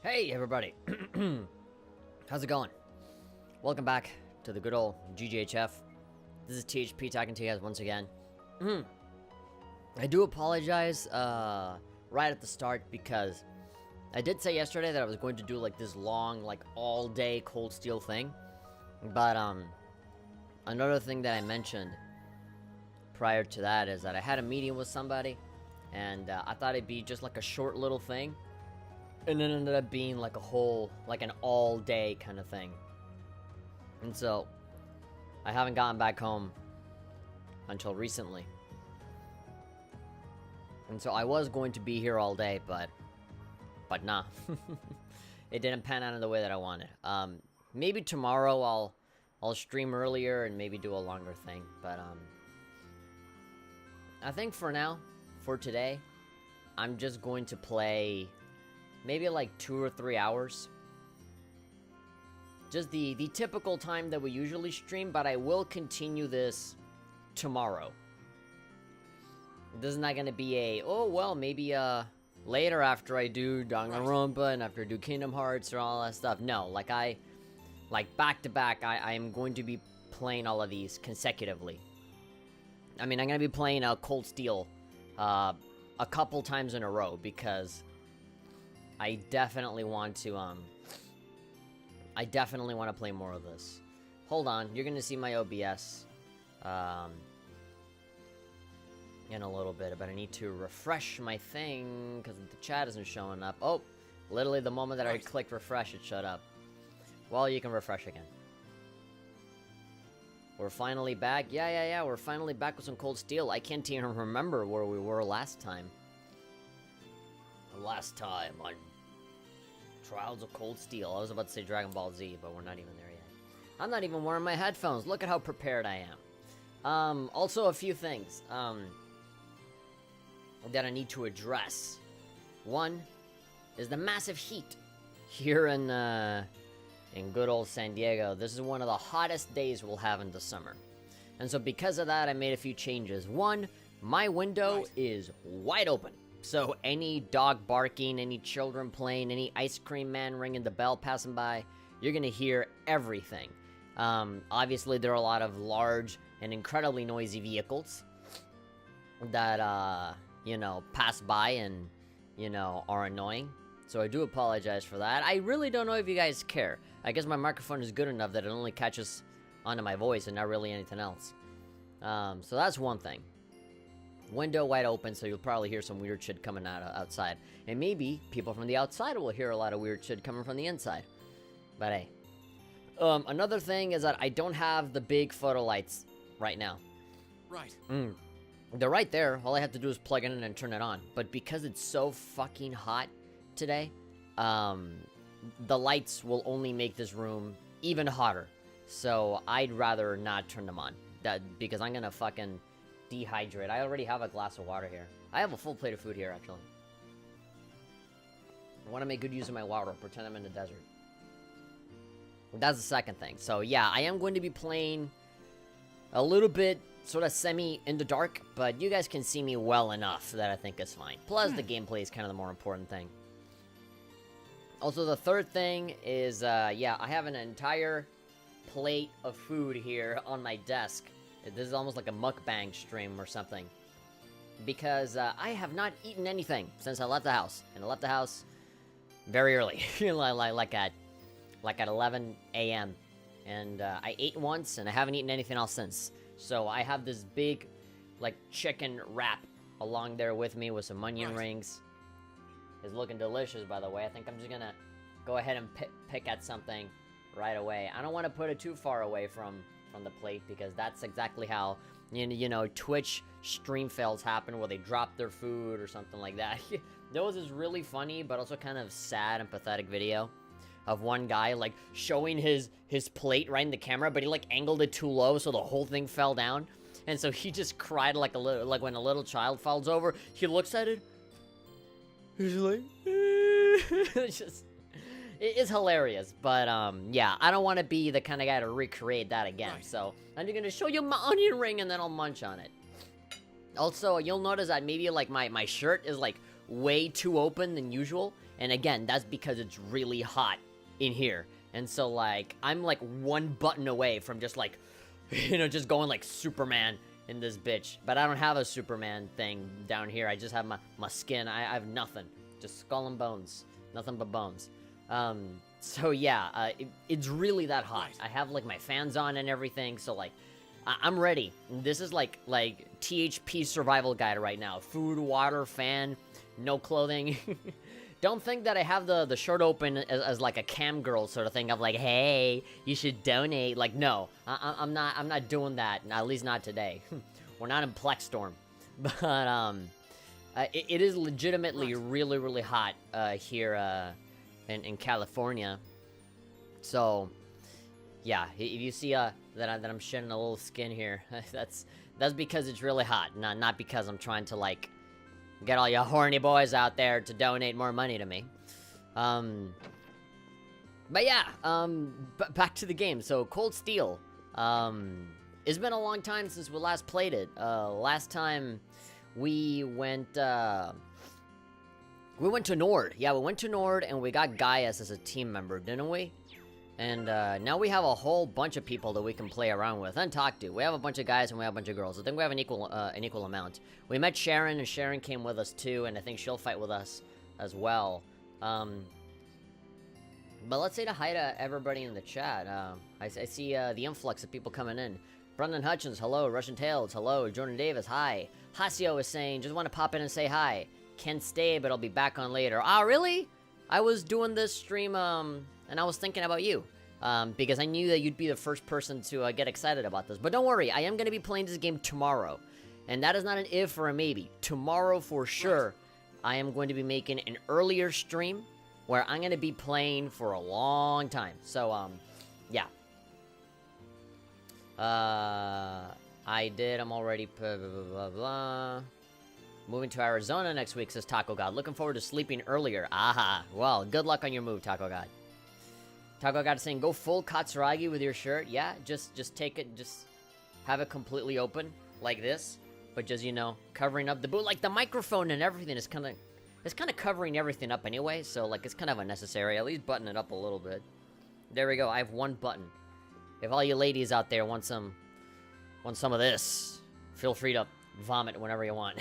Hey everybody, how's it going? Welcome back to the good old GGHF. This is THP talking to you guys once again. I do apologize right at the start because I did say yesterday that I was going to do like this long, like all day Cold Steel thing. But another thing that I mentioned prior to that is that I had a meeting with somebody and I thought it'd be just like a short little thing. And it ended up being like a whole, like an all-day kind of thing. And so, I haven't gotten back home until recently. And so I was going to be here all day, but nah. It didn't pan out in the way that I wanted. Maybe tomorrow I'll stream earlier and maybe do a longer thing. But I think for now, for today, I'm just going to play maybe like 2 or 3 hours. Just the typical time that we usually stream, but I will continue this tomorrow. This is not gonna be a, oh well, maybe later after I do Danganronpa and after I do Kingdom Hearts or all that stuff. No, like back to back, I am going to be playing all of these consecutively. I mean, I'm gonna be playing Cold Steel a couple times in a row because I definitely want to play more of this. Hold on, you're gonna see my OBS in a little bit, but I need to refresh my thing because the chat isn't showing up. Oh, literally the moment that I clicked refresh, it shut up. Well, you can refresh again. We're finally back. Yeah, we're finally back with some Cold Steel. I can't even remember where we were last time. Last time on Trials of Cold Steel. I was about to say Dragon Ball Z, but we're not even there yet. I'm not even wearing my headphones. Look at how prepared I am. Also a few things that I need to address. One is the massive heat here in good old San Diego. This is one of the hottest days we'll have in the summer. And so because of that, I made a few changes. One, my window is wide open. So any dog barking, any children playing, any ice cream man ringing the bell passing by, you're gonna hear everything. Obviously there are a lot of large and incredibly noisy vehicles that, you know, pass by and, you know, are annoying. So I do apologize for that. I really don't know if you guys care. I guess my microphone is good enough that it only catches onto my voice and not really anything else. So that's one thing. Window wide open, so you'll probably hear some weird shit coming out outside. And maybe people from the outside will hear a lot of weird shit coming from the inside. But hey. Another thing is that I don't have the big photo lights right now. Right. They're right there. All I have to do is plug it in and turn it on. But because it's so fucking hot today, the lights will only make this room even hotter. So I'd rather not turn them on. Because I'm gonna fucking dehydrate. I already have a glass of water here. I have a full plate of food here, actually. I want to make good use of my water. Pretend I'm in the desert. That's the second thing. So, yeah, I am going to be playing a little bit sort of semi in the dark, but you guys can see me well enough that I think it's fine. Plus, the gameplay is kind of the more important thing. Also, the third thing is, yeah, I have an entire plate of food here on my desk. This is almost like a mukbang stream or something. Because I have not eaten anything since I left the house. And I left the house very early. like at 11 a.m. And I ate once and I haven't eaten anything else since. So I have this big, like, chicken wrap along there with me with some onion rings. It's looking delicious, by the way. I think I'm just gonna go ahead and pick at something right away. I don't want to put it too far away from the plate because that's exactly how you know Twitch stream fails happen, where they drop their food or something like that. There was this really funny but also kind of sad and pathetic video of one guy like showing his plate right in the camera, but he like angled it too low so the whole thing fell down, and so he just cried like when a little child falls over. He looks at it, he's like it's just, it is hilarious, but yeah, I don't want to be the kind of guy to recreate that again. So I'm just gonna show you my onion ring and then I'll munch on it. Also, you'll notice that maybe like my shirt is like way too open than usual. And again, that's because it's really hot in here. And so, like, I'm like one button away from just like, you know, just going like Superman in this bitch. But I don't have a Superman thing down here. I just have my skin. I have nothing. Just skull and bones. Nothing but bones. So yeah, it's really that hot. I have like my fans on and everything. So like, I'm ready. This is like THP survival guide right now. Food, water, fan, no clothing. Don't think that I have the shirt open as like a cam girl sort of thing of like, hey, you should donate. Like, no, I'm not doing that. At least not today. We're not in Plex Storm. But it is legitimately really, really hot here in California. So yeah, if you see that I'm shedding a little skin here, that's because it's really hot, not because I'm trying to like get all you horny boys out there to donate more money to me. But yeah, back to the game. So Cold Steel. It's been a long time since we last played it. Last time we went to Nord. Yeah, we went to Nord and we got Gaius as a team member, didn't we? And now we have a whole bunch of people that we can play around with and talk to. We have a bunch of guys and we have a bunch of girls. I think we have an equal amount. We met Sharon, and Sharon came with us too, and I think she'll fight with us as well. But let's say hi to everybody in the chat. I see the influx of people coming in. Brendan Hutchins, hello. Russian Tales, hello. Jordan Davis, hi. Hasio is saying, just want to pop in and say hi. Can't stay, but I'll be back on later. Ah, really? I was doing this stream, and I was thinking about you, because I knew that you'd be the first person to get excited about this. But don't worry, I am going to be playing this game tomorrow. And that is not an if or a maybe. Tomorrow, for sure, I am going to be making an earlier stream where I'm going to be playing for a long time. So, yeah. I did, I'm already, blah, blah, blah, blah. Moving to Arizona next week, says Taco God. Looking forward to sleeping earlier. Aha. Well, good luck on your move, Taco God. Taco God is saying, go full Katsuragi with your shirt. Yeah, just take it, just have it completely open, like this. But just, you know, covering up the boot. Like, the microphone and everything is kind of covering everything up anyway. So, like, it's kind of unnecessary. At least button it up a little bit. There we go. I have one button. If all you ladies out there want some of this, feel free to vomit whenever you want.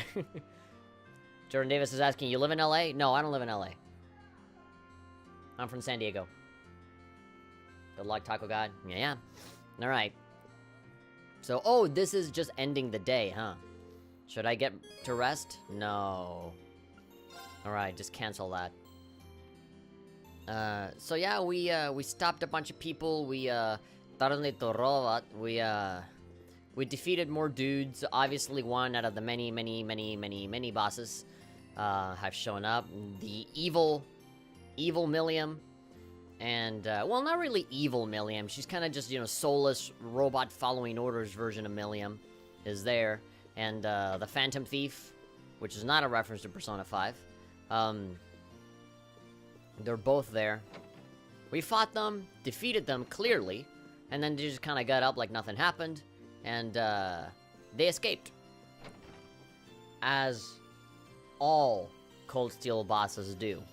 Jordan Davis is asking, you live in LA? No, I don't live in LA. I'm from San Diego. Good luck, Taco God. Yeah. Alright. So, oh, this is just ending the day, huh? Should I get to rest? No. Alright, just cancel that. So yeah, we stopped a bunch of people. We defeated more dudes. Obviously, one out of the many bosses have shown up. The evil Milliam. And, well, not really evil Milliam. She's kind of just, you know, soulless, robot following orders version of Milliam is there. And, the Phantom Thief, which is not a reference to Persona 5. They're both there. We fought them, defeated them, clearly. And then they just kind of got up like nothing happened. And, they escaped. As all Cold Steel bosses do.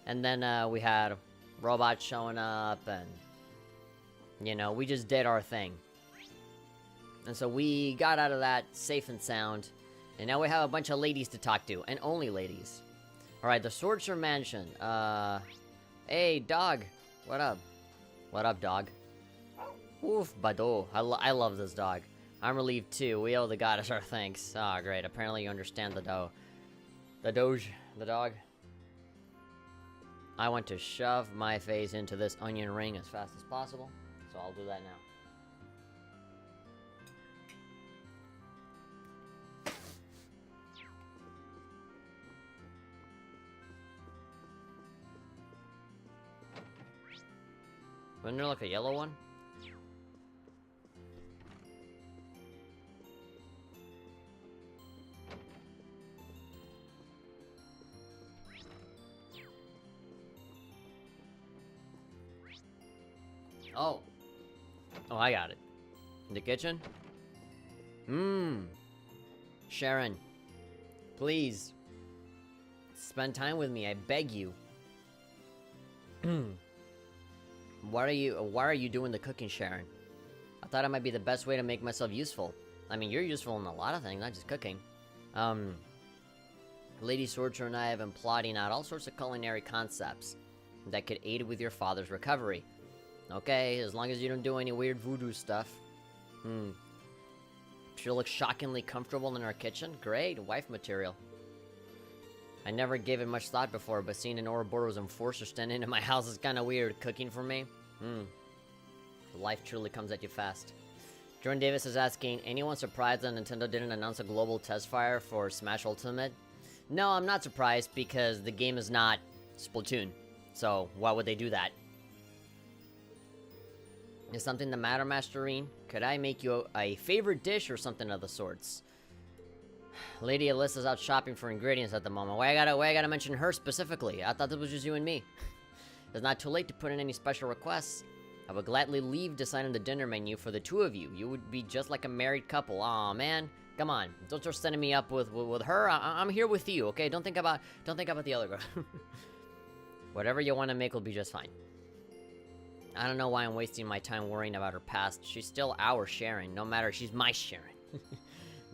And then, we had robots showing up, and, you know, we just did our thing. And so we got out of that safe and sound, and now we have a bunch of ladies to talk to, and only ladies. Alright, the Swordshire Mansion. Hey, dog. What up? What up, dog? Oof, Bado. I love this dog. I'm relieved, too. We owe the goddess our thanks. Ah, oh, great. Apparently you understand the the dog. I want to shove my face into this onion ring as fast as possible, so I'll do that now. Wasn't there like a yellow one? Oh. Oh, I got it. In the kitchen? Sharon. Please. Spend time with me, I beg you. Why are you doing the cooking, Sharon? I thought it might be the best way to make myself useful. I mean, you're useful in a lot of things, not just cooking. Lady Sorcher and I have been plotting out all sorts of culinary concepts that could aid with your father's recovery. Okay, as long as you don't do any weird voodoo stuff. She'll look shockingly comfortable in our kitchen. Great, wife material. I never gave it much thought before, but seeing an Ouroboros enforcer standing in my house is kind of weird. Cooking for me? Life truly comes at you fast. Jordan Davis is asking, anyone surprised that Nintendo didn't announce a global test fire for Smash Ultimate? No, I'm not surprised, because the game is not Splatoon. So, why would they do that? Is something the matter, Masterine? Could I make you a favorite dish or something of the sorts? Lady Alyssa's out shopping for ingredients at the moment. Why I gotta mention her specifically? I thought this was just you and me. It's not too late to put in any special requests. I would gladly leave deciding the dinner menu for the two of you. You would be just like a married couple. Aw, man. Come on. Don't start setting me up with her. I'm here with you, okay? Don't think about the other girl. Whatever you want to make will be just fine. I don't know why I'm wasting my time worrying about her past. She's still our Sharon. No matter, she's my Sharon.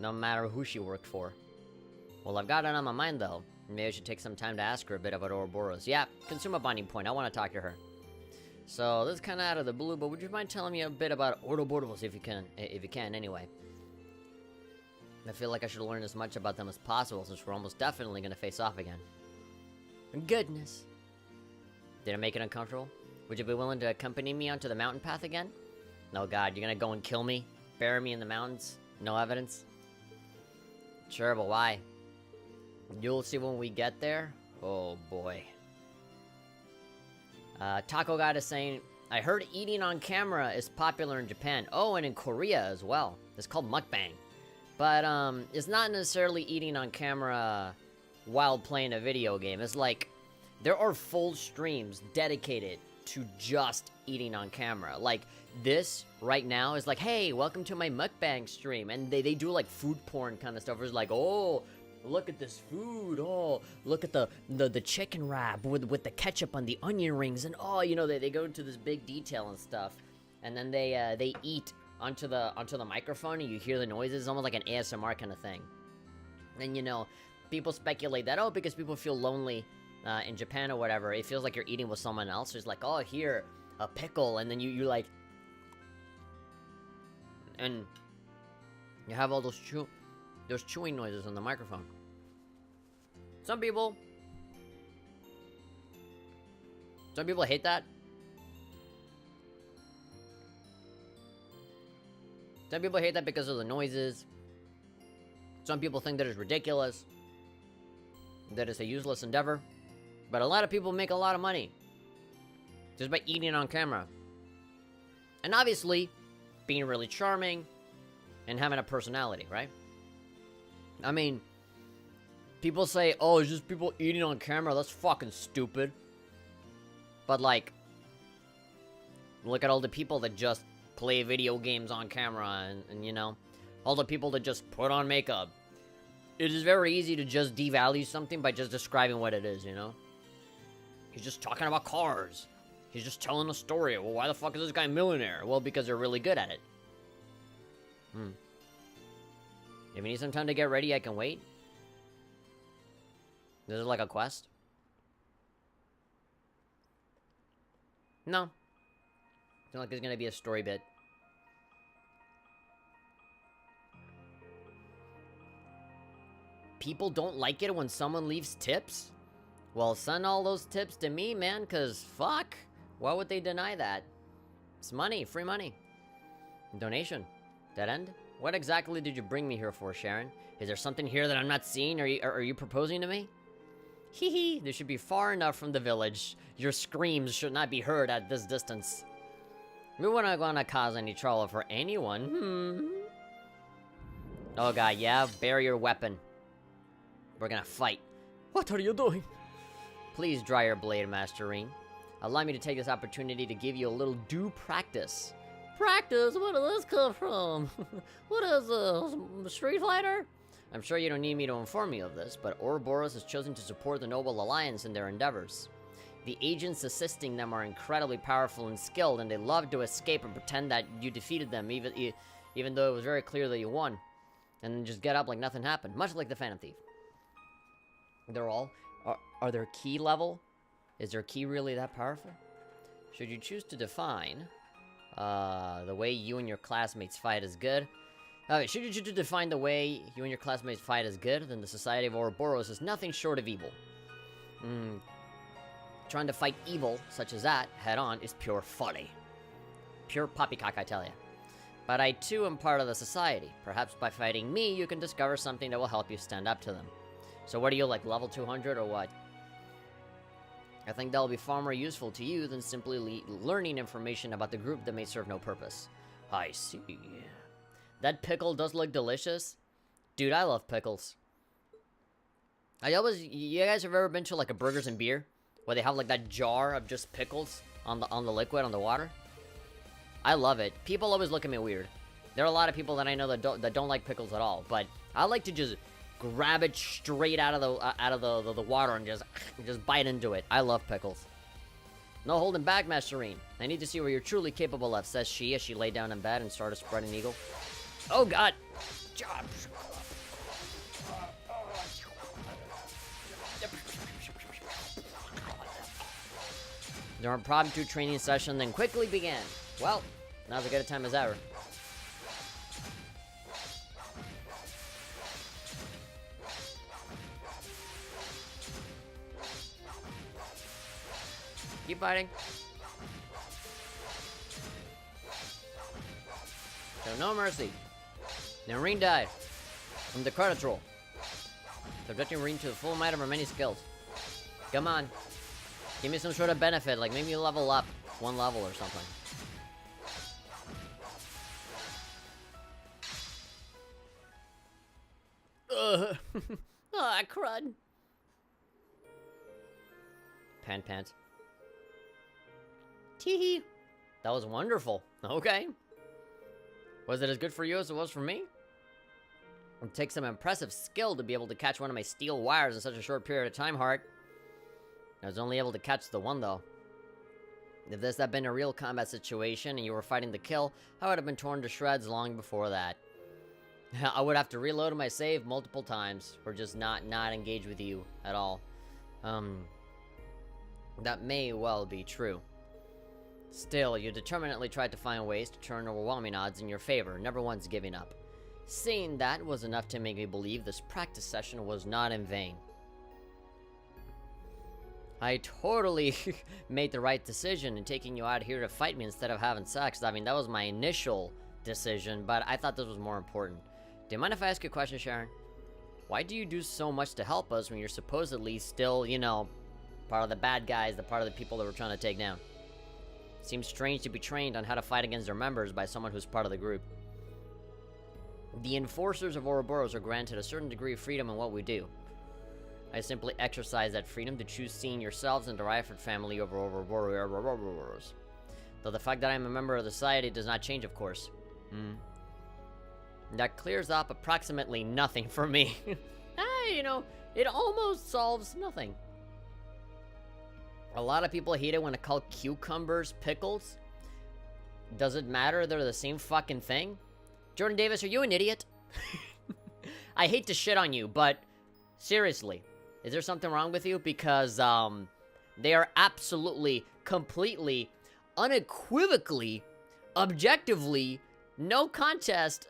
No matter who she worked for. Well, I've got it on my mind, though. Maybe I should take some time to ask her a bit about Ouroboros. Yeah, consumer bonding point. I want to talk to her. So, this is kind of out of the blue, but would you mind telling me a bit about Ouroboros if you can anyway? I feel like I should learn as much about them as possible, since we're almost definitely going to face off again. Goodness. Did I make it uncomfortable? Would you be willing to accompany me onto the mountain path again? No, God, you're going to go and kill me? Bury me in the mountains? No evidence? Sure, but why? You'll see when we get there. Oh, boy. Taco God is saying, I heard eating on camera is popular in Japan. Oh, and in Korea as well. It's called mukbang. But, it's not necessarily eating on camera while playing a video game. It's like, there are full streams dedicated to just eating on camera. Like, this, right now, is like, hey, welcome to my mukbang stream. And they do, like, food porn kind of stuff. It's like, oh, look at this food. Oh, look at the chicken wrap with the ketchup on the onion rings. And, oh, you know, they go into this big detail and stuff. And then they eat onto the microphone, and you hear the noises, almost like an ASMR kind of thing. And, you know, people speculate that, oh, because people feel lonely in Japan or whatever, it feels like you're eating with someone else. It's like, oh, here, a pickle, and then you like, and you have all those chewing noises on the microphone. Some people hate that. Some people hate that because of the noises. Some people think that it's ridiculous, that it's a useless endeavor. But a lot of people make a lot of money just by eating on camera. And obviously, being really charming and having a personality, right? I mean, people say, oh, it's just people eating on camera. That's fucking stupid. But, like, look at all the people that just play video games on camera and you know, all the people that just put on makeup. It is very easy to just devalue something by just describing what it is, you know? He's just talking about cars. He's just telling a story. Well, why the fuck is this guy a millionaire? Well, because they're really good at it. If you need some time to get ready, I can wait. This is like a quest. No. It's not like there's gonna be a story bit. People don't like it when someone leaves tips? Well, send all those tips to me, man, cause fuck. Why would they deny that? It's money, free money. Donation. Dead end? What exactly did you bring me here for, Sharon? Is there something here that I'm not seeing? Are you proposing to me? Hee hee, this should be far enough from the village. Your screams should not be heard at this distance. We weren't gonna cause any trouble for anyone. Oh god, yeah, bury your weapon. We're gonna fight. What are you doing? Please dry your blade, Masterine. Allow me to take this opportunity to give you a little due practice. Practice? Where did this come from? What is this? Street Fighter? I'm sure you don't need me to inform you of this, but Ouroboros has chosen to support the Noble Alliance in their endeavors. The agents assisting them are incredibly powerful and skilled, and they love to escape and pretend that you defeated them, even though it was very clear that you won. And then just get up like nothing happened, much like the Phantom Thief. They're all... Are their key level? Is their key really that powerful? Should you choose to define the way you and your classmates fight is good... should you choose to define the way you and your classmates fight as good, then the Society of Ouroboros is nothing short of evil. Trying to fight evil, such as that, head-on, is pure folly. Pure poppycock, I tell you. But I, too, am part of the society. Perhaps by fighting me, you can discover something that will help you stand up to them. So what are you, like, level 200 or what? I think that will be far more useful to you than simply learning information about the group that may serve no purpose. I see. That pickle does look delicious. Dude, I love pickles. You guys have ever been to, like, a Burgers and Beer? Where they have, like, that jar of just pickles on the liquid, on the water? I love it. People always look at me weird. There are a lot of people that I know that don't like pickles at all, but I like to just grab it straight out of the water and just bite into it. I love pickles. No holding back, Masterine. I need to see what you're truly capable of, says she as she lay down in bed and started spreading eagle. Oh god! The impromptu training session then quickly began. Well, now's as good a time as ever. Keep fighting. Show no mercy. Noreen died from the credit roll, subjecting Noreen to the full might of her many skills. Come on. Give me some sort of benefit, like maybe level up 1 level or something. Ah, crud. Pants. Teehee. That was wonderful. Okay. Was it as good for you as it was for me? It takes some impressive skill to be able to catch one of my steel wires in such a short period of time, Hart. I was only able to catch the one, though. If this had been a real combat situation and you were fighting to kill, I would have been torn to shreds long before that. I would have to reload my save multiple times, or just not engage with you at all. That may well be true. Still, you determinedly tried to find ways to turn overwhelming odds in your favor, never once giving up. Seeing that was enough to make me believe this practice session was not in vain. I totally made the right decision in taking you out here to fight me instead of having sex. I mean, that was my initial decision, but I thought this was more important. Do you mind if I ask you a question, Sharon? Why do you do so much to help us when you're supposedly still, you know, part of the bad guys, part of the people that we're trying to take down? Seems strange to be trained on how to fight against their members by someone who's part of the group. The enforcers of Ouroboros are granted a certain degree of freedom in what we do. I simply exercise that freedom to choose seeing yourselves and the Ryford family over Ouroboros. Though the fact that I'm a member of the society does not change, of course. That clears up approximately nothing for me. You know, it almost solves nothing. A lot of people hate it when I call cucumbers pickles. Does it matter? They're the same fucking thing. Jordan Davis, are you an idiot? I hate to shit on you, but seriously, is there something wrong with you? Because they are absolutely, completely, unequivocally, objectively, no contest,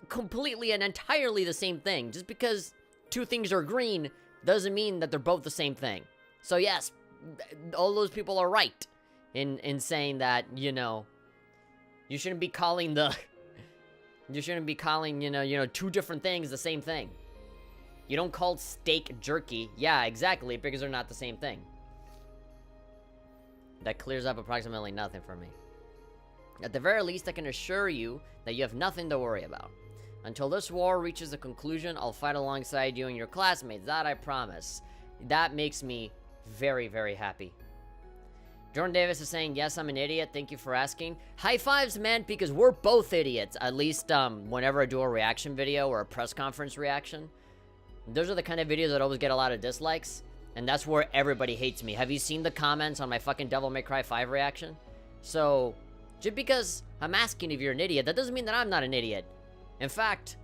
completely and entirely the same thing. Just because two things are green doesn't mean that they're both the same thing. So yes, all those people are right in saying that, you know, you shouldn't be calling you know, two different things the same thing. You don't call steak jerky. Yeah, exactly, because they're not the same thing. That clears up approximately nothing for me. At the very least, I can assure you that you have nothing to worry about. Until this war reaches a conclusion, I'll fight alongside you and your classmates. That I promise. That makes me very, very happy. Jordan Davis is saying, yes, I'm an idiot. Thank you for asking. High fives, man, because we're both idiots. At least whenever I do a reaction video or a press conference reaction. Those are the kind of videos that always get a lot of dislikes. And that's where everybody hates me. Have you seen the comments on my fucking Devil May Cry 5 reaction? So, just because I'm asking if you're an idiot, that doesn't mean that I'm not an idiot. In fact,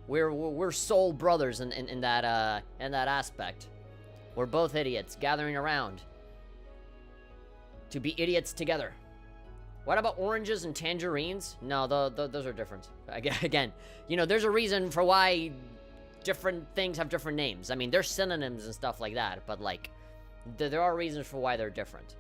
we're soul brothers in that aspect. We're both idiots gathering around to be idiots together. What about oranges and tangerines? No, those are different. Again, you know, there's a reason for why different things have different names. I mean, there's synonyms and stuff like that, but like, there are reasons for why they're different.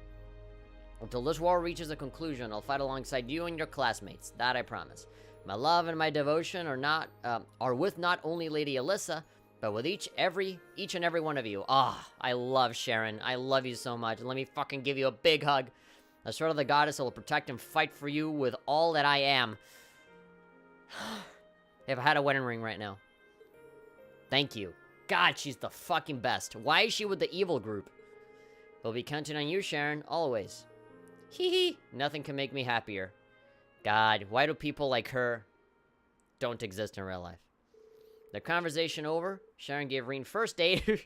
Until this war reaches a conclusion, I'll fight alongside you and your classmates. That I promise. My love and my devotion are with not only Lady Alyssa, but with each and every one of you. I love Sharon. I love you so much. Let me fucking give you a big hug. I swear to the goddess, I will protect and fight for you with all that I am. If I had a wedding ring right now. Thank you. God, she's the fucking best. Why is she with the evil group? We'll be counting on you, Sharon, always. Hee hee. Nothing can make me happier. God, why do people like her don't exist in real life? The conversation over, Sharon gave Reen first aid.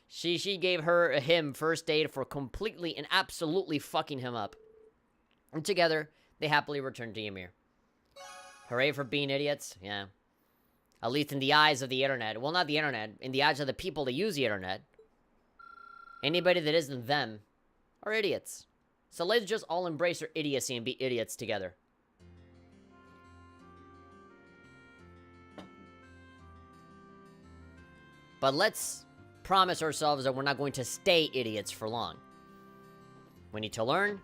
she gave him first aid for completely and absolutely fucking him up. And together, they happily returned to Ymir. Hooray for being idiots, yeah. At least in the eyes of the internet. Well, not the internet. In the eyes of the people that use the internet. Anybody that isn't them are idiots. So let's just all embrace our idiocy and be idiots together. But let's promise ourselves that we're not going to stay idiots for long. We need to learn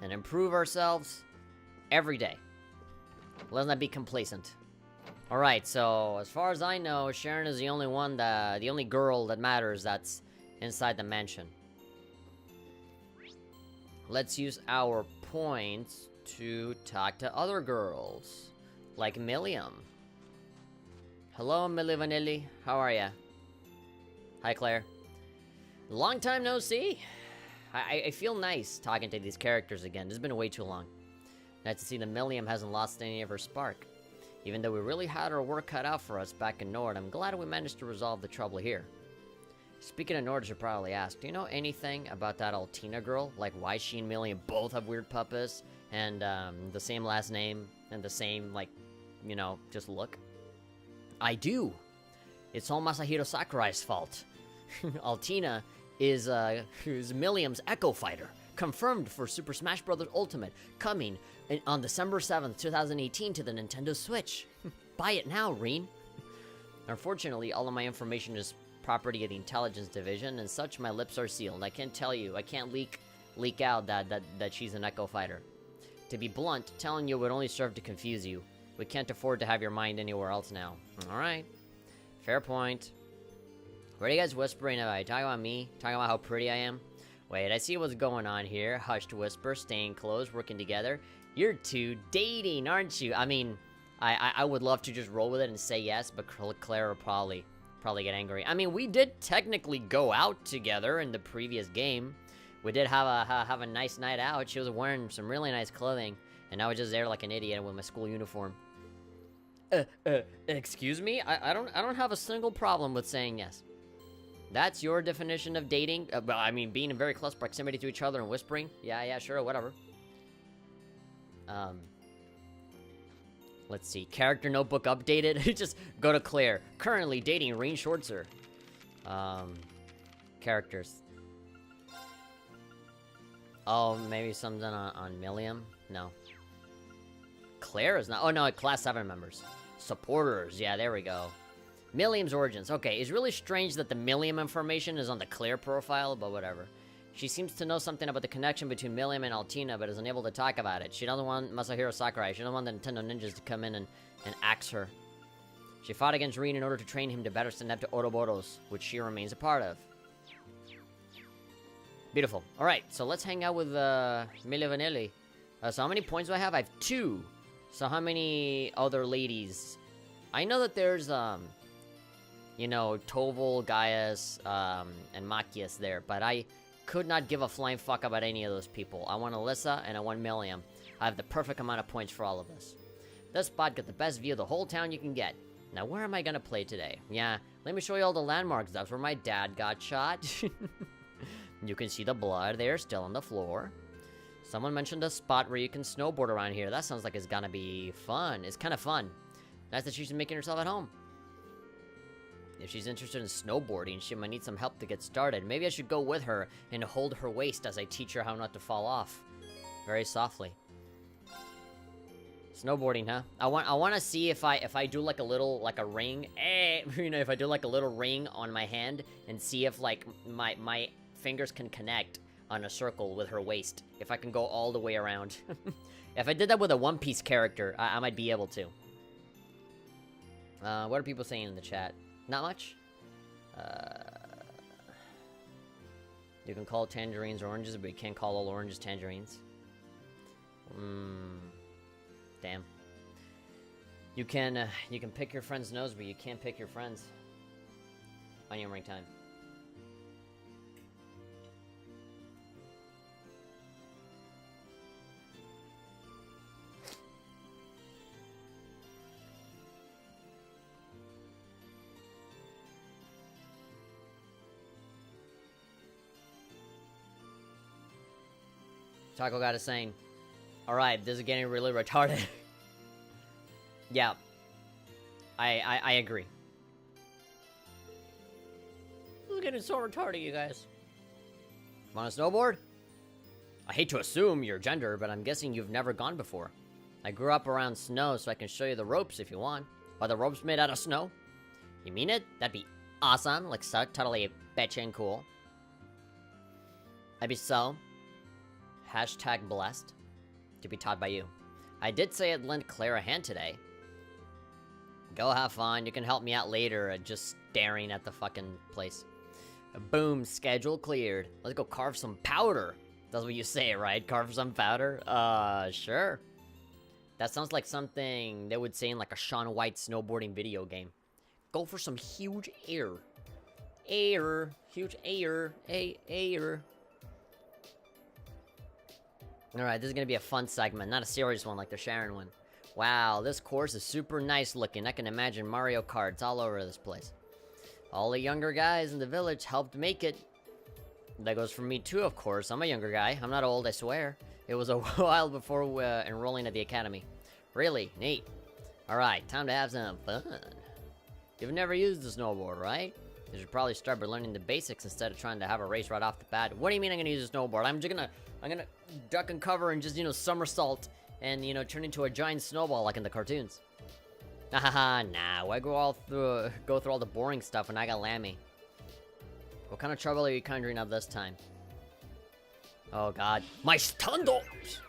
and improve ourselves every day. Let's not be complacent. Alright, so as far as I know, Sharon is the only girl that matters that's inside the mansion. Let's use our points to talk to other girls. Like Milliam. Hello, Milli Vanilli. How are ya? Hi, Claire. Long time no see. I feel nice talking to these characters again. It's been way too long. Nice to see that Milliam hasn't lost any of her spark. Even though we really had our work cut out for us back in Nord, I'm glad we managed to resolve the trouble here. Speaking of Nord, you should probably ask, do you know anything about that Altina girl? Like why she and Milliam both have weird puppets, and the same last name, and the same, like, you know, just look? I do! It's all Masahiro Sakurai's fault. Altina is Milliam's Echo Fighter, confirmed for Super Smash Bros. Ultimate, coming on December 7th, 2018 to the Nintendo Switch. Buy it now, Reen. Unfortunately, all of my information is property of the Intelligence Division, and such my lips are sealed. I can't tell you, I can't leak out that she's an Echo Fighter. To be blunt, telling you would only serve to confuse you. We can't afford to have your mind anywhere else now. Alright. Fair point. What are you guys whispering about? You talking about me? Talking about how pretty I am? Wait, I see what's going on here. Hushed whisper, staying close, working together. You're two dating, aren't you? I mean, I would love to just roll with it and say yes, but Claire will probably get angry. I mean, we did technically go out together in the previous game. We did have a nice night out. She was wearing some really nice clothing, and I was just there like an idiot with my school uniform. Excuse me? I don't have a single problem with saying yes. That's your definition of dating? I mean, being in very close proximity to each other and whispering? Yeah, sure, whatever. Let's see. Character notebook updated. Just go to Claire. Currently dating Reen Shortzer. Characters. Oh, maybe something on Milliam? No. Claire is not. Oh, no, Class 7 members. Supporters. Yeah, there we go. Milliam's origins. Okay, it's really strange that the Milliam information is on the Claire profile, but whatever. She seems to know something about the connection between Milliam and Altina, but is unable to talk about it. She doesn't want Masahiro Sakurai. She doesn't want the Nintendo ninjas to come in and axe her. She fought against Reen in order to train him to better stand up to Ouroboros, which she remains a part of. Beautiful. Alright, so let's hang out with Milli Vanilli. So how many points do I have? I have 2. So how many other ladies? I know that there's, you know, Toval, Gaius, and Machias there, but I could not give a flying fuck about any of those people. I want Alyssa and I want Milliam. I have the perfect amount of points for all of this. This spot got the best view of the whole town you can get. Now, where am I gonna play today? Yeah, let me show you all the landmarks. That's where my dad got shot. You can see the blood there, still on the floor. Someone mentioned a spot where you can snowboard around here. That sounds like it's gonna be fun. It's kind of fun. Nice that she's making herself at home. If she's interested in snowboarding, she might need some help to get started. Maybe I should go with her and hold her waist as I teach her how not to fall off. Very softly. Snowboarding, huh? I want to see if I do like a little, like a ring, you know, if I do like a little ring on my hand and see if like my fingers can connect on a circle with her waist. If I can go all the way around. If I did that with a One Piece character, I might be able to. What are people saying in the chat? Not much? You can call tangerines oranges, but you can't call all oranges tangerines. Damn. You can pick your friend's nose, but you can't pick your friends. Onion ring time. Taco God is saying, alright, this is getting really retarded. Yeah. I agree. This is getting so retarded, you guys. Want to snowboard? I hate to assume your gender, but I'm guessing you've never gone before. I grew up around snow, so I can show you the ropes if you want. Are the ropes made out of snow? You mean it? That'd be awesome. Like, so totally bitchin' cool. Maybe so. Hashtag blessed to be taught by you. I did say I'd lend Claire a hand today. Go have fun. You can help me out later at just staring at the fucking place. Boom, schedule cleared. Let's go carve some powder. That's what you say, right? Carve some powder? Sure. That sounds like something they would say in like a Shaun White snowboarding video game. Go for some huge air. Air. Huge air. Air. Alright, this is gonna be a fun segment, not a serious one like the Sharon one. Wow, this course is super nice looking. I can imagine Mario Karts all over this place. All the younger guys in the village helped make it. That goes for me too, of course. I'm a younger guy. I'm not old, I swear. It was a while before enrolling at the academy. Really? Neat. Alright, time to have some fun. You've never used a snowboard, right? You should probably start by learning the basics instead of trying to have a race right off the bat. What do you mean I'm gonna use a snowboard? I'm gonna duck and cover and just, you know, somersault and, you know, turn into a giant snowball like in the cartoons. Haha, nah, why go through all the boring stuff when I got Lammy? What kind of trouble are you conjuring up this time? Oh god. My standards!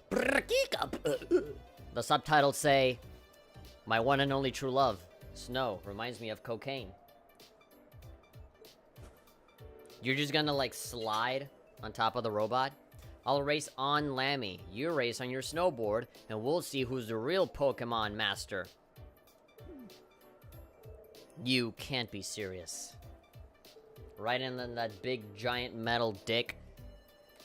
The subtitles say, my one and only true love, snow, reminds me of cocaine. You're just gonna, like, slide on top of the robot? I'll race on Lammy, you race on your snowboard, and we'll see who's the real Pokemon master. You can't be serious. Right in that big, giant metal dick.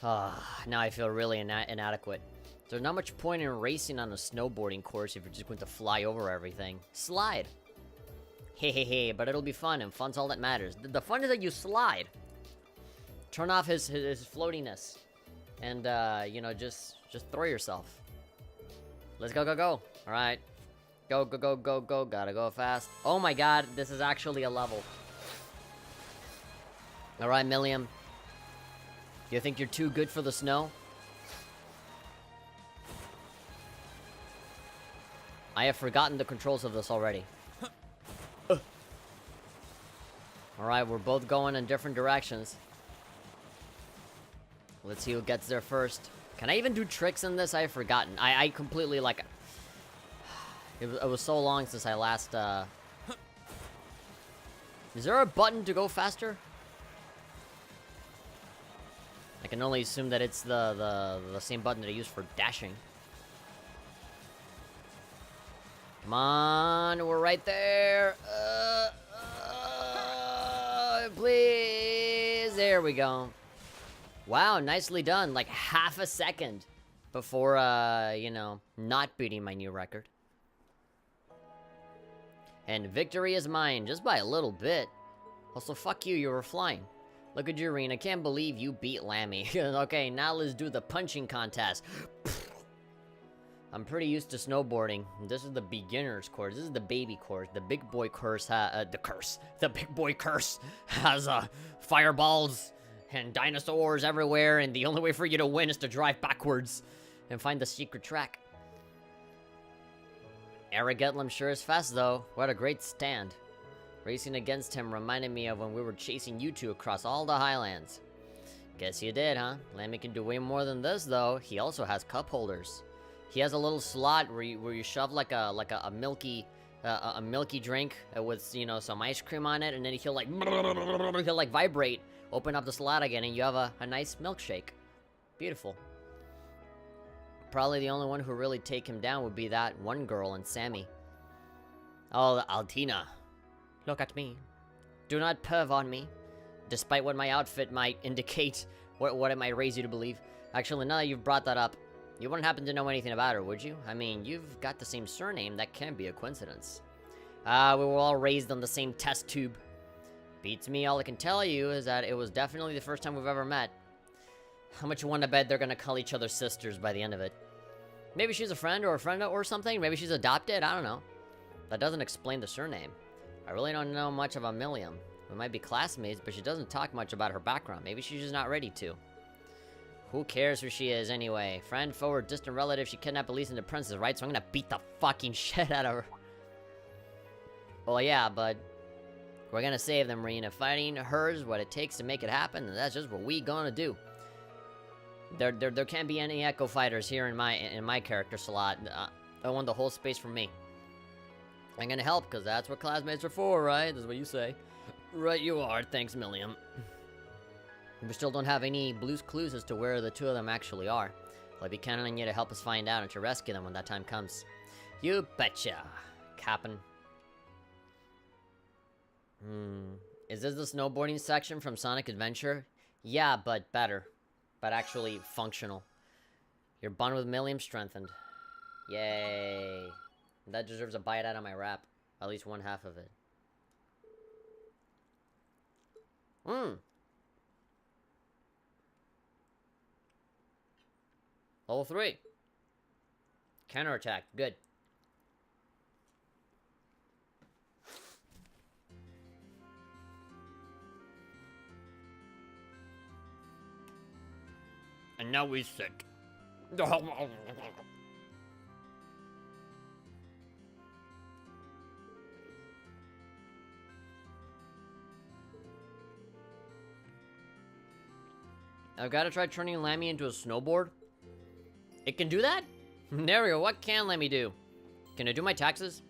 Ah, now I feel really inadequate. There's not much point in racing on a snowboarding course if you're just going to fly over everything. Slide! Hey, but it'll be fun, and fun's all that matters. The fun is that you slide. Turn off his floatiness. And, you know, just throw yourself. Let's go. Alright. Go. Gotta go fast. Oh my god, this is actually a level. Alright, Milliam. You think you're too good for the snow? I have forgotten the controls of this already. Alright, we're both going in different directions. Let's see who gets there first. Can I even do tricks in this? I have forgotten. I completely, like... It was so long since I last, Is there a button to go faster? I can only assume that it's the same button that I use for dashing. Come on, we're right there. Please. There we go. Wow, nicely done. Like half a second before, you know, not beating my new record. And victory is mine, just by a little bit. Also, fuck you, you were flying. Look at you, Reen. I can't believe you beat Lammy. Okay, now let's do the punching contest. I'm pretty used to snowboarding. This is the beginner's course. This is the baby course. The big boy course The big boy curse has, fireballs and dinosaurs everywhere, and the only way for you to win is to drive backwards and find the secret track. Eric Getlam sure is fast, though. What a great stand. Racing against him reminded me of when we were chasing you two across all the highlands. Guess you did, huh? Lammy can do way more than this, though. He also has cup holders. He has a little slot where you shove like a milky drink with, you know, some ice cream on it, and then he'll like vibrate, open up the slot again, and you have a nice milkshake. Beautiful. Probably the only one who really take him down would be that one girl and Sammy. Oh, Altina. Look at me. Do not perv on me. Despite what my outfit might indicate, what it might raise you to believe. Actually, now that you've brought that up, you wouldn't happen to know anything about her, would you? I mean, you've got the same surname. That can't be a coincidence. We were all raised on the same test tube. Beats me. All I can tell you is that it was definitely the first time we've ever met. How much you want to bet they're gonna call each other sisters by the end of it? Maybe she's a friend or something. Maybe she's adopted. I don't know. That doesn't explain the surname. I really don't know much about Milliam. We might be classmates, but she doesn't talk much about her background. Maybe she's just not ready to. Who cares who she is anyway? Friend, foe, or distant relative, she kidnapped Elise and the princess, right? So I'm gonna beat the fucking shit out of her. Well, yeah, but we're gonna save them, Marina. Fighting her is what it takes to make it happen, and that's just what we gonna do. There can't be any Echo Fighters here in my character slot. I want the whole space for me. I'm gonna help, because that's what classmates are for, right? That's what you say. Right you are, thanks, Milliam. We still don't have any blues clues as to where the two of them actually are. I'll be counting on you to help us find out and to rescue them when that time comes. You betcha, Cap'n. Is this the snowboarding section from Sonic Adventure? Yeah, but better. But actually functional. Your bond with Milliam strengthened. Yay. That deserves a bite out of my wrap. At least one half of it. Level 3. Counterattack. Good. And now he's sick. I've got to try turning Lammy into a snowboard. It can do that? There we go. What can Lammy do? Can it do my taxes?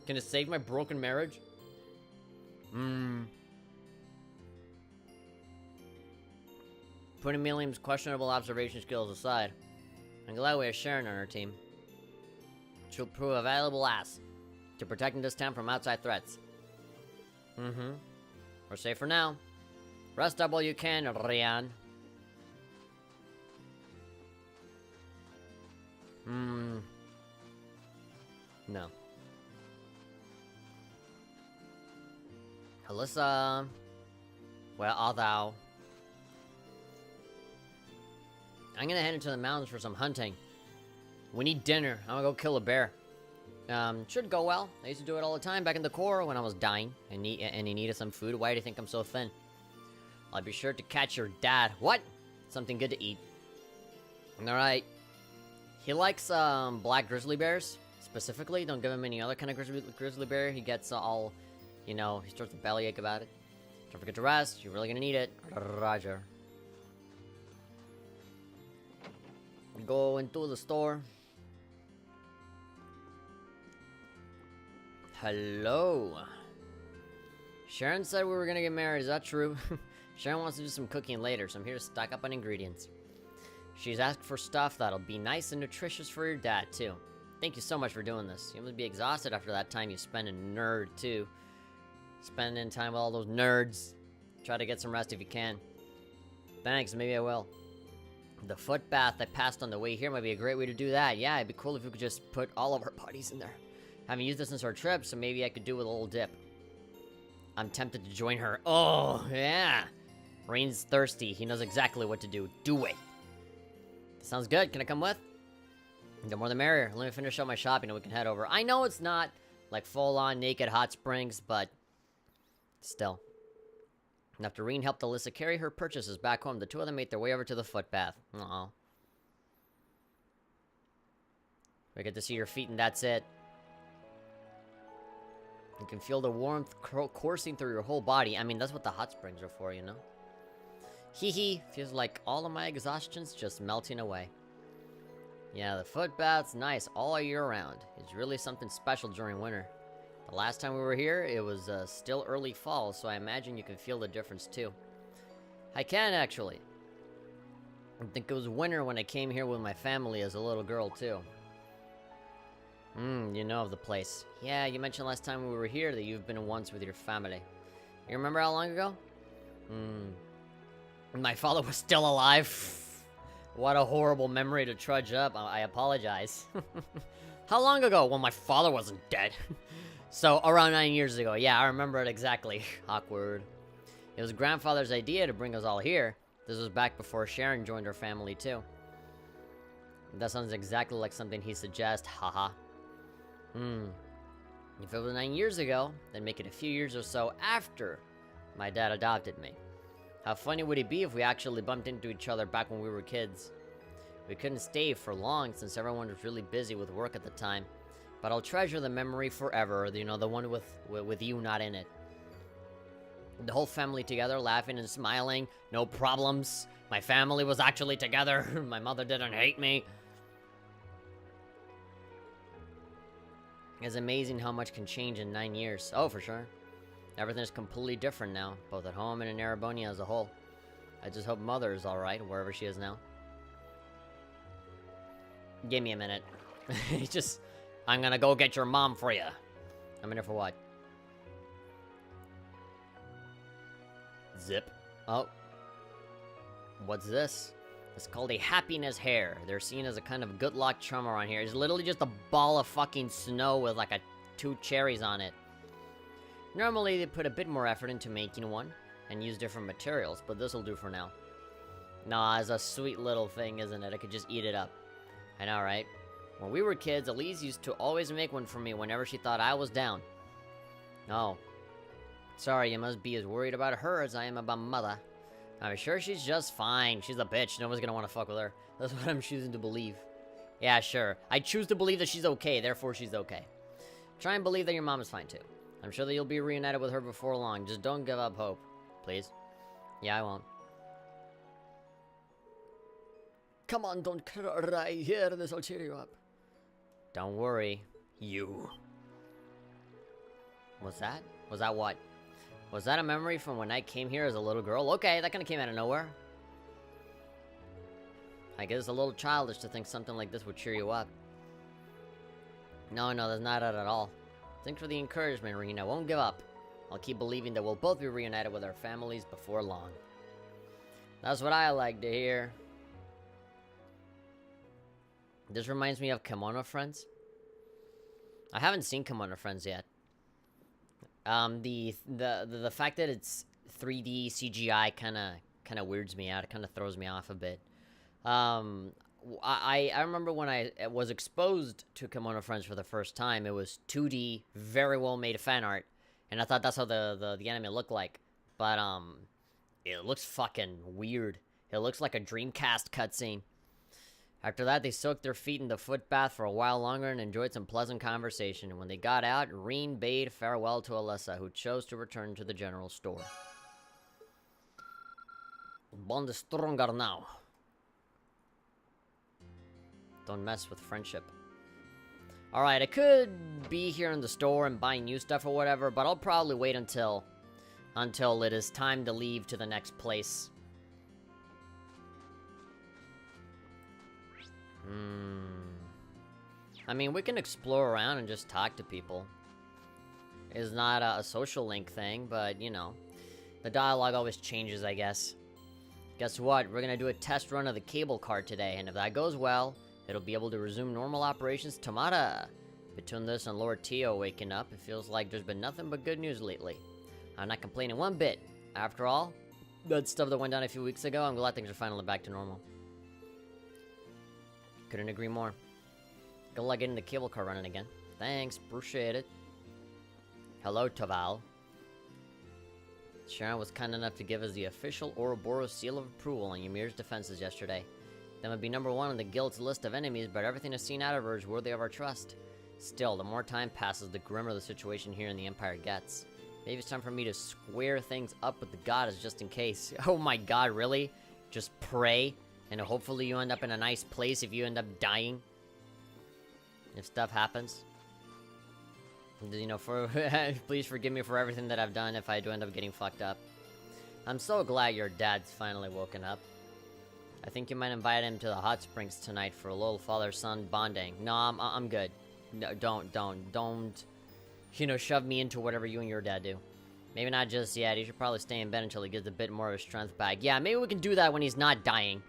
Can it save my broken marriage? Putting Milliam's questionable observation skills aside, I'm glad we have Sharon on our team. She'll prove a valuable ass to protecting this town from outside threats. We're safe for now. Rest up while you can, Rian. No. Alyssa. Where art thou? I'm gonna head into the mountains for some hunting. We need dinner. I'm gonna go kill a bear. Should go well. I used to do it all the time back in the Corps when I was dying and he needed some food. Why do you think I'm so thin? I'll be sure to catch your dad. What? Something good to eat. Alright. He likes, black grizzly bears, specifically. Don't give him any other kind of grizzly bear. He gets all, you know, he starts to bellyache about it. Don't forget to rest. You're really gonna need it. Roger. Go into the store. Hello. Sharon said we were gonna get married. Is that true? Sharon wants to do some cooking later, so I'm here to stock up on ingredients. She's asked for stuff that'll be nice and nutritious for your dad, too. Thank you so much for doing this. You must be exhausted after that time you spent in Nerd, too. Spending time with all those nerds. Try to get some rest if you can. Thanks, maybe I will. The foot bath I passed on the way here might be a great way to do that. Yeah, it'd be cool if we could just put all of our bodies in there. Haven't used this since our trip, so maybe I could do with a little dip. I'm tempted to join her. Oh, yeah. Rain's thirsty. He knows exactly what to do. Do it. Sounds good. Can I come with? The more the merrier. Let me finish up my shopping and we can head over. I know it's not like full-on naked hot springs, but still. And after Reen helped Alyssa carry her purchases back home, the two of them made their way over to the foot bath. Uh-oh. We get to see your feet and that's it. You can feel the warmth coursing through your whole body. I mean, that's what the hot springs are for, you know? Hee hee. Feels like all of my exhaustion's just melting away. Yeah, the foot bath's nice all year round. It's really something special during winter. The last time we were here, it was still early fall, so I imagine you can feel the difference too. I can, actually. I think it was winter when I came here with my family as a little girl, too. You know of the place. Yeah, you mentioned last time we were here that you've been once with your family. You remember how long ago? My father was still alive. What a horrible memory to trudge up. I apologize. How long ago? Well, my father wasn't dead. So, around 9 years ago. Yeah, I remember it exactly. Awkward. It was grandfather's idea to bring us all here. This was back before Sharon joined our family, too. That sounds exactly like something he'd suggest. Haha. If it was 9 years ago, then make it a few years or so after my dad adopted me. How funny would it be if we actually bumped into each other back when we were kids? We couldn't stay for long since everyone was really busy with work at the time. But I'll treasure the memory forever, you know, the one with you not in it. The whole family together, laughing and smiling, no problems. My family was actually together. My mother didn't hate me. It's amazing how much can change in 9 years. Oh, for sure. Everything's completely different now, both at home and in Erebony as a whole. I just hope Mother is alright, wherever she is now. Give me a minute. I'm gonna go get your mom for you. I'm in here for what? Zip. Oh. What's this? It's called a happiness hair. They're seen as a kind of good luck charm around here. It's literally just a ball of fucking snow with like 2 cherries on it. Normally, they put a bit more effort into making one and use different materials, but this'll do for now. Nah, it's a sweet little thing, isn't it? I could just eat it up. I know, right? When we were kids, Elise used to always make one for me whenever she thought I was down. Oh. Sorry, you must be as worried about her as I am about Mother. I'm sure she's just fine. She's a bitch. No one's gonna want to fuck with her. That's what I'm choosing to believe. Yeah, sure. I choose to believe that she's okay, therefore she's okay. Try and believe that your mom is fine, too. I'm sure that you'll be reunited with her before long. Just don't give up hope. Please. Yeah, I won't. Come on, don't cry here. This'll cheer you up. Don't worry. You. What's that? Was that what? Was that a memory from when I came here as a little girl? Okay, that kind of came out of nowhere. I guess it's a little childish to think something like this would cheer you up. No, that's not it at all. Thanks for the encouragement, Reen. I won't give up. I'll keep believing that we'll both be reunited with our families before long. That's what I like to hear. This reminds me of Kimono Friends. I haven't seen Kimono Friends yet. The fact that it's 3D CGI kind of weirds me out. It kind of throws me off a bit. I remember when I was exposed to Kimono Friends for the first time, it was 2D, very well made fan art, and I thought that's how the anime looked like. But it looks fucking weird. It looks like a Dreamcast cutscene. After that, they soaked their feet in the foot bath for a while longer and enjoyed some pleasant conversation. And when they got out, Reen bade farewell to Alyssa, who chose to return to the general store. Bond is stronger now. Don't mess with friendship. Alright, I could be here in the store and buy new stuff or whatever, but I'll probably wait until it is time to leave to the next place. I mean, we can explore around and just talk to people. It's not a social link thing, but, you know. The dialogue always changes, I guess. Guess what? We're gonna do a test run of the cable car today, and if that goes well, it'll be able to resume normal operations tomorrow. Between this and Lord Tio waking up, it feels like there's been nothing but good news lately. I'm not complaining one bit. After all, that stuff that went down a few weeks ago, I'm glad things are finally back to normal. Couldn't agree more. Good luck getting the cable car running again. Thanks, appreciate it. Hello, Taval. Sharon was kind enough to give us the official Ouroboros seal of approval on Ymir's defenses yesterday. That would be #1 on the guild's list of enemies, but everything I've seen out of her is worthy of our trust. Still, the more time passes, the grimmer the situation here in the Empire gets. Maybe it's time for me to square things up with the goddess just in case. Oh my god, really? Just pray, and hopefully you end up in a nice place if you end up dying. If stuff happens. You know, please forgive me for everything that I've done if I do end up getting fucked up. I'm so glad your dad's finally woken up. I think you might invite him to the hot springs tonight for a little father-son bonding. No, I'm good. No, don't, you know, shove me into whatever you and your dad do. Maybe not just yet. He should probably stay in bed until he gets a bit more of his strength back. Yeah, maybe we can do that when he's not dying.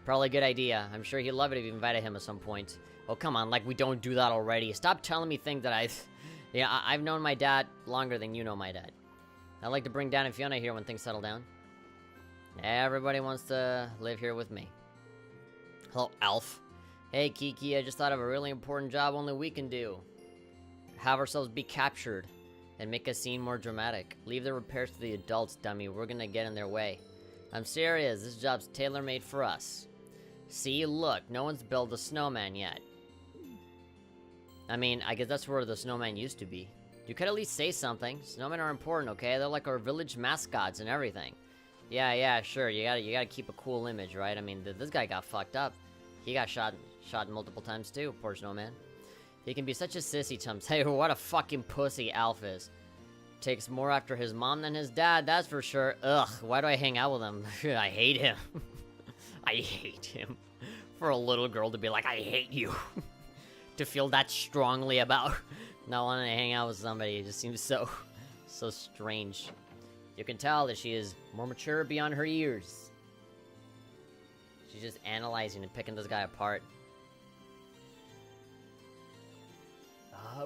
Probably a good idea. I'm sure he'd love it if you invited him at some point. Oh, come on, like we don't do that already. Stop telling me things that yeah, I've known my dad longer than you know my dad. I'd like to bring Dan and Fiona here when things settle down. Everybody wants to live here with me. Hello, Alf. Hey, Kiki, I just thought of a really important job only we can do. Have ourselves be captured and make a scene more dramatic. Leave the repairs to the adults, dummy. We're gonna get in their way. I'm serious. This job's tailor-made for us. See, look, no one's built a snowman yet. I mean, I guess that's where the snowman used to be. You could at least say something. Snowmen are important, okay? They're like our village mascots and everything. Yeah, sure. You gotta keep a cool image, right? I mean, this guy got fucked up. He got shot multiple times too. Poor snowman. He can be such a sissy sometimes. Hey, what a fucking pussy Alf is. Takes more after his mom than his dad, that's for sure. Ugh, why do I hang out with him? I hate him. I hate him. For a little girl to be like, I hate you. To feel that strongly about not wanting to hang out with somebody, it just seems so strange. You can tell that she is more mature beyond her years. She's just analyzing and picking this guy apart.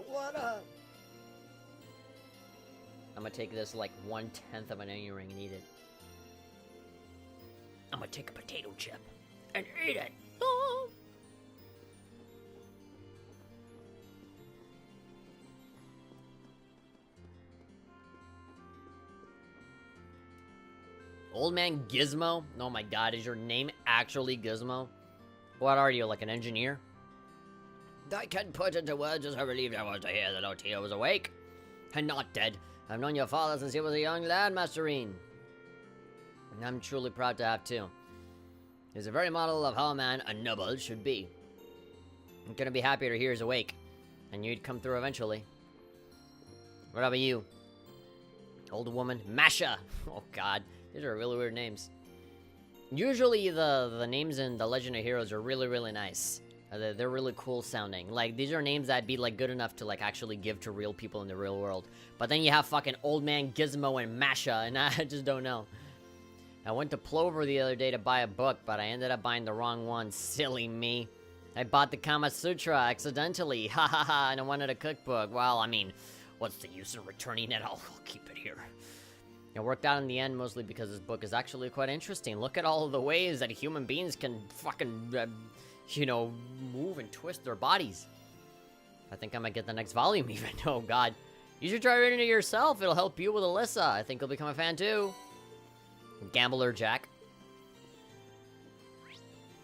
What up? I'm gonna take this like 1/10 of an onion ring and eat it. I'm gonna take a potato chip and eat it. Oh. Old man Gizmo? Oh my god, is your name actually Gizmo? What are you, like an engineer? I can't put into words just how relieved I was to hear that Otio was awake. And not dead. I've known your father since he was a young lad, Masterine. And I'm truly proud to have too. He's a very model of how a man, a noble, should be. I'm gonna be happy to hear he's awake. And you'd come through eventually. What about you? Old woman? Masha! Oh god. These are really weird names. Usually the names in The Legend of Heroes are really, really nice. They're really cool sounding. Like, these are names that'd be, like, good enough to, like, actually give to real people in the real world. But then you have fucking Old Man Gizmo and Masha, and I just don't know. I went to Plover the other day to buy a book, but I ended up buying the wrong one. Silly me. I bought the Kama Sutra accidentally. Ha ha ha, and I wanted a cookbook. Well, I mean, what's the use in returning it? I'll keep it here. It worked out in the end mostly because this book is actually quite interesting. Look at all of the ways that human beings can fucking, you know, move and twist their bodies. I think I might get the next volume even. Oh god. You should try reading it yourself. It'll help you with Alyssa. I think you'll become a fan too. Gambler Jack.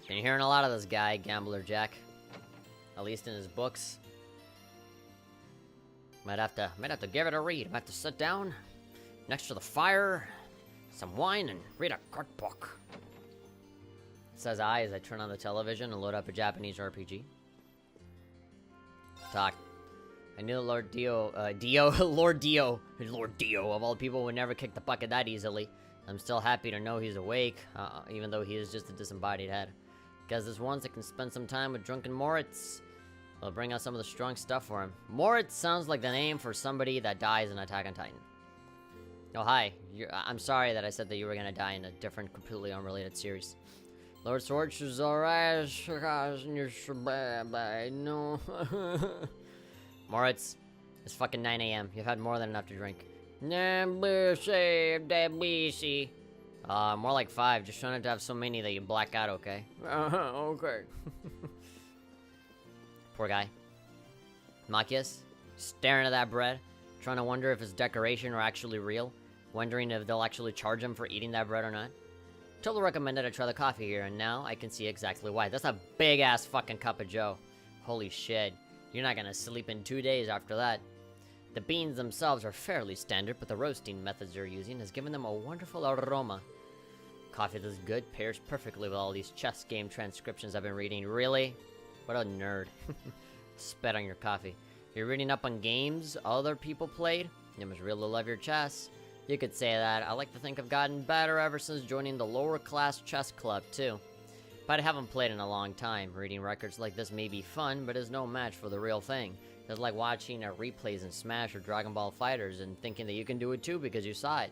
Been hearing a lot of this guy, Gambler Jack. At least in his books. Might have to give it a read. Might have to sit down next to the fire, some wine, and read a good book. Says I as I turn on the television and load up a Japanese RPG. Talk. I knew Lord Dio, Lord Dio of all people would never kick the bucket that easily. I'm still happy to know he's awake, even though he is just a disembodied head. Guess this once I can spend some time with drunken Moritz. I'll bring out some of the strong stuff for him. Moritz sounds like the name for somebody that dies in Attack on Titan. Oh, hi. I'm sorry that I said that you were gonna die in a different, completely unrelated series. Lord Swords is alright. No. Moritz, it's fucking 9 a.m. You've had more than enough to drink. More like 5. Just trying not to have so many that you black out, okay? Okay. Poor guy. Machias, staring at that bread, trying to wonder if it's decoration or actually real, wondering if they'll actually charge him for eating that bread or not. Totally recommended I try the coffee here, and now I can see exactly why. That's a big-ass fucking cup of joe. Holy shit. You're not gonna sleep in 2 days after that. The beans themselves are fairly standard, but the roasting methods they're using has given them a wonderful aroma. Coffee that's good pairs perfectly with all these chess game transcriptions I've been reading. Really? What a nerd. Spit on your coffee. You're reading up on games other people played? You must really love your chess. You could say that. I like to think I've gotten better ever since joining the lower class chess club, too. But I haven't played in a long time. Reading records like this may be fun, but is no match for the real thing. It's like watching replays in Smash or Dragon Ball Fighters and thinking that you can do it too because you saw it.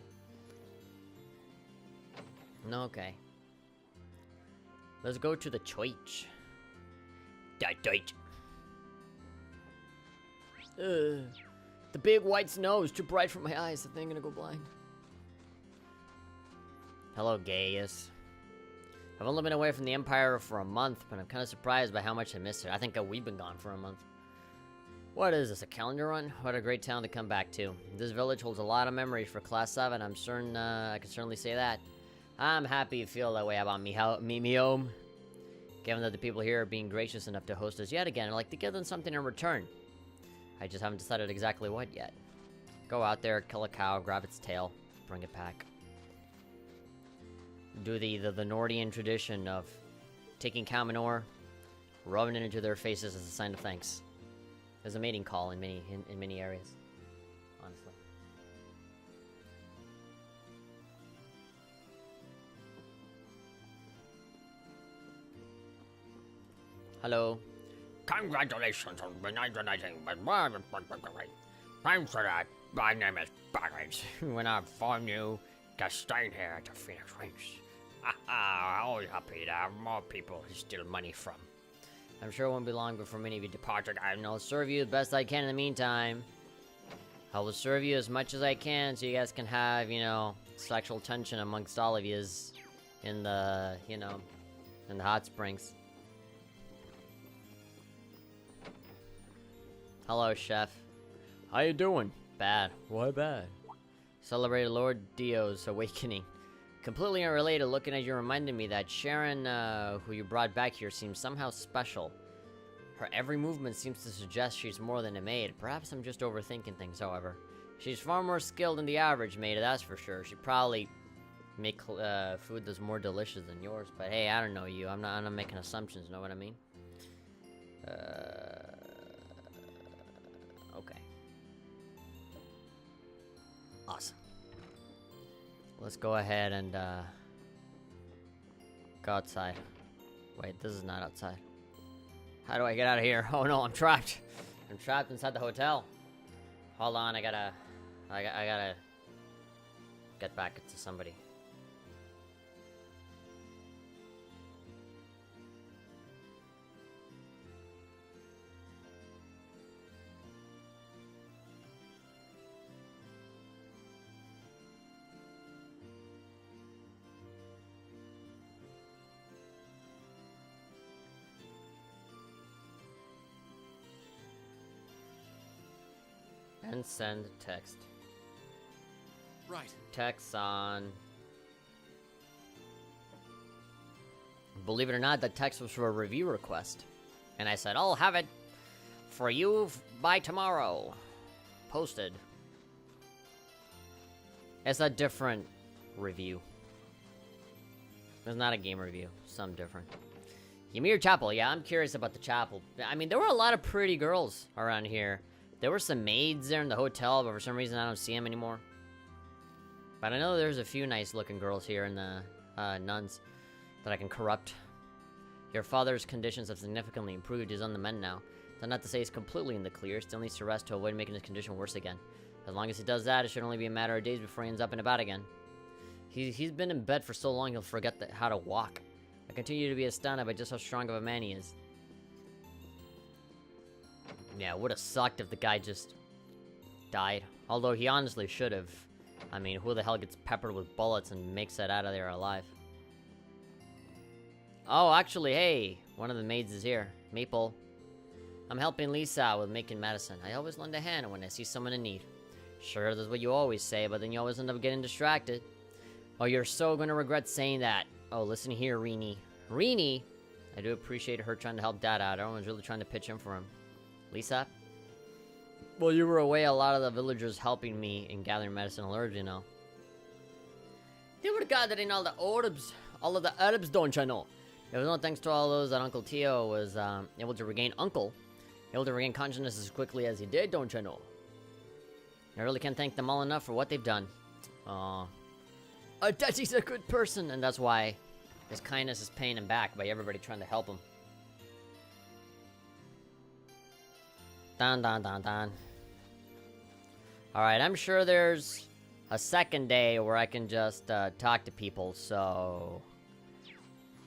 Okay. Let's go to the church. The big white snow is too bright for my eyes. I think I'm gonna go blind. Hello, Gaius. I've only been away from the Empire for a month, but I'm kind of surprised by how much I missed it. I think we've been gone for a month. What is this, a calendar run? What a great town to come back to. This village holds a lot of memories for Class 7. I'm certain, I can certainly say that. I'm happy you feel that way about me home. Given that the people here are being gracious enough to host us yet again, I'd like to give them something in return. I just haven't decided exactly what yet. Go out there, kill a cow, grab its tail, bring it back. Do the Nordian tradition of taking cow manure, rubbing it into their faces as a sign of thanks. There's a mating call in many areas, honestly. Hello. Congratulations on recognizing my thanks for that. My name is Barrett. When I find you, just staying here at the Phoenix Range. Always happy to have more people to steal money from. I'm sure it won't be long before many of you depart, and I'll serve you the best I can in the meantime. I will serve you as much as I can so you guys can have, you know, sexual tension amongst all of yous in the, you know, in the hot springs. Hello, chef. How you doing? Bad. Why bad? Celebrated Lord Dio's awakening. Completely unrelated, looking at you reminded me that Sharon, who you brought back here, seems somehow special. Her every movement seems to suggest she's more than a maid. Perhaps I'm just overthinking things, however. She's far more skilled than the average maid, that's for sure. She'd probably make food that's more delicious than yours. But hey, I don't know you. I'm not making assumptions, know what I mean? Okay. Awesome. Let's go ahead and go outside. Wait, this is not outside. How do I get out of here? Oh no, I'm trapped. I'm trapped inside the hotel. Hold on, I gotta get back to somebody. And send text. Right. Text on. Believe it or not, the text was for a review request. And I said, I'll have it for you by tomorrow. Posted. It's a different review. It's not a game review. Some different. Ymir Chapel. Yeah, I'm curious about the chapel. I mean, there were a lot of pretty girls around here. There were some maids there in the hotel, but for some reason I don't see them anymore. But I know there's a few nice-looking girls here in the nuns that I can corrupt. Your father's conditions have significantly improved. He's on the mend now. That's not to say he's completely in the clear. Still needs to rest to avoid making his condition worse again. As long as he does that, it should only be a matter of days before he ends up in a bed again. He's been in bed for so long he'll forget how to walk. I continue to be astounded by just how strong of a man he is. Yeah, it would have sucked if the guy just died. Although he honestly should have. I mean, who the hell gets peppered with bullets and makes it out of there alive? Oh, actually, hey, one of the maids is here. Maple. I'm helping Lisa out with making medicine. I always lend a hand when I see someone in need. Sure, that's what you always say, but then you always end up getting distracted. Oh, you're so gonna regret saying that. Oh, listen here, Reenie. Reenie? I do appreciate her trying to help Dad out. Everyone's really trying to pitch in for him. Lisa? Well, you were away, a lot of the villagers helping me in gathering medicinal herbs, you know. They were gathering all the herbs, don't you know? It was not thanks to all those that Uncle Tio was able to regain consciousness as quickly as he did, don't you know? I really can't thank them all enough for what they've done. Aww. Daddy's a good person, and that's why his kindness is paying him back by everybody trying to help him. Dun dun dun dun. Alright, I'm sure there's a second day where I can just talk to people, so...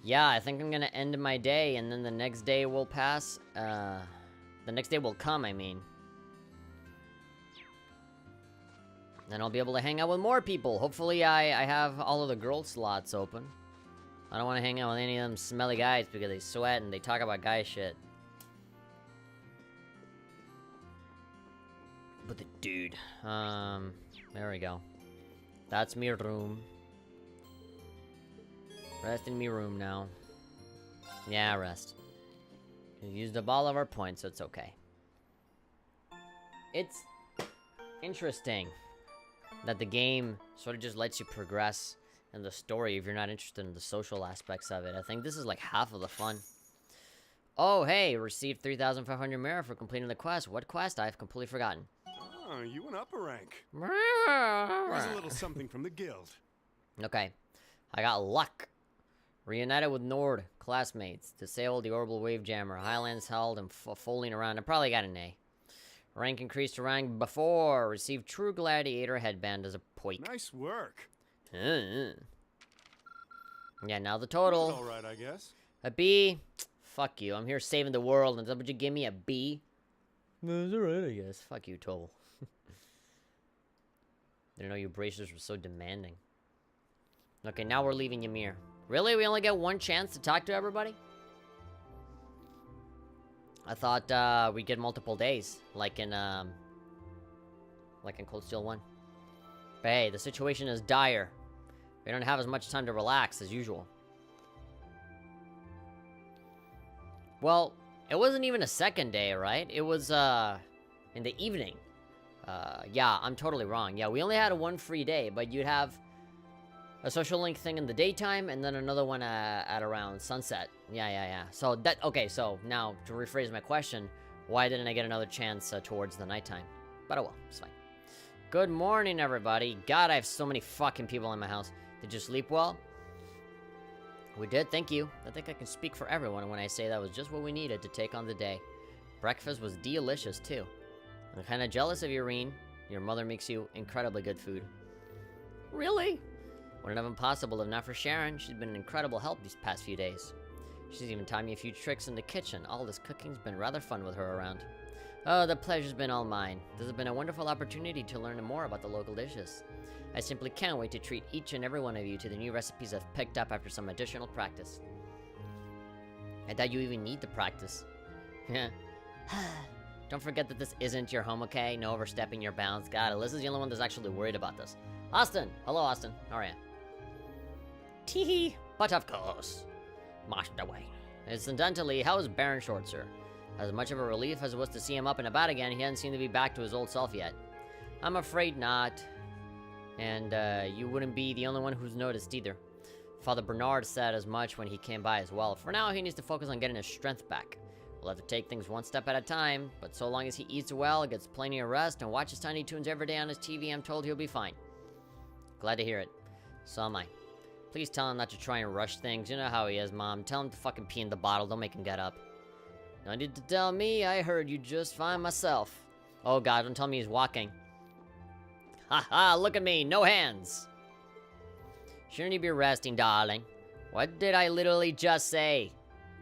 Yeah, I think I'm gonna end my day, and then the next day will pass. The next day will come, I mean. Then I'll be able to hang out with more people. Hopefully I have all of the girl slots open. I don't want to hang out with any of them smelly guys because they sweat and they talk about guy shit. But the dude, there we go. That's me room. Rest in me room now. Yeah, rest. We used up all of our points, so it's okay. It's interesting that the game sort of just lets you progress in the story if you're not interested in the social aspects of it. I think this is like half of the fun. Oh, hey, received 3,500 merit for completing the quest. What quest? I've completely forgotten. Oh, you went up a rank. Here's a little something from the guild. Okay. I got luck. Reunited with Nord, classmates. Disabled the orbital wave jammer. Highlands held and folding around. I probably got an A. Rank increased to rank before. Received True Gladiator headband as a poik. Nice work. Yeah, now the total. All right, I guess. A B. Fuck you. I'm here saving the world, and would you give me a B? No, it's alright, I guess. Fuck you, Toll. Didn't know you bracers were so demanding. Okay, now we're leaving Ymir. Really? We only get one chance to talk to everybody? I thought we'd get multiple days, like in Cold Steel 1. But hey, the situation is dire. We don't have as much time to relax as usual. Well, it wasn't even a second day, right? It was in the evening. Yeah, I'm totally wrong. Yeah, we only had one free day, but you'd have a social link thing in the daytime, and then another one at around sunset. Yeah. So that, okay, so now, to rephrase my question, why didn't I get another chance towards the nighttime? But oh well, it's fine. Good morning, everybody. God, I have so many fucking people in my house. Did you sleep well? We did, thank you. I think I can speak for everyone when I say that was just what we needed to take on the day. Breakfast was delicious, too. I'm kinda jealous of you, Reen. Your mother makes you incredibly good food. Really? Wouldn't have been possible if not for Sharon. She's been an incredible help these past few days. She's even taught me a few tricks in the kitchen. All this cooking's been rather fun with her around. Oh, the pleasure's been all mine. This has been a wonderful opportunity to learn more about the local dishes. I simply can't wait to treat each and every one of you to the new recipes I've picked up after some additional practice. I doubt you even need to practice. Yeah. Don't forget that this isn't your home, okay? No overstepping your bounds. God, Alyssa's the only one that's actually worried about this. Austin! Hello, Austin. How are ya? Teehee! But of course. Master Wayne. Incidentally, how is Baron Short, sir? As much of a relief as it was to see him up and about again, he hadn't seemed to be back to his old self yet. I'm afraid not. And, you wouldn't be the only one who's noticed either. Father Bernard said as much when he came by as well. For now, he needs to focus on getting his strength back. We'll have to take things one step at a time, but so long as he eats well, gets plenty of rest, and watches Tiny Toons every day on his TV, I'm told he'll be fine. Glad to hear it. So am I. Please tell him not to try and rush things. You know how he is, Mom. Tell him to fucking pee in the bottle. Don't make him get up. No need to tell me. I heard you just fine myself. Oh, God. Don't tell me he's walking. Haha, look at me, no hands. Shouldn't you be resting, darling? What did I literally just say?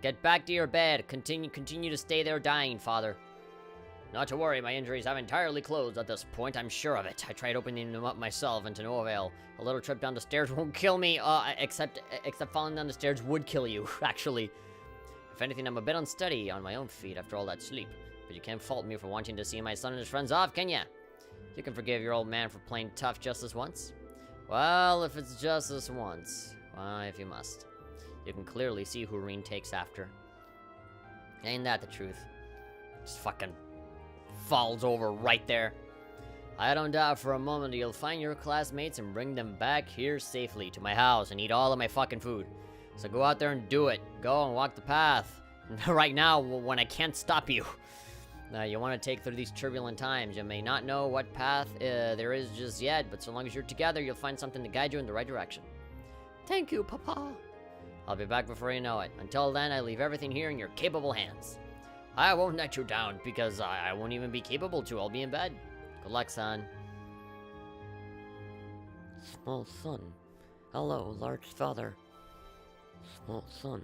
Get back to your bed. Continue to stay there dying, father. Not to worry, my injuries have entirely closed at this point, I'm sure of it. I tried opening them up myself and to no avail. A little trip down the stairs won't kill me, except falling down the stairs would kill you, actually. If anything, I'm a bit unsteady on my own feet after all that sleep. But you can't fault me for wanting to see my son and his friends off, can ya? You can forgive your old man for playing tough just this once? Well, if it's just this once, why, if you must. You can clearly see who Reen takes after. Ain't that the truth? Just fucking falls over right there. I don't doubt for a moment you'll find your classmates and bring them back here safely to my house and eat all of my fucking food. So go out there and do it. Go and walk the path. Right now, when I can't stop you. You want to take through these turbulent times. You may not know what path there is just yet, but so long as you're together, you'll find something to guide you in the right direction. Thank you, Papa. I'll be back before you know it. Until then, I leave everything here in your capable hands. I won't let you down, because I won't even be capable to. I'll be in bed. Good luck, son. Small son. Hello, large father. Small son.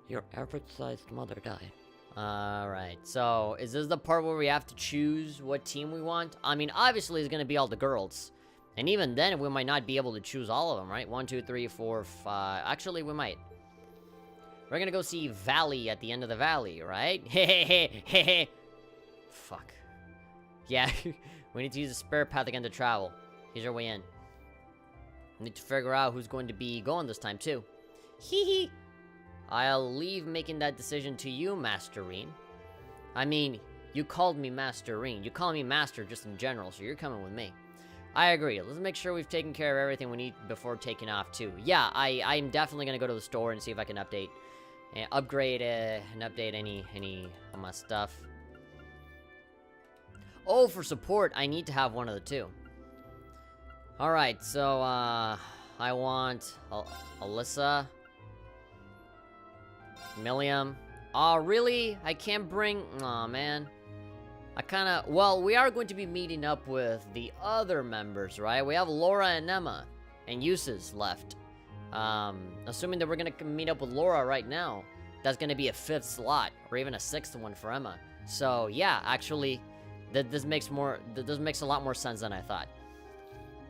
Your average-sized mother died. Alright, so is this the part where we have to choose what team we want? I mean, obviously it's gonna be all the girls. And even then, we might not be able to choose all of them, right? 1, 2, 3, 4, 5... Actually, we might. We're gonna go see Valley at the end of the valley, right? Hehehe. Fuck. Yeah, we need to use a spare path again to travel. Here's our way in. We need to figure out who's going to be going this time, too. Hee. I'll leave making that decision to you, Master Reen. I mean, you called me Master Reen. You call me Master just in general, so you're coming with me. I agree. Let's make sure we've taken care of everything we need before taking off, too. Yeah, I'm definitely going to go to the store and see if I can update... upgrade and update any of my stuff. Oh, for support, I need to have one of the two. Alright, so, I want Alyssa... Milliam. Oh, really? I can't bring... Aw, man. I kinda... Well, we are going to be meeting up with the other members, right? We have Laura and Emma. And Uses left. Assuming that we're gonna meet up with Laura right now, that's gonna be a 5th slot. Or even a 6th one for Emma. So, yeah, actually... This makes a lot more sense than I thought.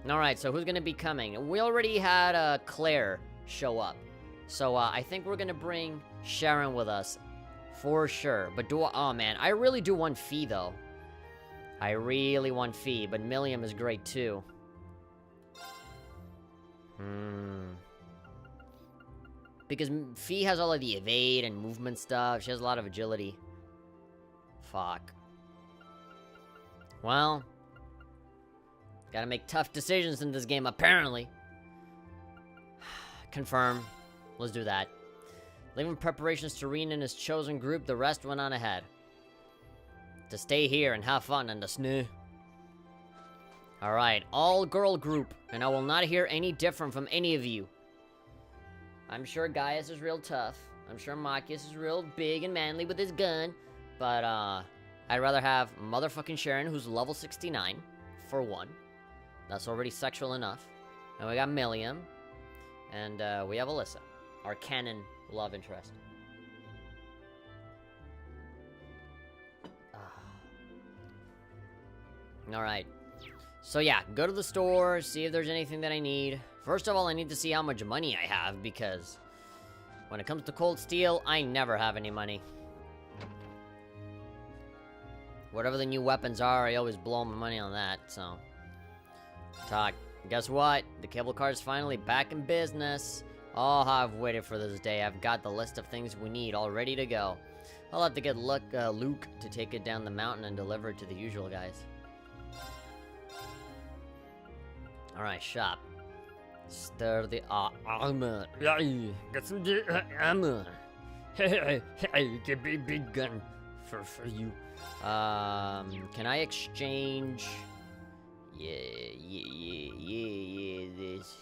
Alright, so who's gonna be coming? We already had, Claire show up. So, I think we're gonna bring Sharon with us. For sure. But oh man, I really do want Fee, though. I really want Fee, but Milliam is great, too. Because Fee has all of the evade and movement stuff. She has a lot of agility. Fuck. Well. Gotta make tough decisions in this game, apparently. Confirm. Let's do that. Leaving preparations to Reen and his chosen group, the rest went on ahead. To stay here and have fun in the snow. Alright, all-girl group, and I will not hear any different from any of you. I'm sure Gaius is real tough. I'm sure Machias is real big and manly with his gun. But, I'd rather have motherfucking Sharon, who's level 69, for one. That's already sexual enough. And we got Milliam. And, we have Alyssa. Our canon love interest. Alright. So yeah, go to the store, see if there's anything that I need. First of all, I need to see how much money I have, because when it comes to cold steel, I never have any money. Whatever the new weapons are, I always blow my money on that, so... Talk. Guess what? The cable car is finally back in business. Oh, I've waited for this day. I've got the list of things we need all ready to go. I'll have to get Luke to take it down the mountain and deliver it to the usual guys. Alright, shop. Stir the armor. Get some armor. Hey, get a big gun for you. Can I exchange? Yeah, yes,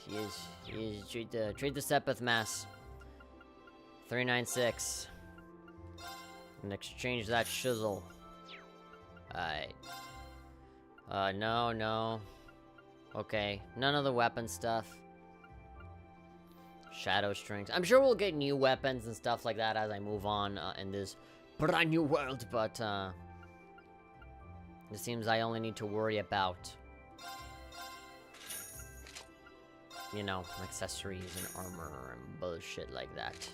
trade the Sepith Mass. 396. And exchange that shizzle. Alright. No. Okay, none of the weapon stuff. Shadow strings. I'm sure we'll get new weapons and stuff like that as I move on in this brand new world, but it seems I only need to worry about, you know, accessories and armor and bullshit like that.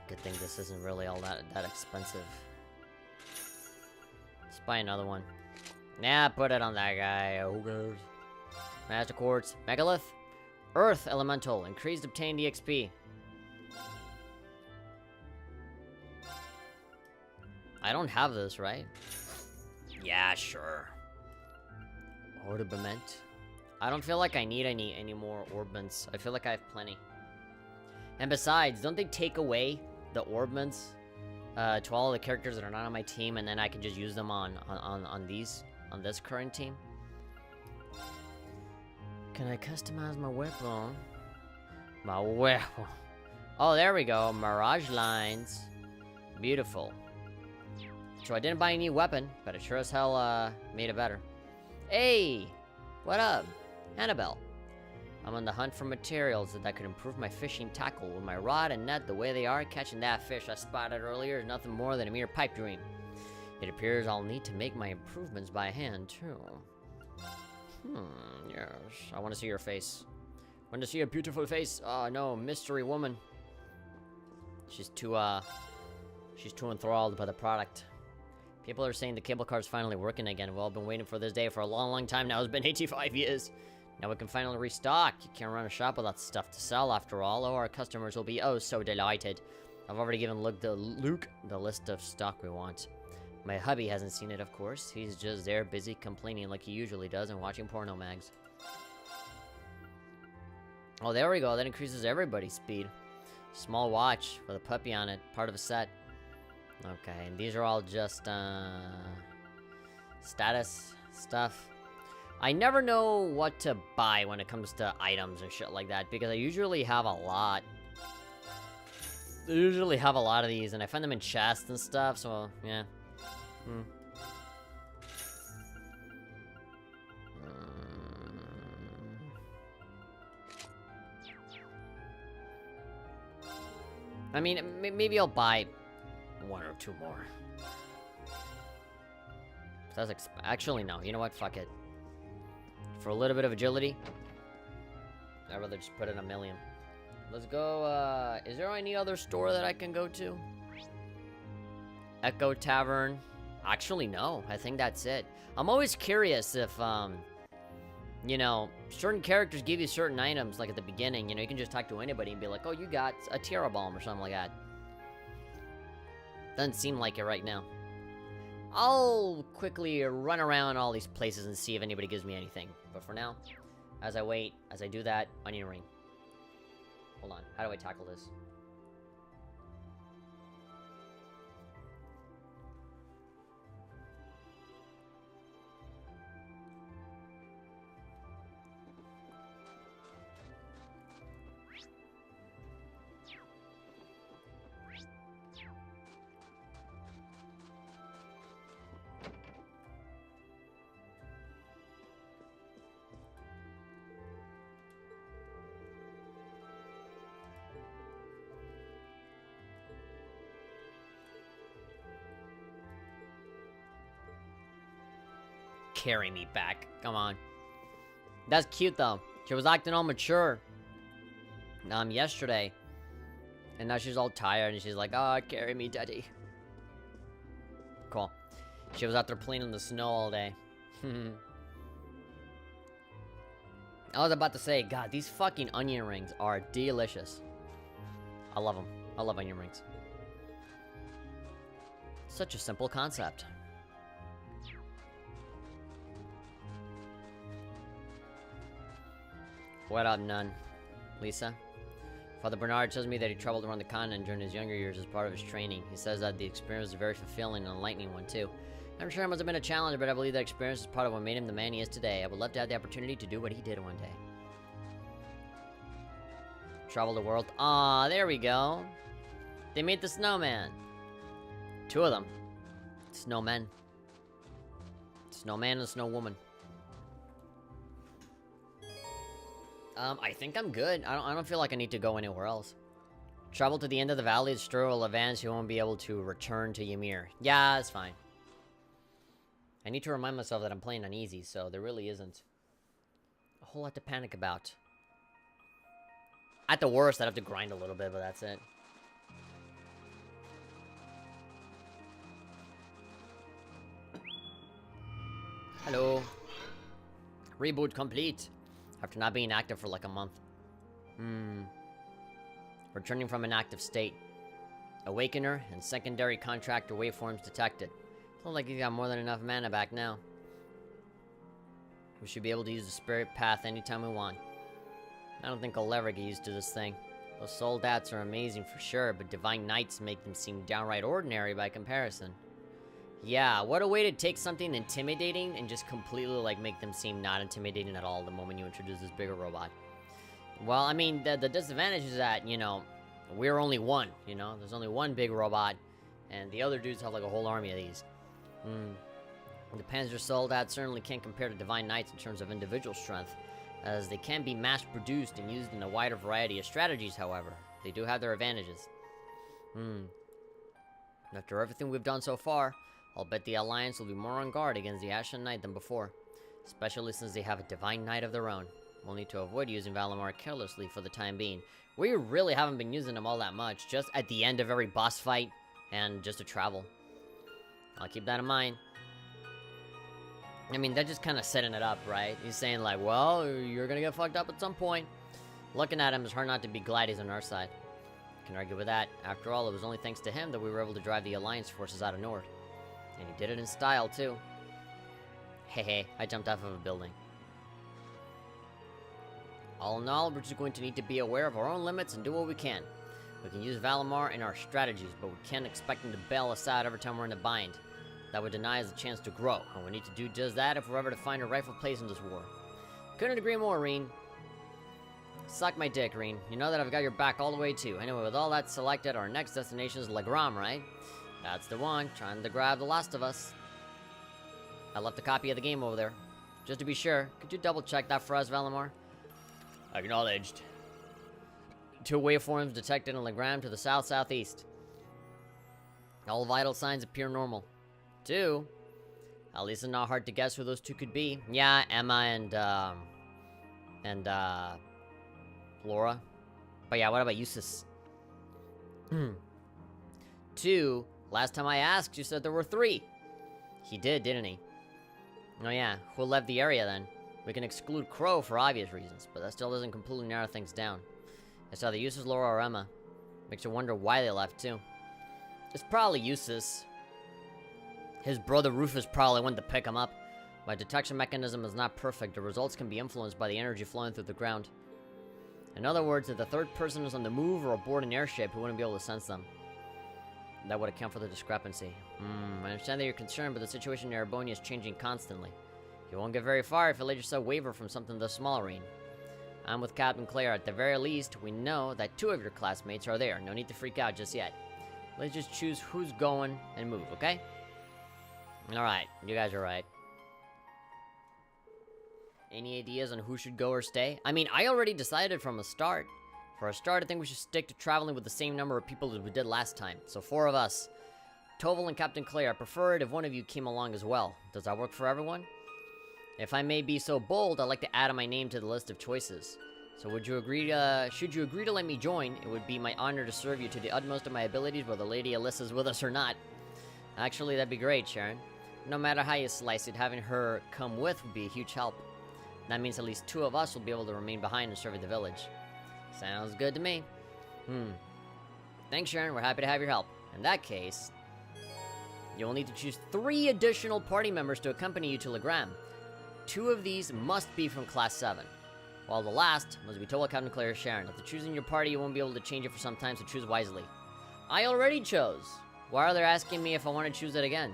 Good thing this isn't really all that expensive. Let's buy another one. Nah, put it on that guy. Who cares? Master Quartz. Megalith. Earth Elemental. Increased obtained EXP. I don't have this, right? Yeah, sure. Orbiment. I don't feel like I need any more orbments. I feel like I have plenty. And besides, don't they take away the orbments to all the characters that are not on my team, and then I can just use them on this current team? Can I customize my weapon? My weapon. Oh, there we go. Mirage lines. Beautiful. So I didn't buy a new weapon, but it sure as hell made it better. Hey! What up? Annabelle. I'm on the hunt for materials that could improve my fishing tackle. With my rod and net the way they are, catching that fish I spotted earlier is nothing more than a mere pipe dream. It appears I'll need to make my improvements by hand, too. Yes. I want to see your face. Want to see a beautiful face? Oh, no, mystery woman. She's too enthralled by the product. People are saying the cable car's finally working again. We've all been waiting for this day for a long, long time now. It's been 85 years. Now we can finally restock. You can't run a shop without stuff to sell after all. Oh, our customers will be oh so delighted. I've already given Luke the list of stock we want. My hubby hasn't seen it, of course. He's just there busy complaining like he usually does and watching porno mags. Oh, there we go. That increases everybody's speed. Small watch with a puppy on it. Part of a set. Okay, and these are all just, status stuff. I never know what to buy when it comes to items and shit like that, because I usually have a lot. I usually have a lot of these, and I find them in chests and stuff, so, yeah. I mean, maybe I'll buy one or two more. That's actually, no. You know what? Fuck it. For a little bit of agility, I'd rather just put in a million. Let's go, is there any other store that I can go to? Echo Tavern. Actually, no. I think that's it. I'm always curious if, you know, certain characters give you certain items, like at the beginning. You know, you can just talk to anybody and be like, oh, you got a Tierra Bomb or something like that. Doesn't seem like it right now. I'll quickly run around all these places and see if anybody gives me anything. But for now, as I wait, as I do that, onion ring. Hold on. How do I tackle this? Carry me back. Come on. That's cute, though. She was acting all mature yesterday. And now she's all tired, and she's like, oh, carry me, daddy. Cool. She was out there playing in the snow all day. I was about to say, God, these fucking onion rings are delicious. I love them. I love onion rings. Such a simple concept. What up, nun? Lisa? Father Bernard tells me that he traveled around the continent during his younger years as part of his training. He says that the experience was a very fulfilling and enlightening one, too. I'm sure it must have been a challenge, but I believe that experience is part of what made him the man he is today. I would love to have the opportunity to do what he did one day. Travel the world. Aw, there we go. They made the snowman. Two of them. Snowmen. Snowman and snowwoman. I think I'm good. I don't feel like I need to go anywhere else. Travel to the end of the valley, Stro will advance, you won't be able to return to Ymir. Yeah, that's fine. I need to remind myself that I'm playing on easy, so there really isn't a whole lot to panic about. At the worst, I'd have to grind a little bit, but that's it. Hello. Reboot complete. After not being active for like a month. Returning from an active state. Awakener and secondary contractor waveforms detected. Looks like you got more than enough mana back now. We should be able to use the spirit path anytime we want. I don't think I'll ever get used to this thing. Those soldats are amazing for sure, but divine knights make them seem downright ordinary by comparison. Yeah, what a way to take something intimidating and just completely, like, make them seem not intimidating at all the moment you introduce this bigger robot. Well, I mean, the disadvantage is that, you know, we're only one, you know? There's only one big robot, and the other dudes have, like, a whole army of these. The Panzer Soldat certainly can't compare to Divine Knights in terms of individual strength, as they can be mass-produced and used in a wider variety of strategies, however. They do have their advantages. After everything we've done so far, I'll bet the Alliance will be more on guard against the Ashen Knight than before, especially since they have a Divine Knight of their own. We'll need to avoid using Valimar carelessly for the time being. We really haven't been using them all that much, just at the end of every boss fight, and just to travel. I'll keep that in mind. I mean, they're just kind of setting it up, right? He's saying like, well, you're gonna get fucked up at some point. Looking at him, it's hard not to be glad he's on our side. Can argue with that. After all, it was only thanks to him that we were able to drive the Alliance forces out of Nord. And he did it in style, too. Hehe, I jumped off of a building. All in all, we're just going to need to be aware of our own limits and do what we can. We can use Valimar in our strategies, but we can't expect him to bail us out every time we're in a bind. That would deny us a chance to grow, and we need to do just that if we're ever to find a rightful place in this war. Couldn't agree more, Reen. Suck my dick, Reen. You know that I've got your back all the way, too. Anyway, with all that selected, our next destination is Legram, right? That's the one, trying to grab The Last of Us. I left a copy of the game over there. Just to be sure, could you double-check that for us, Valimar? Acknowledged. 2 waveforms detected in Legram to the south-southeast. All vital signs appear normal. 2? At least it's not hard to guess who those 2 could be. Yeah, Emma and Laura. But yeah, what about Eustace? 2, last time I asked, you said there were 3. He did, didn't he? Oh yeah, who left the area then? We can exclude Crow for obvious reasons, but that still doesn't completely narrow things down. It's either Eustace, Laura, or Emma. Makes you wonder why they left, too. It's probably Eustace. His brother Rufus probably went to pick him up. My detection mechanism is not perfect. The results can be influenced by the energy flowing through the ground. In other words, if the third person is on the move or aboard an airship, he wouldn't be able to sense them. That would account for the discrepancy. I understand that you're concerned, but the situation near Arbonia is changing constantly. You won't get very far if you let yourself waver from something this small, Reen. I'm with Captain Claire. At the very least, we know that 2 of your classmates are there. No need to freak out just yet. Let's just choose who's going and move, okay? Alright, you guys are right. Any ideas on who should go or stay? I mean, I already decided from the start. For a start, I think we should stick to traveling with the same number of people as we did last time. So 4 of us. Toval and Captain Claire. I prefer it if one of you came along as well. Does that work for everyone? If I may be so bold, I'd like to add my name to the list of choices. So would you agree to, should you agree to let me join, it would be my honor to serve you to the utmost of my abilities, whether Lady Alyssa's with us or not. Actually, that'd be great, Sharon. No matter how you slice it, having her come with would be a huge help. That means at least 2 of us will be able to remain behind and serve the village. Sounds good to me. Thanks, Sharon. We're happy to have your help. In that case, you'll need to choose 3 additional party members to accompany you to Legram. 2 of these must be from Class 7, while the last must be Total Captain Claire or Sharon. After choosing your party, you won't be able to change it for some time, so choose wisely. I already chose. Why are they asking me if I want to choose it again?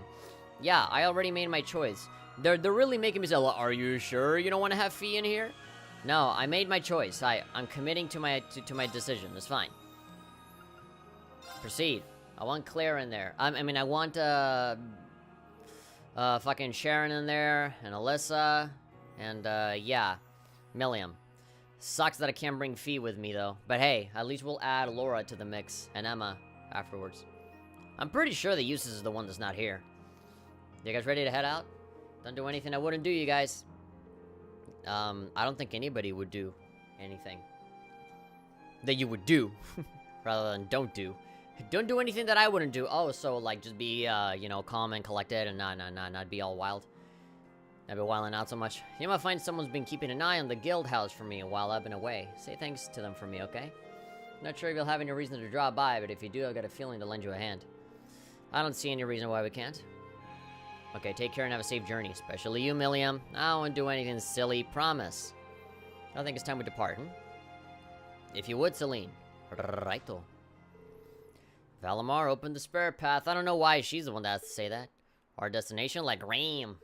Yeah, I already made my choice. They're really making me say, well, are you sure you don't want to have Fee in here? No, I made my choice. I'm committing to my decision. It's fine. Proceed. I want Claire in there. I mean, I want fucking Sharon in there, and Alyssa, and yeah, Milliam. Sucks that I can't bring Fee with me, though. But hey, at least we'll add Laura to the mix, and Emma afterwards. I'm pretty sure the Eustace is the one that's not here. You guys ready to head out? Don't do anything I wouldn't do, you guys. I don't think anybody would do anything that you would do, rather than don't do. Don't do anything that I wouldn't do. Oh, so, like, just be, you know, calm and collected and not be all wild. I've been wilding out so much. You might find someone's been keeping an eye on the guild house for me while I've been away. Say thanks to them for me, okay? Not sure if you'll have any reason to drop by, but if you do, I've got a feeling to lend you a hand. I don't see any reason why we can't. Okay, take care and have a safe journey. Especially you, Milliam. I won't do anything silly, promise. I think it's time we depart, If you would, Celine. Righto. Valimar opened the spare path. I don't know why she's the one that has to say that. Our destination, Legram.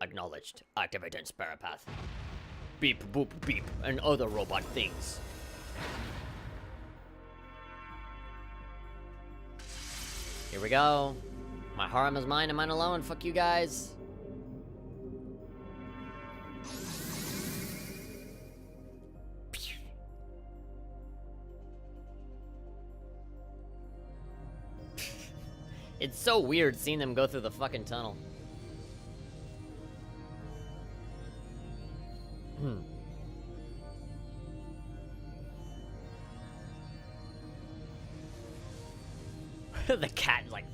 Acknowledged. Activating spare path. Beep, boop, beep, and other robot things. Here we go. My harem is mine and mine alone. Fuck you guys. It's so weird seeing them go through the fucking tunnel. The cat's like,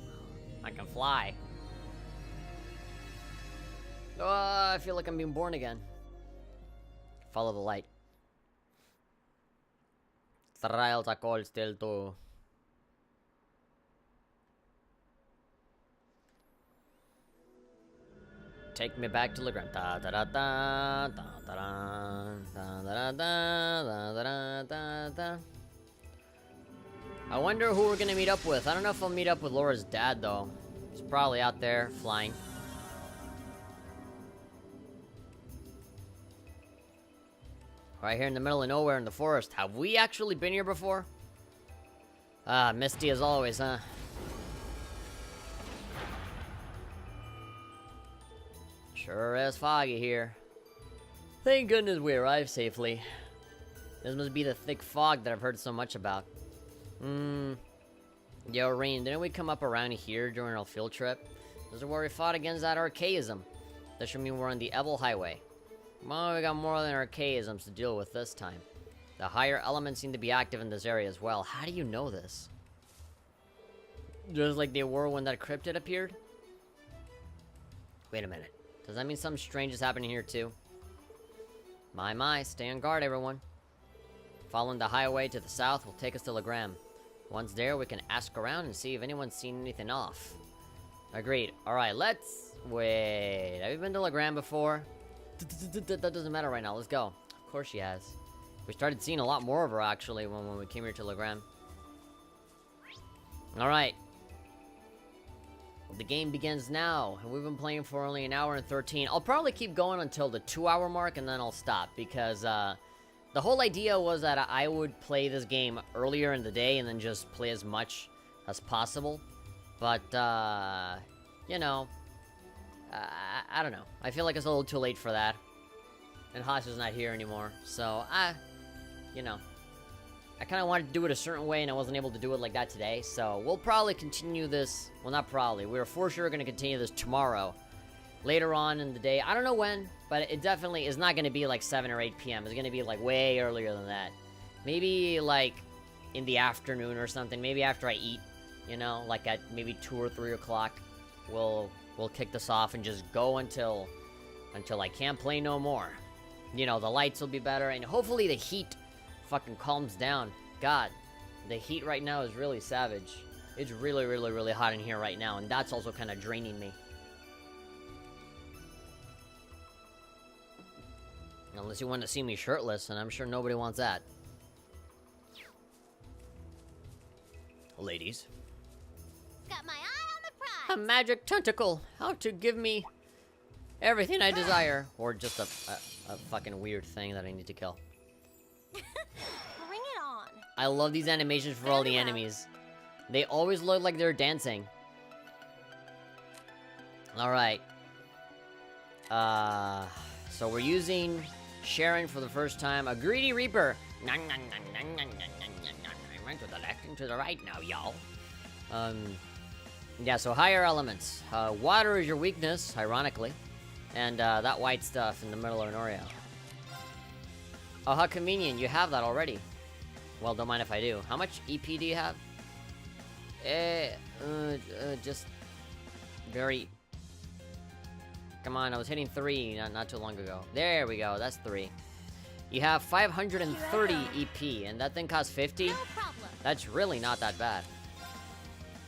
I can fly. Oh, I feel like I'm being born again. Follow the light. Trials are called still too. Take me back to Legram. Da da da da da da da da da da da da. I wonder who we're gonna meet up with. I don't know if I'll meet up with Laura's dad though. He's probably out there flying. Right here in the middle of nowhere in the forest. Have we actually been here before? Ah, misty as always, huh? Sure is foggy here. Thank goodness we arrived safely. This must be the thick fog that I've heard so much about. Yo, Rain, didn't we come up around here during our field trip? This is where we fought against that archaism. That should mean we're on the Ebel Highway. Well, we got more than archaisms to deal with this time. The higher elements seem to be active in this area as well. How do you know this? Just like they were when that cryptid appeared? Wait a minute. Does that mean something strange is happening here too? My, stay on guard, everyone. Following the highway to the south will take us to Legram. Once there, we can ask around and see if anyone's seen anything off. Agreed. Alright, let's... Wait, have you been to Legram before? That doesn't matter right now, let's go. Of course she has. We started seeing a lot more of her, actually, when we came here to Legram. Alright. The game begins now, and we've been playing for only an hour and 13. I'll probably keep going until the 2-hour mark, and then I'll stop, because, the whole idea was that I would play this game earlier in the day, and then just play as much as possible. But, you know, I don't know. I feel like it's a little too late for that. And Haas is not here anymore, so, you know. I kind of wanted to do it a certain way, and I wasn't able to do it like that today, so we'll probably continue this. Well, not probably. We're for sure going to continue this tomorrow. Later on in the day. I don't know when, but it definitely is not going to be like 7 or 8 p.m. It's going to be like way earlier than that. Maybe like in the afternoon or something. Maybe after I eat, you know, like at maybe 2 or 3 o'clock. We'll kick this off and just go until I can't play no more. You know, the lights will be better, and hopefully the heat fucking calms down. God, the heat right now is really savage. It's really, really, really hot in here right now, and that's also kind of draining me. Unless you want to see me shirtless, and I'm sure nobody wants that. Ladies. Got my eye on the prize. A magic tentacle! How to give me everything I desire. Or just a fucking weird thing that I need to kill. Bring it on. I love these animations for all the enemies. They always look like they're dancing. Alright. So we're using Sharon for the first time. A greedy reaper. I went to the left and to the right now, y'all. Yeah, so higher elements. Water is your weakness, ironically. And that white stuff in the middle of an Oreo. Oh, how convenient. You have that already. Well, don't mind if I do. How much EP do you have? Just very... Come on, I was hitting 3 not too long ago. There we go, that's 3. You have 530 EP, and that thing costs 50? No problem. That's really not that bad.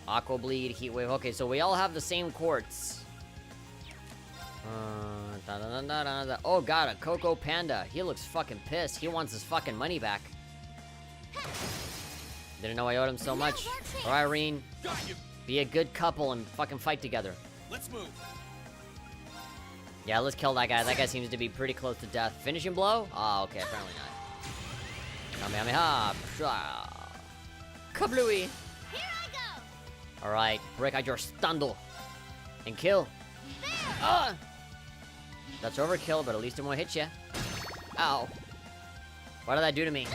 Aqua Bleed, Heat Wave. Okay, so we all have the same quartz. Oh god, a Coco Panda. He looks fucking pissed. He wants his fucking money back. Didn't know I owed him so much. Or Irene, be a good couple and fucking fight together. Let's move. Yeah, let's kill that guy. That guy seems to be pretty close to death. Finishing blow? Oh, okay, apparently not. Kamehameha. Kablooey. Here I go. Alright, break out your stundle. And kill. Ah! That's overkill, but at least it won't hit you. Ow. What did that do to me?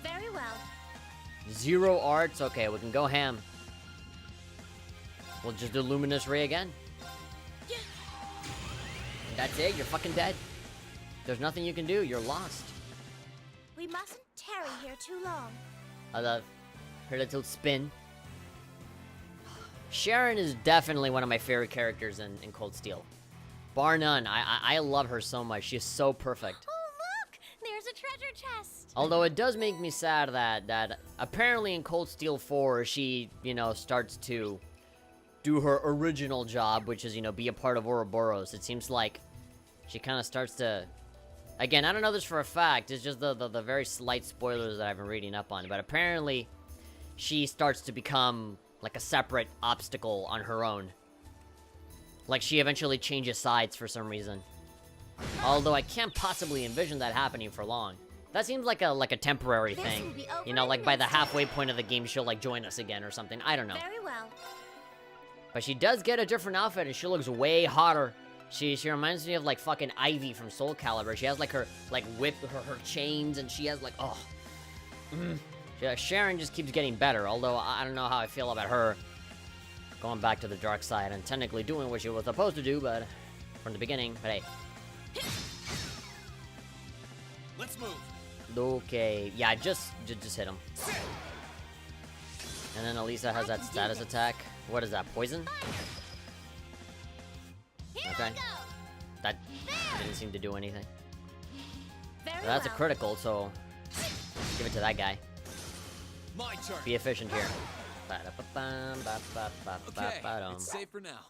Very well. 0 arts? Okay, we can go ham. We'll just do Luminous Ray again. That's it, you're fucking dead. There's nothing you can do, you're lost. We mustn't tarry here too long. I love her little spin. Sharon is definitely one of my favorite characters in Cold Steel. Bar none. I love her so much. She's so perfect. Oh, look! There's a treasure chest. Although it does make me sad that apparently in Cold Steel 4, she, starts to do her original job, which is, be a part of Ouroboros. It seems like she kind of starts to... Again, I don't know this for a fact. It's just the very slight spoilers that I've been reading up on. But apparently, she starts to become like a separate obstacle on her own. Like she eventually changes sides for some reason. Although I can't possibly envision that happening for long. That seems like a temporary This thing. will be over Like in by the minutes. halfway point of the game, she'll like join us again or something. I don't know. Very well. But she does get a different outfit and she looks way hotter. She reminds me of like fucking Ivy from Soul Calibur. She has like her whip, her chains, and she has like Yeah, Sharon just keeps getting better. Although I don't know how I feel about her going back to the dark side and technically doing what she was supposed to do, but from the beginning. But hey. Let's move. Okay, yeah, just hit him. And then Elisa has that status attack. What is that? Poison? Here Okay. I go. That didn't seem to do anything. Very But that's a well. critical, so give it to that guy. My turn. Be efficient here. Okay, it's safe for now.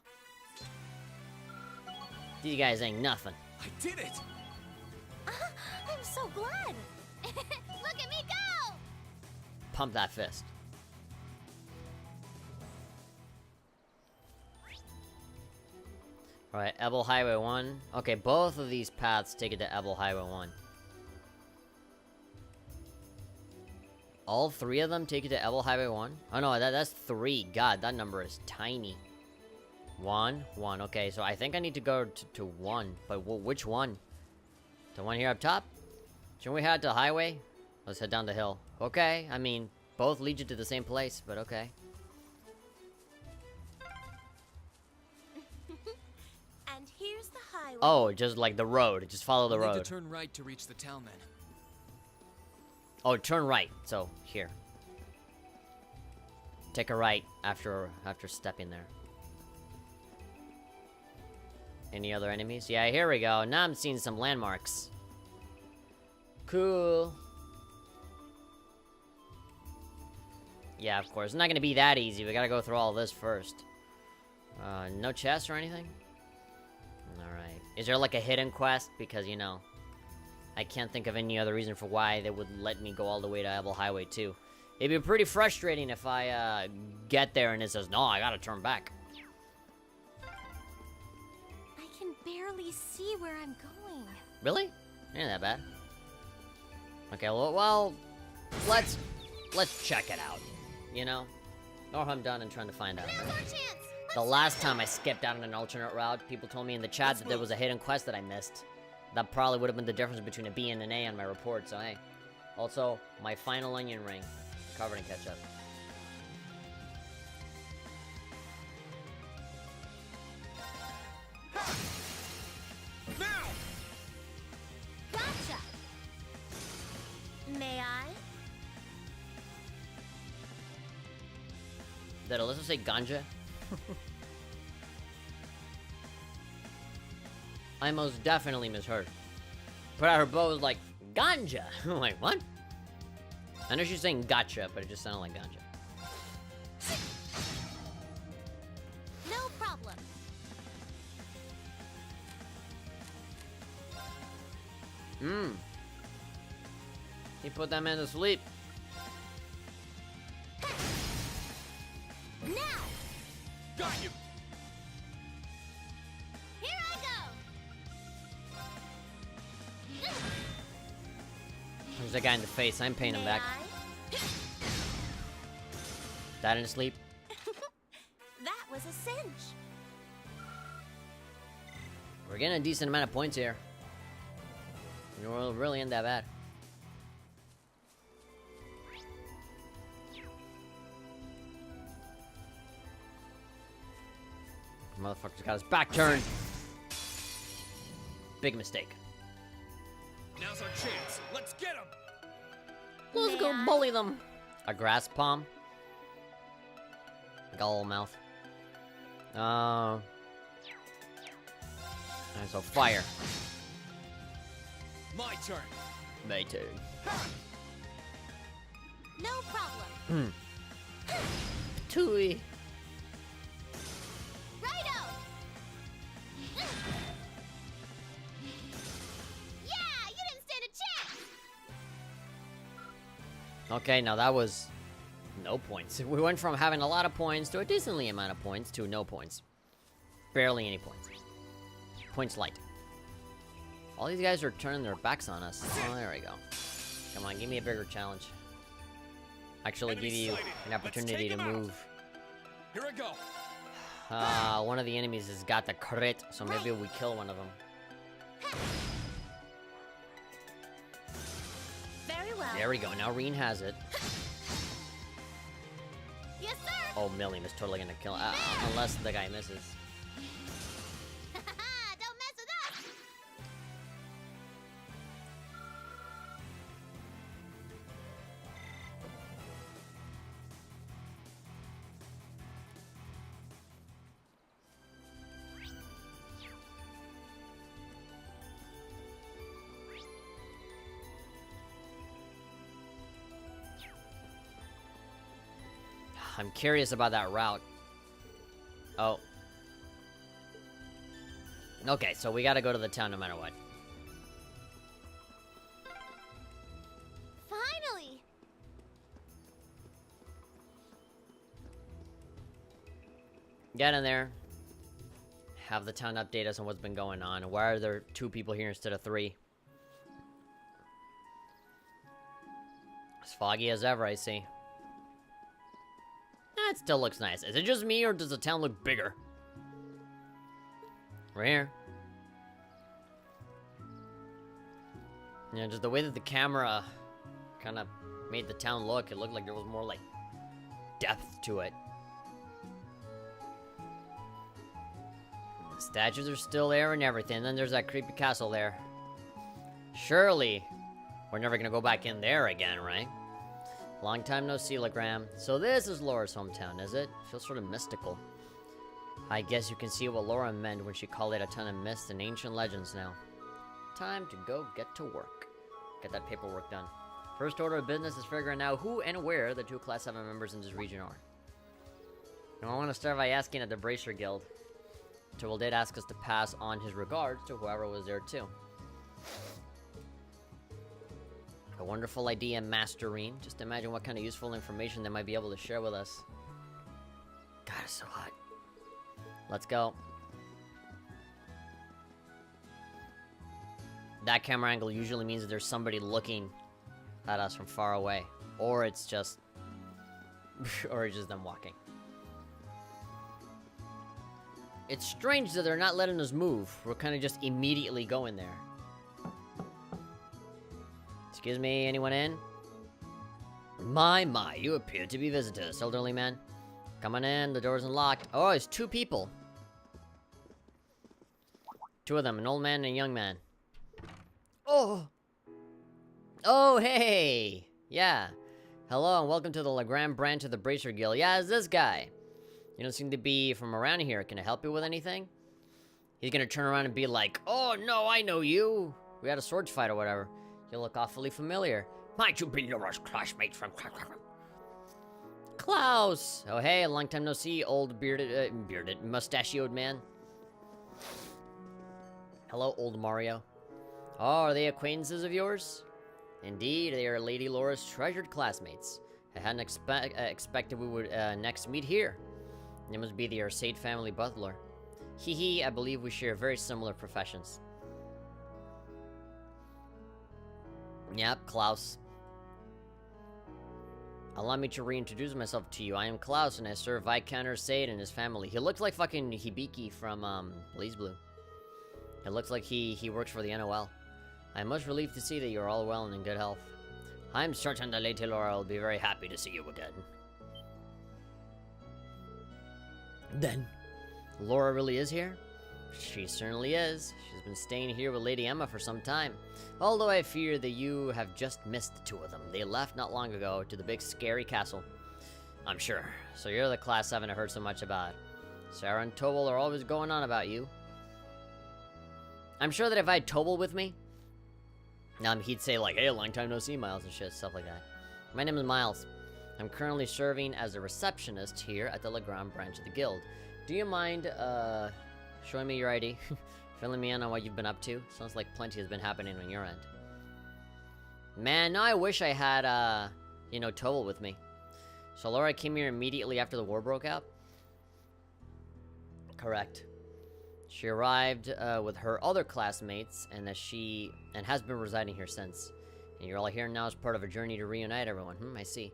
These guys ain't nothing. I did it. I'm so glad. Look at me go. Pump that fist. Alright, Ebel Highway 1. Okay, both of these paths take it to Ebel Highway 1. All 3 of them take it to Ebel Highway 1? Oh no, that's 3. God, that number is tiny. 1. Okay, so I think I need to go to 1. But which one? The one here up top? Shouldn't we head to the highway? Let's head down the hill. Okay, I mean, both lead you to the same place, but okay. And here's the highway. Oh, just like the road. Just follow the We'll need road. to turn right to reach the town then. Oh, turn right. So, here. Take a right after stepping there. Any other enemies? Yeah, here we go. Now I'm seeing some landmarks. Cool. Yeah, of course. It's not gonna be that easy. We gotta go through all this first. No chests or anything? Alright. Is there like a hidden quest? Because, I can't think of any other reason for why they would let me go all the way to Ebel Highway 2. It'd be pretty frustrating if I, get there and it says, no, I gotta turn back. I can barely see where I'm going. Really? Ain't that bad. Okay, well, let's check it out, No harm done in trying to find out. Now's our chance. The last time I skipped out on an alternate route, people told me in the chat that there was a hidden quest that I missed. That probably would have been the difference between a B and an A on my report, so hey. Also, my final onion ring, covered in ketchup. Now! Gotcha! May I? Did Alyssa say ganja? I most definitely misheard. Put out her bow was like, ganja! I'm like, what? I know she's saying gotcha, but it just sounded like ganja. No problem. He put that man to sleep. Now! Got you! Here I go! There's a guy in the face. I'm paying him May back. I? That in his sleep. That was a cinch. We're getting a decent amount of points here. We're really in that bad. Motherfucker's got his back turned. Big mistake. Now's our chance. Let's get him! Let's May go I? bully them. A grass palm. Gull mouth. Alright, so fire. My turn. My turn. No problem. Tui. Righto! Yeah, you didn't stand a chance! Okay, now that was no points. We went from having a lot of points to a decently amount of points to no points. Barely any points. Points light. All these guys are turning their backs on us. Oh, there we go. Come on, give me a bigger challenge. Actually, give Enemy you sighted. an Let's opportunity take to him out. move. Here I go. One of the enemies has got the crit, so maybe we kill one of them. Very well. There we go. Now Reen has it. Yes, sir! Oh, Milliam is totally gonna kill unless the guy misses. Don't mess with us! I'm curious about that route. Oh. Okay, so we gotta go to the town no matter what. Finally! Get in there. Have the town update us on what's been going on. Why are there 2 people here instead of 3? As foggy as ever, I see. It still looks nice. Is it just me, or does the town look bigger? Right here. Yeah, just the way that the camera kind of made the town look, it looked like there was more, like, depth to it. The statues are still there and everything. Then there's that creepy castle there. Surely, we're never gonna go back in there again, right? Long time no see, Legram. So this is Laura's hometown, is it? Feels sort of mystical. I guess you can see what Laura meant when she called it a ton of myths and ancient legends now. Time to go get to work. Get that paperwork done. First order of business is figuring out who and where the 2 Class 7 members in this region are. Now I want to start by asking at the Bracer Guild. Tyrrell did ask us to pass on his regards to whoever was there too. A wonderful idea, Masterine. Just imagine what kind of useful information they might be able to share with us. God, it's so hot. Let's go. That camera angle usually means that there's somebody looking at us from far away. Or it's just... or it's just them walking. It's strange that they're not letting us move. We're kind of just immediately going there. Excuse me, anyone in? My, you appear to be visitors, elderly man. Come on in, the door's unlocked. Oh, it's 2 people. 2 of them, an old man and a young man. Oh! Oh, hey! Yeah. Hello, and welcome to the Legram branch of the Bracer Guild. Yeah, it's this guy. You don't seem to be from around here. Can I help you with anything? He's gonna turn around and be like, oh, no, I know you. We had a swords fight or whatever. You look awfully familiar. Might you be Laura's classmate from... Klaus! Oh, hey, long time no see, old bearded, mustachioed man. Hello, old Mario. Oh, are they acquaintances of yours? Indeed, they are Lady Laura's treasured classmates. I hadn't expected we would next meet here. They must be the Arcade family butler. Hee hee, I believe we share very similar professions. Yep, Klaus. Allow me to reintroduce myself to you. I am Klaus, and I serve Viscount Arcade and his family. He looks like fucking Hibiki from, Blaze Blue. It looks like he works for the NOL. I am much relieved to see that you are all well and in good health. I am certain that Lady Laura will be very happy to see you again. Then, Laura really is here? She certainly is. She's been staying here with Lady Emma for some time. Although I fear that you have just missed the 2 of them. They left not long ago to the big scary castle. I'm sure. So you're the class 7 I heard so much about. Sarah and Tobal are always going on about you. I'm sure that if I had Tobal with me, he'd say like, hey, long time no see, Miles, and shit, stuff like that. My name is Miles. I'm currently serving as a receptionist here at the Legram branch of the guild. Do you mind, showing me your ID? Filling me in on what you've been up to? Sounds like plenty has been happening on your end. Man, now I wish I had, you know, Tobal with me. So Laura came here immediately after the war broke out? Correct. She arrived with her other classmates, and has been residing here since. And you're all here now as part of a journey to reunite everyone. I see.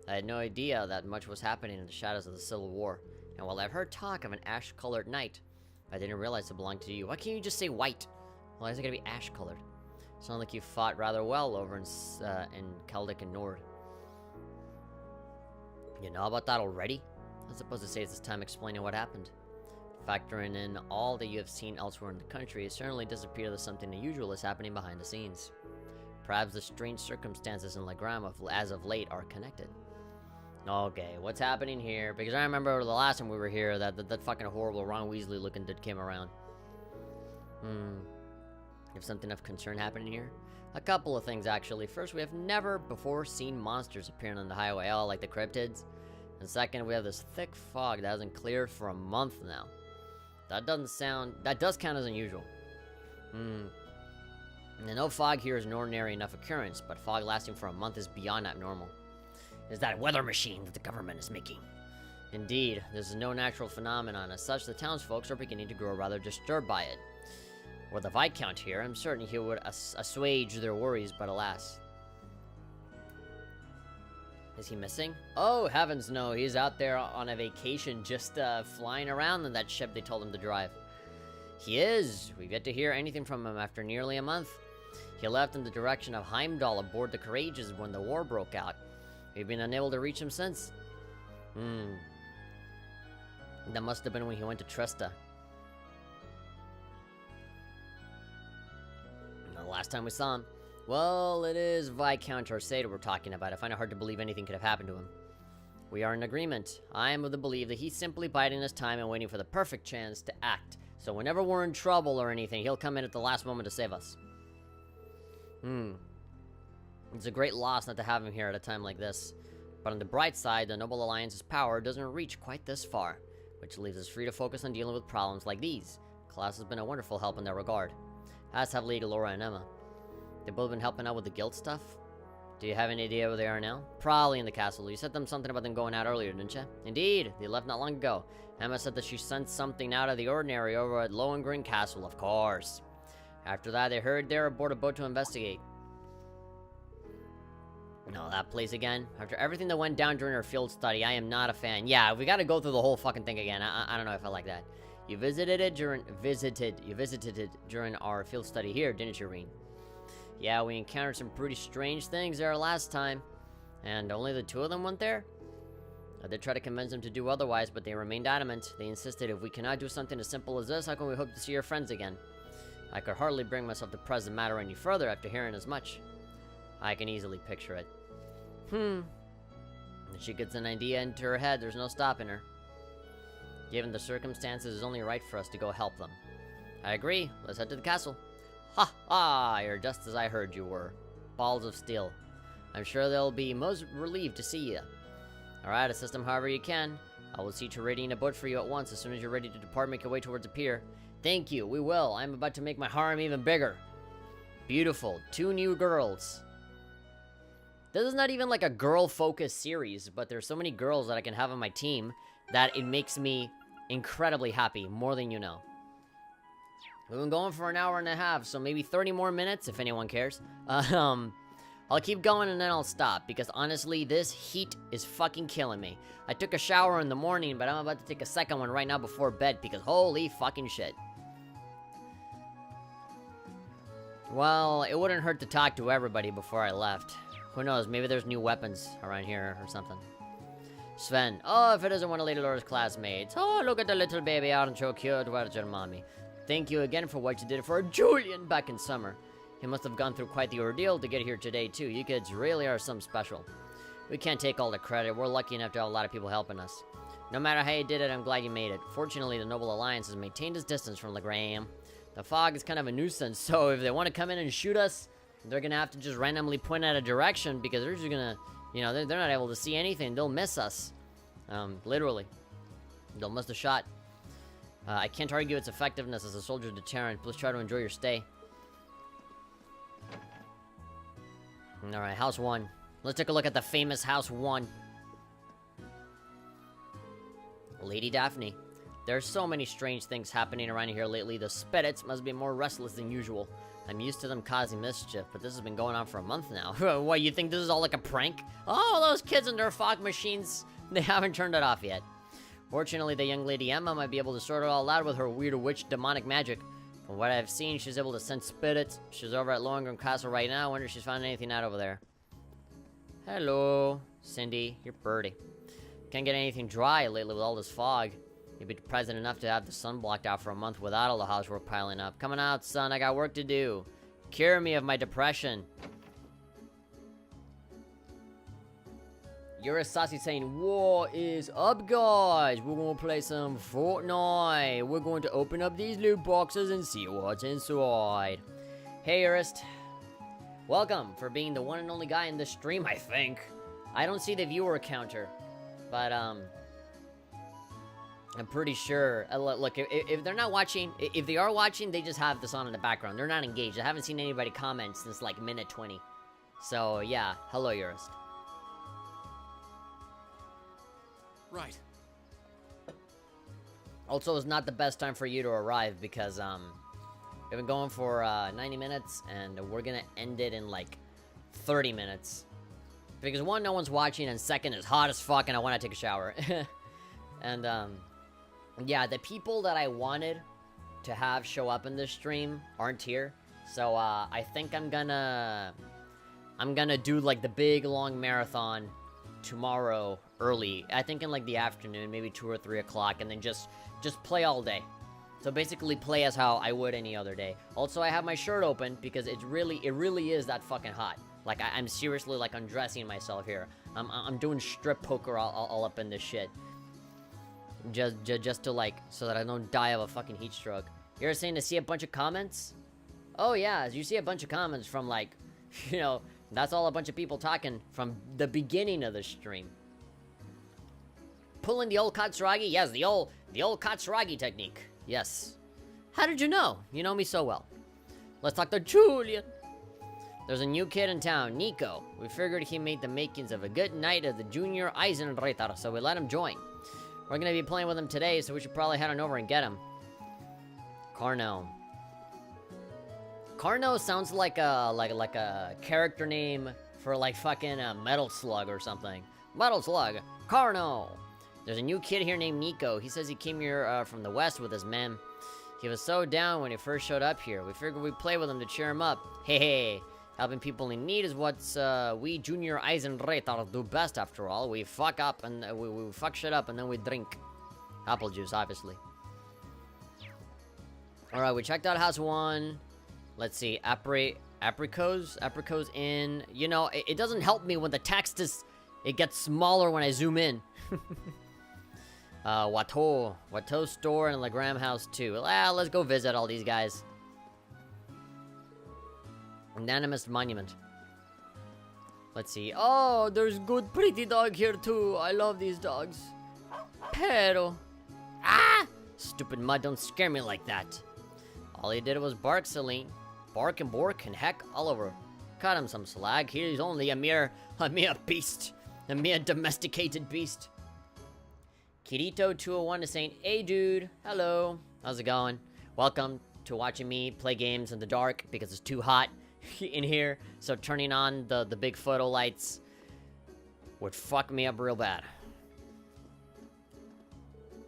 I had no idea that much was happening in the shadows of the Civil War. And while I've heard talk of an ash-colored knight, I didn't realize it belonged to you. Why can't you just say white? Why is it gonna be ash-colored? Sounds like you fought rather well over in Celtic and Nord. You know about that already? I was supposed to say it's time explaining what happened. Factoring in all that you have seen elsewhere in the country, it certainly does appear that something unusual is happening behind the scenes. Perhaps the strange circumstances in Legram as of late are connected. Okay, what's happening here? Because I remember the last time we were here that fucking horrible Ron Weasley looking dude came around. If something of concern happening here? A couple of things, actually. First, we have never before seen monsters appearing on the highway, like the cryptids. And second, we have this thick fog that hasn't cleared for a month now. That does count as unusual. And no fog here is an ordinary enough occurrence, but fog lasting for a month is beyond abnormal. Is that weather machine that the government is making? Indeed, this is no natural phenomenon. As such, the townsfolk are beginning to grow rather disturbed by it. Were the Viscount here, I'm certain he would assuage their worries, but alas. Is he missing? Oh, heavens no, he's out there on a vacation just flying around in that ship they told him to drive. He is. We've yet to hear anything from him after nearly a month. He left in the direction of Heimdall aboard the Courageous when the war broke out. We've been unable to reach him since. That must have been when he went to Trista. The last time we saw him. Well, it is Viscount Arcade we're talking about. I find it hard to believe anything could have happened to him. We are in agreement. I am of the belief that he's simply biding his time and waiting for the perfect chance to act. So whenever we're in trouble or anything, he'll come in at the last moment to save us. It's a great loss not to have him here at a time like this. But on the bright side, the Noble Alliance's power doesn't reach quite this far, which leaves us free to focus on dealing with problems like these. Klaus has been a wonderful help in that regard, as have Lady Laura and Emma. They've both been helping out with the guild stuff. Do you have any idea where they are now? Probably in the castle. You said them something about them going out earlier, didn't you? Indeed, they left not long ago. Emma said that she sensed something out of the ordinary over at Lohengrin Castle, of course. After that, they heard they're aboard a boat to investigate. No, that place again. After everything that went down during our field study, I am not a fan. Yeah, we gotta go through the whole fucking thing again. I don't know if I like that. You visited it during our field study here, didn't you, Reen? Yeah, we encountered some pretty strange things there last time. And only the two of them went there? I did try to convince them to do otherwise, but they remained adamant. They insisted if we cannot do something as simple as this, how can we hope to see your friends again? I could hardly bring myself to press the matter any further after hearing as much. I can easily picture it. If she gets an idea into her head, there's no stopping her. Given the circumstances, it's only right for us to go help them. I agree. Let's head to the castle. Ha ha! You're just as I heard you were. Balls of steel. I'm sure they'll be most relieved to see you. Alright, assist them however you can. I will see to readying a boat for you at once. As soon as you're ready to depart, make your way towards the pier. Thank you, we will. I'm about to make my harem even bigger. Beautiful. 2 new girls. This is not even like a girl-focused series, but there's so many girls that I can have on my team that it makes me incredibly happy, more than you know. We've been going for an hour and a half, so maybe 30 more minutes, if anyone cares. I'll keep going and then I'll stop, because honestly, this heat is fucking killing me. I took a shower in the morning, but I'm about to take a second one right now before bed, because holy fucking shit. Well, it wouldn't hurt to talk to everybody before I left. Who knows, maybe there's new weapons around here or something. Sven. Oh, if it isn't one of Lady Laura's classmates. Oh, look at the little baby, aren't you cute? Where's your mommy? Thank you again for what you did for Julian back in summer. He must have gone through quite the ordeal to get here today, too. You kids really are some special. We can't take all the credit. We're lucky enough to have a lot of people helping us. No matter how you did it, I'm glad you made it. Fortunately, the Noble Alliance has maintained its distance from Legram. The fog is kind of a nuisance, so if they want to come in and shoot us, they're gonna have to just randomly point at a direction, because they're just gonna, you know, they're not able to see anything. They'll miss us. Literally. They'll miss the shot. I can't argue its effectiveness as a soldier deterrent. Please try to enjoy your stay. Alright, House 1. Let's take a look at the famous House 1. Lady Daphne. There's so many strange things happening around here lately. The spirits must be more restless than usual. I'm used to them causing mischief, but this has been going on for a month now. What, you think this is all like a prank? Oh, those kids and their fog machines. They haven't turned it off yet. Fortunately, the young lady Emma might be able to sort it all out with her weird witch demonic magic. From what I've seen, she's able to sense spirits. She's over at Lohengrin Castle right now. I wonder if she's found anything out over there. Hello, Cindy. You're birdie. Can't get anything dry lately with all this fog. You'd be present enough to have the sun blocked out for a month without all the housework piling up. Coming out, son. I got work to do. Cure me of my depression. You're a sassy saying, what is up, guys? We're gonna play some Fortnite. We're going to open up these loot boxes and see what's inside. Hey, Eurist. Welcome for being the one and only guy in this stream, I think. I don't see the viewer counter, but, I'm pretty sure. Look, if they're not watching, if they are watching, they just have this on in the background. They're not engaged. I haven't seen anybody comment since, like, minute 20. So, yeah. Hello, Eurist. Right. Also, it's not the best time for you to arrive because, we've been going for, 90 minutes, and we're gonna end it in, like, 30 minutes. Because, one, no one's watching, and second, it's hot as fuck, and I want to take a shower. And, yeah, the people that I wanted to have show up in this stream aren't here. So, I think I'm gonna do, like, the big, long marathon tomorrow early. I think in, like, the afternoon, maybe 2 or 3 o'clock, and then just play all day. So basically play as how I would any other day. Also, I have my shirt open because it really is that fucking hot. Like, I'm seriously, like, undressing myself here. I'm doing strip poker all up in this shit. Just to, like, so that I don't die of a fucking heat stroke. You're saying to see a bunch of comments? Oh, yeah, you see a bunch of comments from, like, you know, that's all a bunch of people talking from the beginning of the stream. Pulling the old Katsuragi? Yes, the old Katsuragi technique. Yes. How did you know? You know me so well. Let's talk to Julian. There's a new kid in town, Nico. We figured he made the makings of a good knight of the Junior Eisenreiter, so we let him join. We're gonna be playing with him today, so we should probably head on over and get him. Carno. Carno sounds like a character name for, like, fucking Metal Slug or something. Metal Slug. Carno. There's a new kid here named Nico. He says he came here from the west with his men. He was so down when he first showed up here. We figured we'd play with him to cheer him up. Hey, Helping people in need is what we junior Eisenreiter do best, after all. We fuck up and we fuck shit up and then we drink apple juice, obviously. Alright, we checked out house 1. Let's see, apricots in. You know, it doesn't help me when the text is, it gets smaller when I zoom in. Watteau store and Legram house 2. Well, let's go visit all these guys. Anonymous monument. Let's see. Oh, there's good pretty dog here too. I love these dogs. Pero. Ah! Stupid mud, don't scare me like that. All he did was bark, Celine. Bark and bork and heck all over. Cut him some slack. He's only a mere beast. A mere domesticated beast. Kirito201 is saying, hey dude, hello. How's it going? Welcome to watching me play games in the dark because it's too hot in here, so turning on the big photo lights would fuck me up real bad.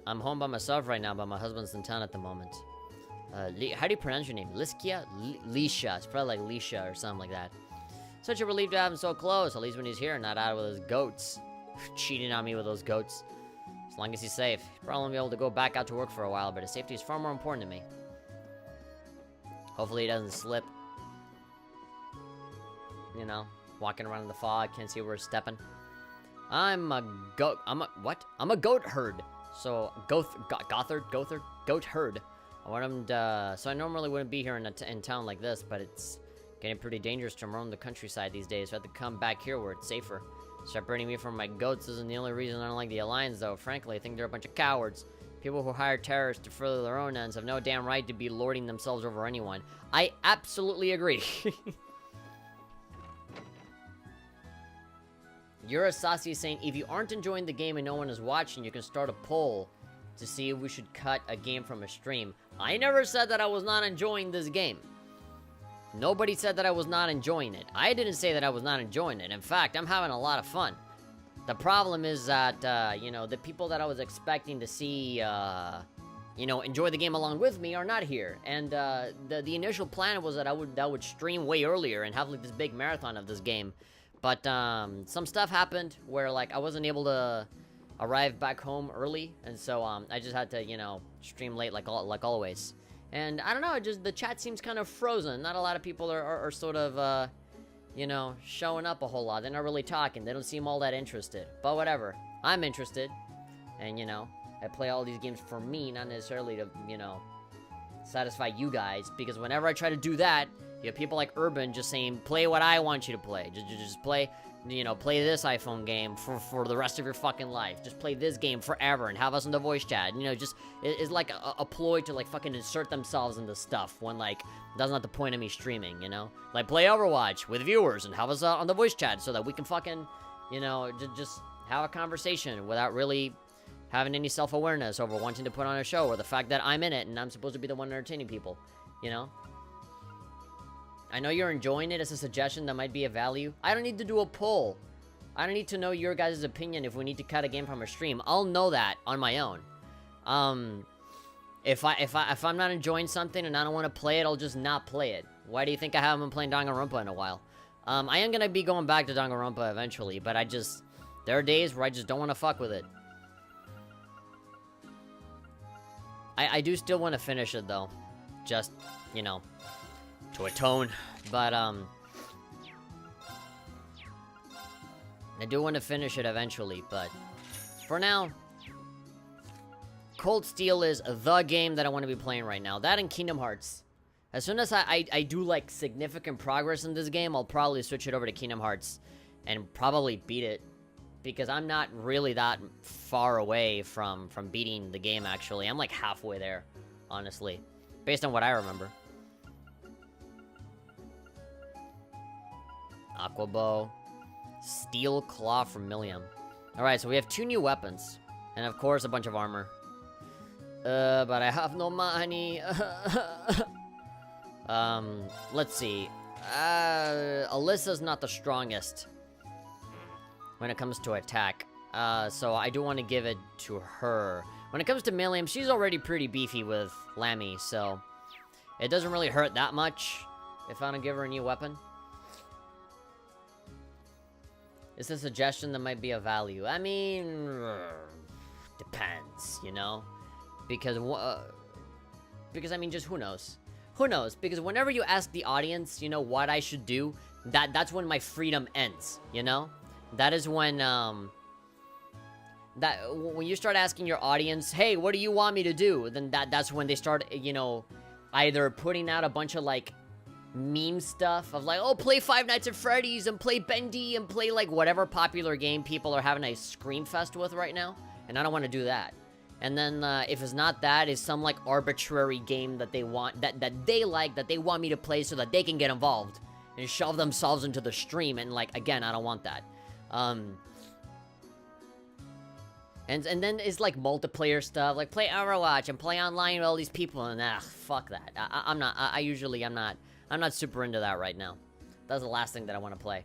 I'm home by myself right now, but my husband's in town at the moment. How do you pronounce your name? Liskia? Lisha. It's probably like Lisha or something like that. Such a relief to have him so close, at least when he's here, not out with his goats. Cheating on me with those goats. As long as he's safe. He'll probably won't be able to go back out to work for a while, but his safety is far more important to me. Hopefully he doesn't slip. You know, walking around in the fog, can't see where he's stepping. I'm a goat herd. So, goat herd. I want him to, so I normally wouldn't be here in town like this, but it's getting pretty dangerous to roam the countryside these days, so I have to come back here where it's safer. Separating me from my goats isn't the only reason I don't like the Alliance, though. Frankly, I think they're a bunch of cowards. People who hire terrorists to further their own ends have no damn right to be lording themselves over anyone. I absolutely agree. Yurasasi is saying, if you aren't enjoying the game and no one is watching, you can start a poll to see if we should cut a game from a stream. I never said that I was not enjoying this game. Nobody said that I was not enjoying it. I didn't say that I was not enjoying it. In fact, I'm having a lot of fun. The problem is that, you know, the people that I was expecting to see, you know, enjoy the game along with me are not here. And the initial plan was that I would stream way earlier and have like this big marathon of this game. But some stuff happened where like I wasn't able to arrive back home early, and so I just had to, you know, stream late like always. And I don't know, just the chat seems kind of frozen. Not a lot of people are sort of you know, showing up a whole lot. They're not really talking. They don't seem all that interested. But whatever. I'm interested. And, you know, I play all these games for me, not necessarily to, you know, satisfy you guys. Because whenever I try to do that, you have people like Urban just saying, play what I want you to play. Just play, you know, play this iPhone game for the rest of your fucking life. Just play this game forever and have us in the voice chat. You know, just, it's like a ploy to, like, fucking insert themselves into stuff when, like, that's not the point of me streaming, you know? Like, play Overwatch with viewers and have us on the voice chat so that we can fucking, you know, just have a conversation without really having any self-awareness over wanting to put on a show or the fact that I'm in it and I'm supposed to be the one entertaining people, you know? I know you're enjoying it as a suggestion that might be of value. I don't need to do a poll. I don't need to know your guys' opinion if we need to cut a game from a stream. I'll know that on my own. If I'm not enjoying something and I don't want to play it, I'll just not play it. Why do you think I haven't been playing Danganronpa in a while? I am gonna be going back to Danganronpa eventually, but there are days where I just don't want to fuck with it. I do still want to finish it though. Just, you know, to atone, but I do want to finish it eventually, but for now, Cold Steel is the game that I want to be playing right now. That and Kingdom Hearts. As soon as I do like significant progress in this game, I'll probably switch it over to Kingdom Hearts and probably beat it, because I'm not really that far away from beating the game actually. I'm like halfway there, honestly, based on what I remember. Aquabow. Steel Claw from Millium. Alright, so we have 2 new weapons. And of course, a bunch of armor. But I have no money. Let's see. Alyssa's not the strongest when it comes to attack. So I do want to give it to her. When it comes to Millium, she's already pretty beefy with Lammy, so it doesn't really hurt that much if I don't give her a new weapon. It's a suggestion that might be of value. I mean, depends, you know? Because I mean, just who knows? Who knows? Because whenever you ask the audience, you know, what I should do, that's when my freedom ends, you know? That is when, when you start asking your audience, hey, what do you want me to do? Then that's when they start, you know, either putting out a bunch of, like, meme stuff of, like, oh, play Five Nights at Freddy's and play Bendy and play, like, whatever popular game people are having a scream fest with right now. And I don't want to do that. And then, if it's not that, it's some, like, arbitrary game that they want, that they like, that they want me to play so that they can get involved and shove themselves into the stream. And, like, again, I don't want that. And then it's like multiplayer stuff, like play Overwatch and play online with all these people, and fuck that. I'm not super into that right now. That's the last thing that I want to play.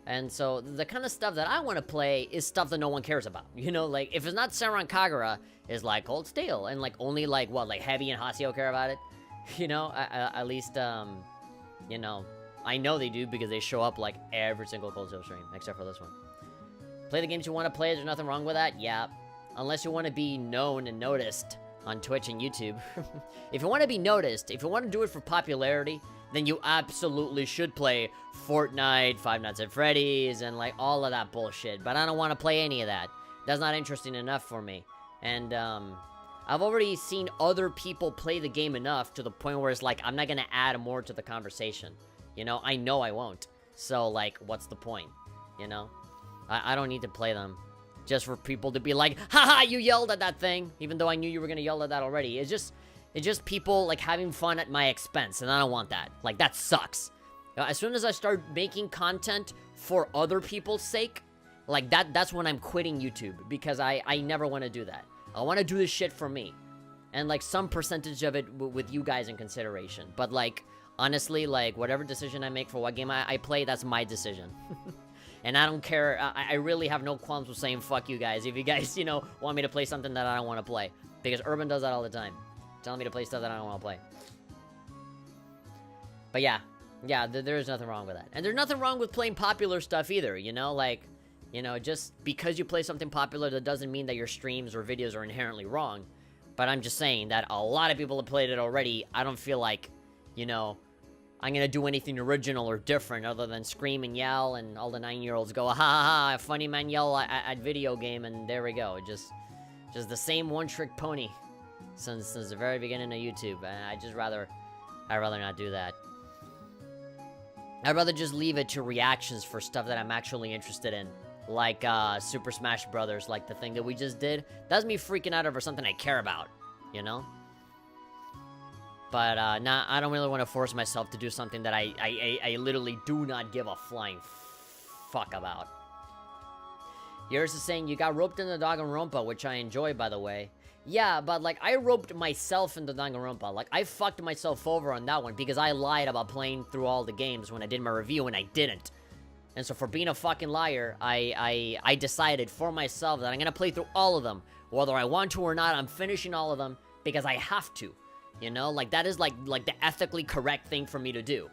And so the kind of stuff that I want to play is stuff that no one cares about. You know, like if it's not Senran Kagura, it's like Cold Steel, and like only like what, like Heavy and Hasio care about it. You know, at least you know, I know they do because they show up like every single Cold Steel stream except for this one. Play the games you want to play, there's nothing wrong with that, yeah. Unless you want to be known and noticed on Twitch and YouTube. If you want to be noticed, if you want to do it for popularity, then you absolutely should play Fortnite, Five Nights at Freddy's, and like all of that bullshit. But I don't want to play any of that. That's not interesting enough for me. And I've already seen other people play the game enough to the point where it's like, I'm not going to add more to the conversation. You know I won't. So like, what's the point? You know? I don't need to play them just for people to be like, haha, you yelled at that thing, even though I knew you were gonna yell at that already. It's just people like having fun at my expense, and I don't want that. Like, that sucks. As soon as I start making content for other people's sake, like that's when I'm quitting YouTube, because I never want to do that. I want to do this shit for me, and like some percentage of it with you guys in consideration. But like, honestly, like whatever decision I make for what game I play, that's my decision. And I don't care, I really have no qualms with saying fuck you guys if you guys, you know, want me to play something that I don't want to play. Because Urban does that all the time. Telling me to play stuff that I don't want to play. But yeah, there's nothing wrong with that. And there's nothing wrong with playing popular stuff either, you know? Like, you know, just because you play something popular, that doesn't mean that your streams or videos are inherently wrong. But I'm just saying that a lot of people have played it already. I don't feel like, you know, I'm gonna do anything original or different other than scream and yell, and all the 9-year-olds go, ha ha ha, funny man yell at video game, and there we go. Just the same one-trick pony since the very beginning of YouTube. And I'd rather not do that. I'd rather just leave it to reactions for stuff that I'm actually interested in. Like, Super Smash Brothers, like the thing that we just did. That's me freaking out over something I care about, you know? But, nah, I don't really want to force myself to do something that I literally do not give a flying fuck about. Yours is saying, you got roped into Danganronpa, which I enjoy, by the way. Yeah, but, like, I roped myself into Danganronpa. Like, I fucked myself over on that one because I lied about playing through all the games when I did my review, and I didn't. And so for being a fucking liar, I decided for myself that I'm gonna play through all of them. Whether I want to or not, I'm finishing all of them because I have to. You know, like, that is, like the ethically correct thing for me to do.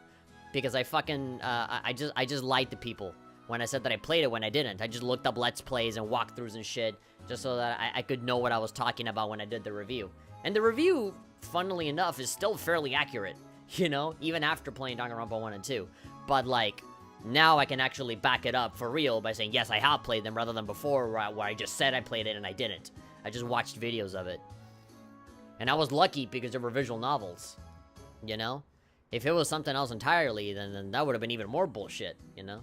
Because I fucking, I just lied to people when I said that I played it when I didn't. I just looked up Let's Plays and walkthroughs and shit, just so that I could know what I was talking about when I did the review. And the review, funnily enough, is still fairly accurate, you know, even after playing Danganronpa 1 and 2. But, like, now I can actually back it up for real by saying, yes, I have played them, rather than before where I just said I played it and I didn't. I just watched videos of it. And I was lucky because there were visual novels, you know? If it was something else entirely, then that would have been even more bullshit, you know?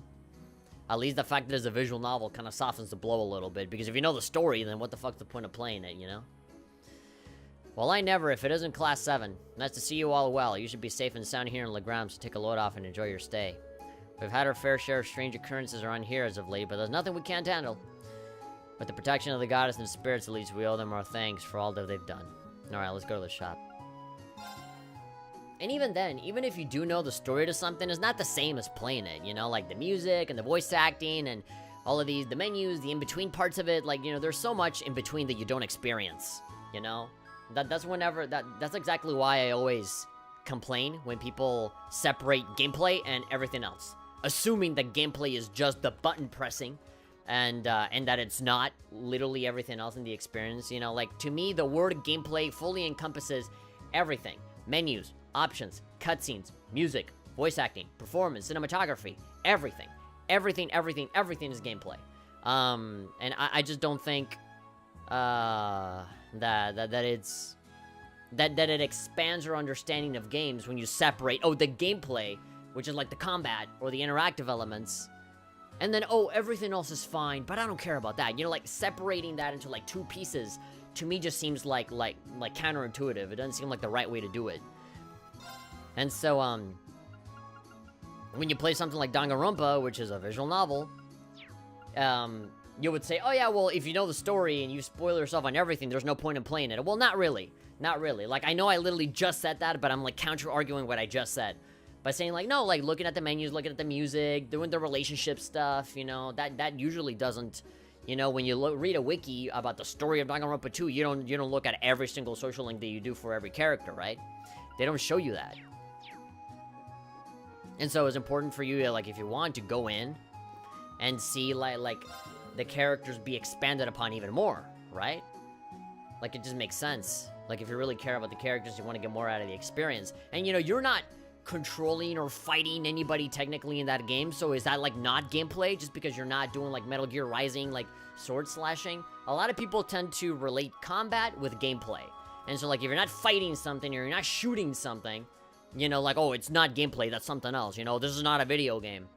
At least the fact that it's a visual novel kind of softens the blow a little bit, because if you know the story, then what the fuck's the point of playing it, you know? Well, I never, if it isn't Class 7. Nice to see you all well. You should be safe and sound here in Legram, so take a load off and enjoy your stay. We've had our fair share of strange occurrences around here as of late, but there's nothing we can't handle. With the protection of the goddess and spirits, at least, we owe them our thanks for all that they've done. Alright, let's go to the shop. And even then, even if you do know the story to something, it's not the same as playing it, you know? Like, the music and the voice acting and all of the menus, the in-between parts of it, like, you know, there's so much in between that you don't experience, you know? That's exactly why I always complain when people separate gameplay and everything else. assuming that gameplay is just the button pressing, and that it's not literally everything else in the experience. You know, like, to me, the word gameplay fully encompasses everything. Menus, options, cutscenes, music, voice acting, performance, cinematography, everything. Everything is gameplay. And I just don't think that it expands your understanding of games when you separate, the gameplay, which is like the combat or the interactive elements, and then, everything else is fine, but I don't care about that. You know, like, separating that into, like, two pieces, to me just seems like counterintuitive. It doesn't seem like the right way to do it. And so, when you play something like Danganronpa, which is a visual novel, you would say, oh yeah, well, if you know the story and you spoil yourself on everything, there's no point in playing it. Well, not really. Not really. Like, I know I literally just said that, but I'm, like, counter-arguing what I just said. By saying, like, no, like, looking at the menus, looking at the music, doing the relationship stuff, you know, that usually doesn't, you know, when you read a wiki about the story of Danganronpa 2, you don't look at every single social link that you do for every character, right? They don't show you that. And so it's important for you to, like, if you want to go in and see, like the characters be expanded upon even more, right? Like, it just makes sense. Like, if you really care about the characters, you want to get more out of the experience. And, you know, you're not controlling or fighting anybody technically in that game, so is that, like, not gameplay just because you're not doing, like, Metal Gear Rising, like, sword slashing? A lot of people tend to relate combat with gameplay. And so, like, if you're not fighting something or you're not shooting something, you know, like, it's not gameplay, that's something else, you know, this is not a video game.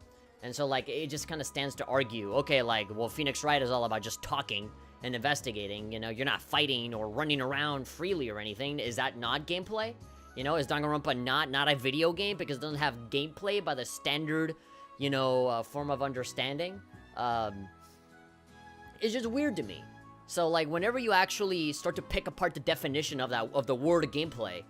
And so, like, it just kind of stands to argue, okay, like, well, Phoenix Wright is all about just talking and investigating, you know, you're not fighting or running around freely or anything. Is that not gameplay? You know, is Danganronpa not a video game because it doesn't have gameplay by the standard, you know, form of understanding? It's just weird to me. So, like, whenever you actually start to pick apart the definition of the word gameplay,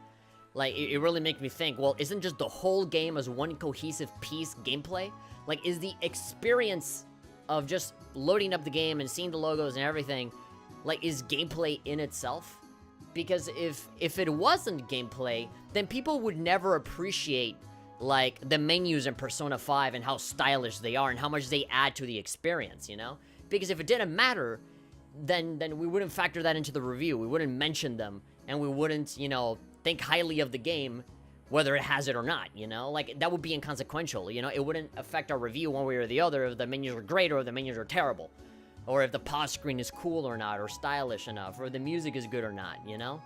like, it really makes me think, well, isn't just the whole game as one cohesive piece gameplay? Like, is the experience of just loading up the game and seeing the logos and everything, like, is gameplay in itself? Because if it wasn't gameplay, then people would never appreciate, like, the menus in Persona 5 and how stylish they are and how much they add to the experience, you know? Because if it didn't matter, then we wouldn't factor that into the review. We wouldn't mention them, and we wouldn't, you know, think highly of the game, whether it has it or not, you know? Like, that would be inconsequential, you know? It wouldn't affect our review one way or the other if the menus are great or if the menus are terrible. Or if the pause screen is cool or not, or stylish enough, or the music is good or not, you know?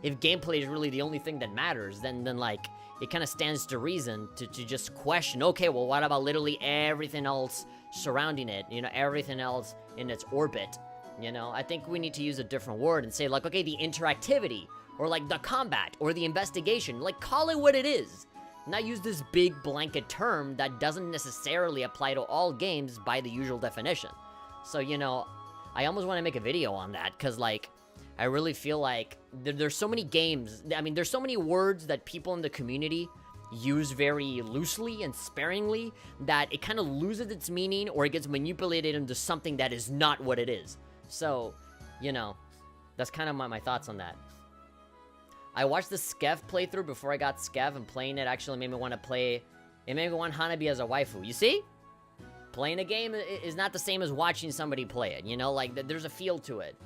If gameplay is really the only thing that matters, then like, it kind of stands to reason to just question, okay, well, what about literally everything else surrounding it, you know, everything else in its orbit, you know? I think we need to use a different word and say, like, okay, the interactivity, or, like, the combat, or the investigation, like, call it what it is. Not use this big blanket term that doesn't necessarily apply to all games by the usual definition. So, you know, I almost want to make a video on that, because, like, I really feel like there's so many games, I mean, there's so many words that people in the community use very loosely and sparingly that it kind of loses its meaning, or it gets manipulated into something that is not what it is. So, you know, that's kind of my thoughts on that. I watched the Skev playthrough before I got Skev, and playing it actually made me want to play, it made me want Hanabi as a waifu. You see? Playing a game is not the same as watching somebody play it, you know? Like, there's a feel to it.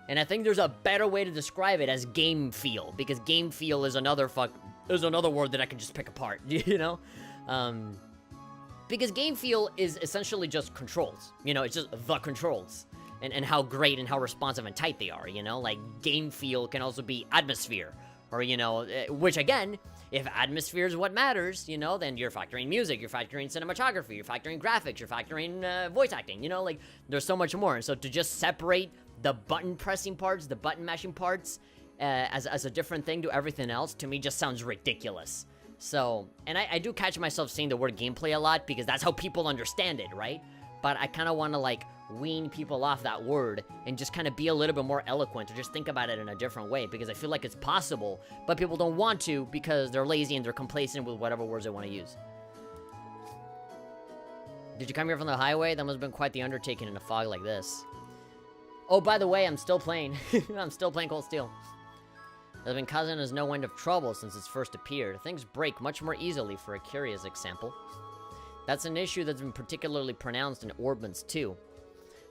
And I think there's a better way to describe it as game feel, because game feel is another word that I can just pick apart, you know? Because game feel is essentially just controls, you know? It's just the controls, and how great and how responsive and tight they are, you know? Like, game feel can also be atmosphere, or, you know, which, again, if atmosphere is what matters, you know, then you're factoring music, you're factoring cinematography, you're factoring graphics, you're factoring voice acting, you know, like, there's so much more. And so to just separate the button pressing parts, the button mashing parts, as a different thing to everything else, to me just sounds ridiculous. So, and I do catch myself saying the word gameplay a lot, because that's how people understand it, right? But I kind of want to, like, wean people off that word and just kind of be a little bit more eloquent, or just think about it in a different way, because I feel like it's possible, but people don't want to because they're lazy and they're complacent with whatever words they want to use. Did you come here from the highway? That must have been quite the undertaking in a fog like this. Oh, by the way, I'm still playing. I'm still playing Cold Steel. It's been causing us no end of trouble since it's first appeared. Things break much more easily for a curious example. That's an issue that's been particularly pronounced in Orbmans too.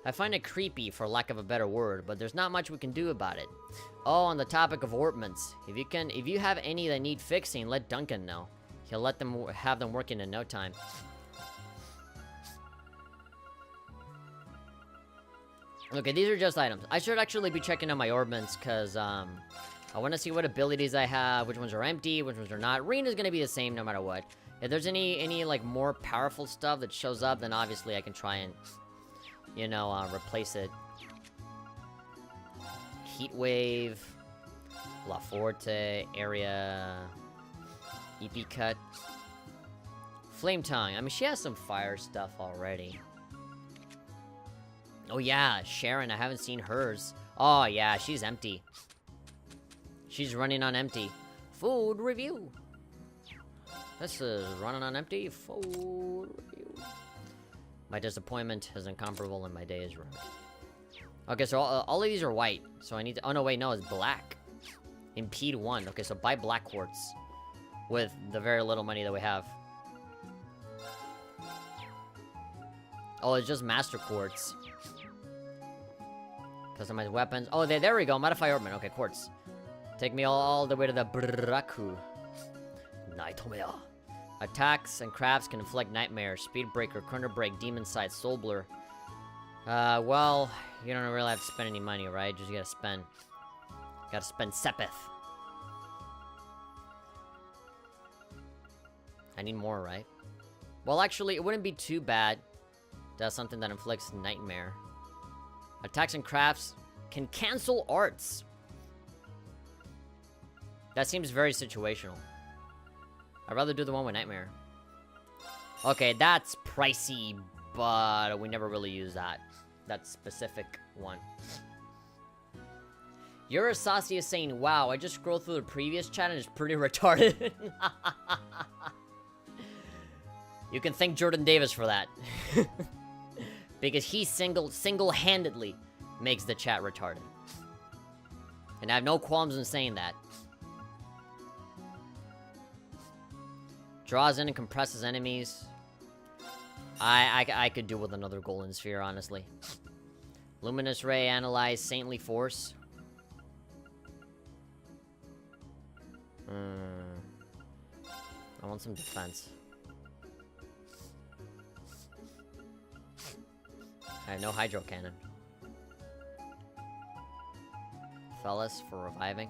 I find it creepy, for lack of a better word, but there's not much we can do about it. Oh, on the topic of Orbmans, if you have any that need fixing, let Duncan know. He'll have them working in no time. Okay, these are just items. I should actually be checking on my Orbmans, because, I want to see what abilities I have, which ones are empty, which ones are not. Rena's gonna be the same no matter what. If there's any like, more powerful stuff that shows up, then obviously I can try and, you know, replace it. Heat Wave, La Forte, Area, EP Cut, Flame Tongue. I mean, she has some fire stuff already. Oh yeah, Sharon, I haven't seen hers. Oh yeah, she's empty. She's running on empty. Food review. This is running on empty. Food review. My disappointment is incomparable and my day is ruined. Okay, so all of these are white. So I need to... Oh, no, wait, no, it's black. Impede 1. Okay, so buy black quartz. With the very little money that we have. Oh, it's just master quartz. Customize weapons. Oh, there we go. Modify Orbman. Okay, quartz. Take me all the way to the Braku. Nightmare. Attacks and crafts can inflict nightmare. Speed breaker, corner break, demon sight, soul blur. Well, you don't really have to spend any money, right? Just gotta spend Sepith. I need more, right? Well, actually, it wouldn't be too bad to have something that inflicts nightmare. Attacks and crafts can cancel arts. That seems very situational. I'd rather do the one with nightmare. Okay, that's pricey, but we never really use that specific one. Urasasi is saying, wow, I just scrolled through the previous chat and it's pretty retarded. You can thank Jordan Davis for that. Because he single-handedly makes the chat retarded. And I have no qualms in saying that. Draws in and compresses enemies. I could do with another golden sphere, honestly. Luminous Ray, analyze, Saintly Force. I want some defense. I have no Hydro Cannon. Fellas for reviving.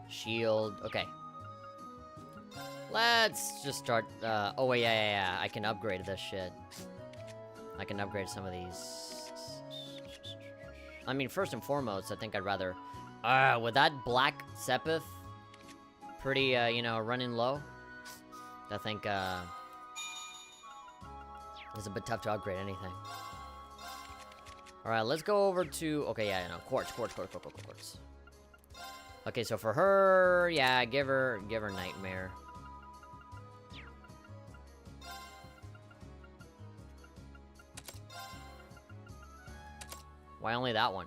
Shield. Okay. Let's just start. Oh, wait, yeah. I can upgrade this shit. I can upgrade some of these. I mean, first and foremost, I think I'd rather... with that black Sepith, pretty, you know, running low, I think, it's a bit tough to upgrade anything. Alright, let's go over to... Okay, yeah, no, quartz. Okay, so for her, yeah, give her Nightmare. Why only that one?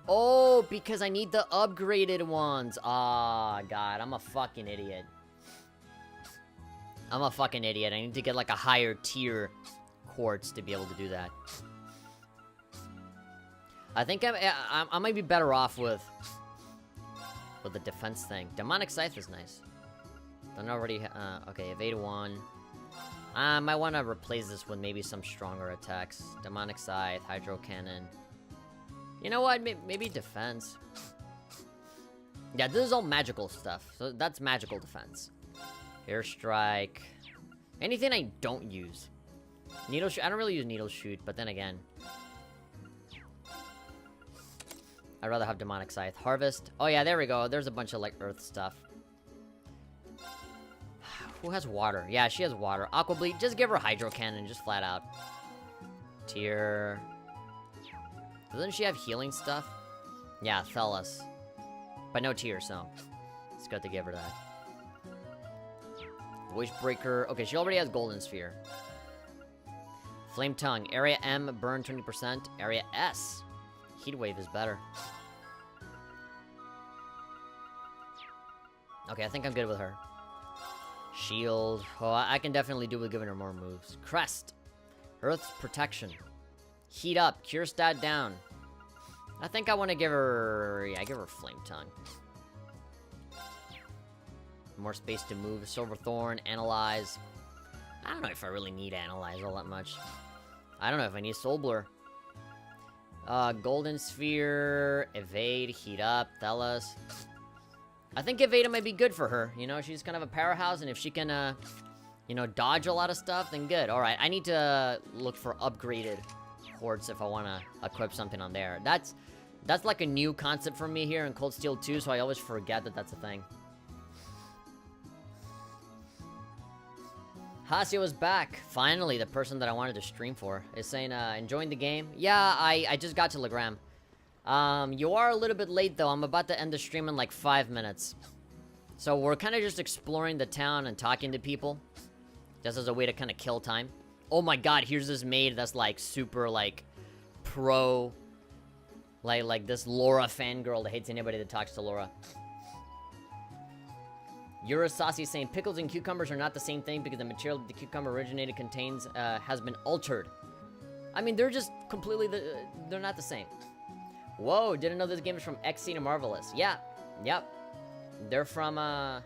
Oh, because I need the upgraded ones. Ah, God, I'm a fucking idiot. I need to get like a higher tier quartz to be able to do that. I think I might be better off with the defense thing. Demonic Scythe is nice. Don't already. Okay, evade 1. I might want to replace this with maybe some stronger attacks. Demonic Scythe, Hydro Cannon. You know what? Maybe defense. Yeah, this is all magical stuff. So that's magical defense. Airstrike. Anything I don't use. Needle Shoot. I don't really use Needle Shoot, but then again. I'd rather have Demonic Scythe. Harvest. Oh yeah, there we go. There's a bunch of like earth stuff. Who has water? Yeah, she has water. Aqua Bleed. Just give her Hydro Cannon, just flat out. Tier. Doesn't she have healing stuff? Yeah, Thelas. But no tier, so it's good to give her that. Voice Breaker. Okay, she already has Golden Sphere. Flame Tongue. Area M, burn 20%. Area S. Heat Wave is better. Okay, I think I'm good with her. Shield. Oh, I can definitely do with giving her more moves. Crest. Earth's Protection. Heat Up. Cure Stat down. I think I want to give her... Yeah, give her Flame Tongue. More space to move. Silver Thorn. Analyze. I don't know if I really need Analyze all that much. I don't know if I need Soul Blur. Golden Sphere. Evade. Heat Up. Thelos. I think Evade might be good for her. You know, she's kind of a powerhouse, and if she can, you know, dodge a lot of stuff, then good. Alright, I need to look for upgraded hordes if I want to equip something on there. That's like a new concept for me here in Cold Steel 2, so I always forget that that's a thing. Hasio is back. Finally, the person that I wanted to stream for is saying, enjoying the game. Yeah, I just got to Legram. You are a little bit late, though. I'm about to end the stream in like 5 minutes. So we're kind of just exploring the town and talking to people. Just as a way to kind of kill time. Oh my god, here's this maid that's like super like pro. Like this Laura fangirl that hates anybody that talks to Laura. Urasasi saying pickles and cucumbers are not the same thing because the material the cucumber originated contains has been altered. I mean, they're just completely they're not the same. Whoa, didn't know this game is from XC to Marvelous. Yeah, yep. They're from the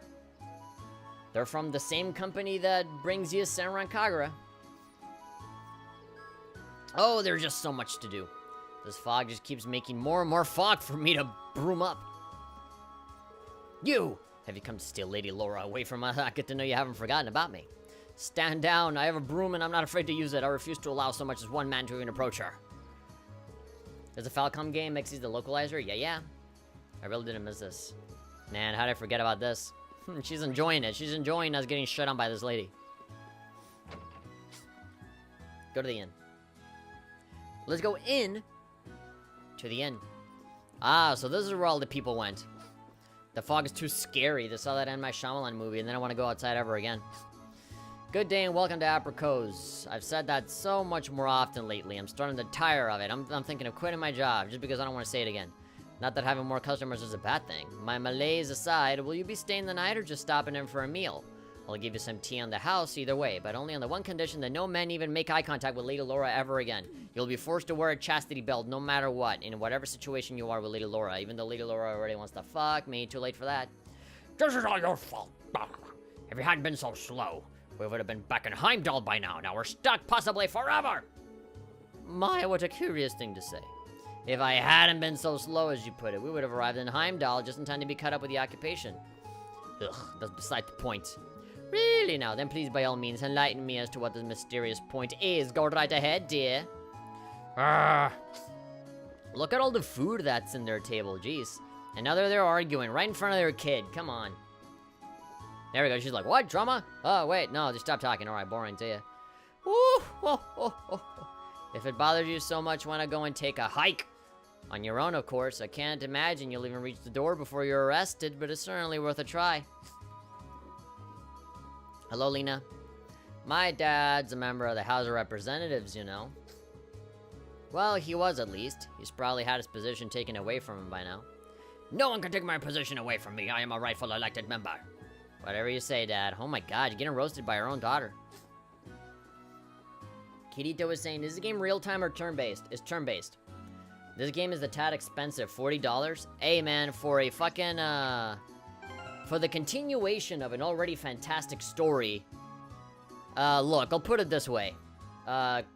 same company that brings you Senran Kagura. Oh, there's just so much to do. This fog just keeps making more and more fog for me to broom up. You! Have you come to steal Lady Laura away from us? I get to know you haven't forgotten about me. Stand down, I have a broom and I'm not afraid to use it. I refuse to allow so much as one man to even approach her. There's a Falcom game, Xy's the localizer? Yeah. I really didn't miss this. Man, how did I forget about this? She's enjoying it. She's enjoying us getting shut on by this lady. Go to the inn. Let's go in to the inn. Ah, so this is where all the people went. The fog is too scary. They saw that in my Shyamalan movie, and then I want to go outside ever again. Good day and welcome to Apricot's. I've said that so much more often lately. I'm starting to tire of it. I'm thinking of quitting my job just because I don't want to say it again. Not that having more customers is a bad thing. My malaise aside, will you be staying the night or just stopping in for a meal? I'll give you some tea on the house either way, but only on the one condition that no men even make eye contact with Lady Laura ever again. You'll be forced to wear a chastity belt no matter what, in whatever situation you are with Lady Laura, even though Lady Laura already wants to fuck me. Too late for that. This is all your fault. If you hadn't been so slow, we would have been back in Heimdall by now. Now we're stuck possibly forever. My, what a curious thing to say. If I hadn't been so slow as you put it, we would have arrived in Heimdall just in time to be caught up with the occupation. Ugh, that's beside the point. Really now, then please by all means enlighten me as to what this mysterious point is. Go right ahead, dear. Look at all the food that's in their table, jeez. And now they're there arguing right in front of their kid, come on. There we go, she's like, what, drama? Oh, wait, no, just stop talking, alright, boring to you. If it bothers you so much, why not go and take a hike? On your own, of course. I can't imagine you'll even reach the door before you're arrested, but it's certainly worth a try. Hello, Lena. My dad's a member of the House of Representatives, you know. Well, he was at least. He's probably had his position taken away from him by now. No one can take my position away from me. I am a rightful elected member. Whatever you say, Dad. Oh my god, you're getting roasted by your own daughter. Kirito was saying, is the game real-time or turn-based? It's turn-based. This game is a tad expensive, $40. Hey, man, for a fucking, for the continuation of an already fantastic story, look, I'll put it this way.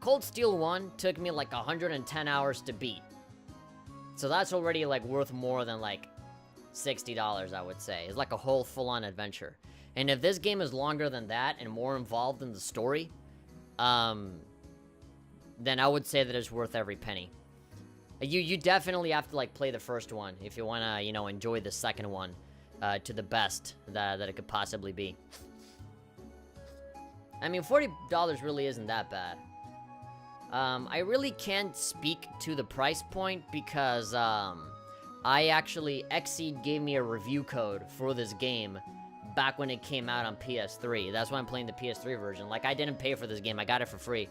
Cold Steel 1 took me like 110 hours to beat. So that's already like worth more than like $60, I would say. It's like a whole full-on adventure. And if this game is longer than that and more involved in the story, then I would say that it's worth every penny. You definitely have to like play the first one if you want to, you know, enjoy the second one to the best that it could possibly be. I mean, $40 really isn't that bad. I really can't speak to the price point because Xseed gave me a review code for this game back when it came out on PS3. That's why I'm playing the PS3 version. Like, I didn't pay for this game. I got it for free.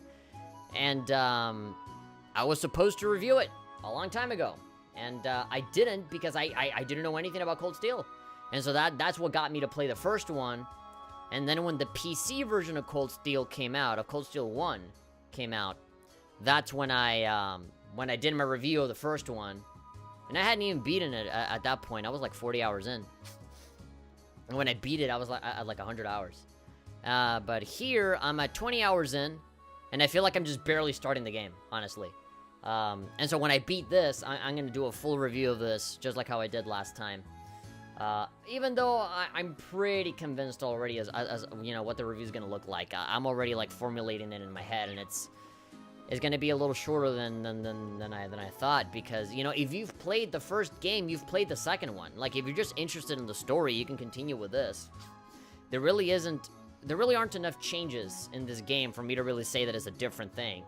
And I was supposed to review it a long time ago. And I didn't because I didn't know anything about Cold Steel. And so that's what got me to play the first one And then when the PC version of Cold Steel came out, of Cold Steel 1 came out, that's when I did my review of the first one. And I hadn't even beaten it at that point. I was like 40 hours in. And when I beat it, I was like at like 100 hours. But here, I'm at 20 hours in, and I feel like I'm just barely starting the game, honestly. And so when I beat this, I'm going to do a full review of this, just like how I did last time. Even though I'm pretty convinced already as you know, what the review's going to look like. I'm already, like, formulating it in my head, and it's going to be a little shorter than I thought, because, you know, if you've played the first game, you've played the second one. Like, if you're just interested in the story, you can continue with this. There really aren't enough changes in this game for me to really say that it's a different thing.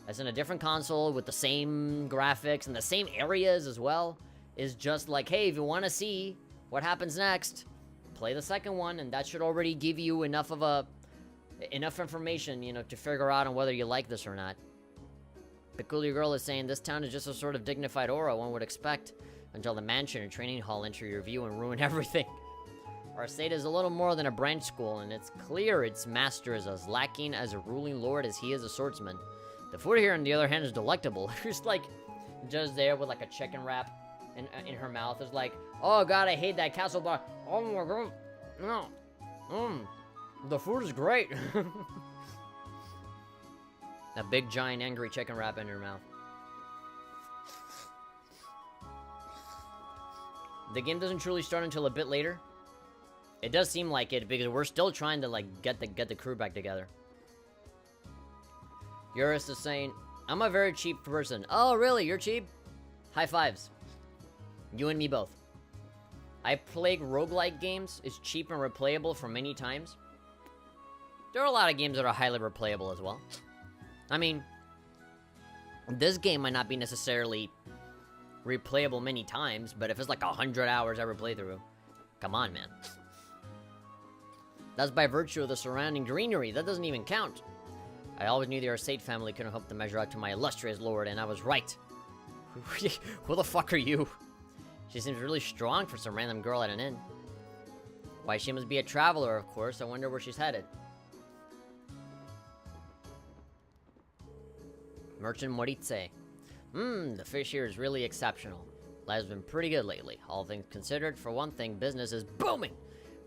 It's in a different console with the same graphics and the same areas as well. It's just like, hey, if you want to see what happens next, play the second one, and that should already give you enough information, you know, to figure out on whether you like this or not. Peculiar Girl is saying, this town is just a sort of dignified aura one would expect, until the mansion and training hall enter your view and ruin everything. Our state is a little more than a branch school, and it's clear its master is as lacking as a ruling lord as he is a swordsman. The food here, on the other hand, is delectable. Just like, just there with like a chicken wrap in her mouth. It's like, oh god, I hate that castle bar. Oh my god, no. The food is great. A big, giant, angry chicken wrap in her mouth. The game doesn't truly start until a bit later. It does seem like it, because we're still trying to, like, get the crew back together. Eurus is saying, I'm a very cheap person. Oh, really? You're cheap? High fives. You and me both. I play roguelike games. It's cheap and replayable for many times. There are a lot of games that are highly replayable as well. I mean, this game might not be necessarily replayable many times, but if it's like 100 hours every playthrough, come on, man. That's by virtue of the surrounding greenery. That doesn't even count. I always knew the Arsate family couldn't hope to measure up to my illustrious lord, and I was right. Who the fuck are you? She seems really strong for some random girl at an inn. Why, she must be a traveler, of course. I wonder where she's headed. Merchant Moritze. The fish here is really exceptional. Life's been pretty good lately. All things considered, for one thing, business is booming.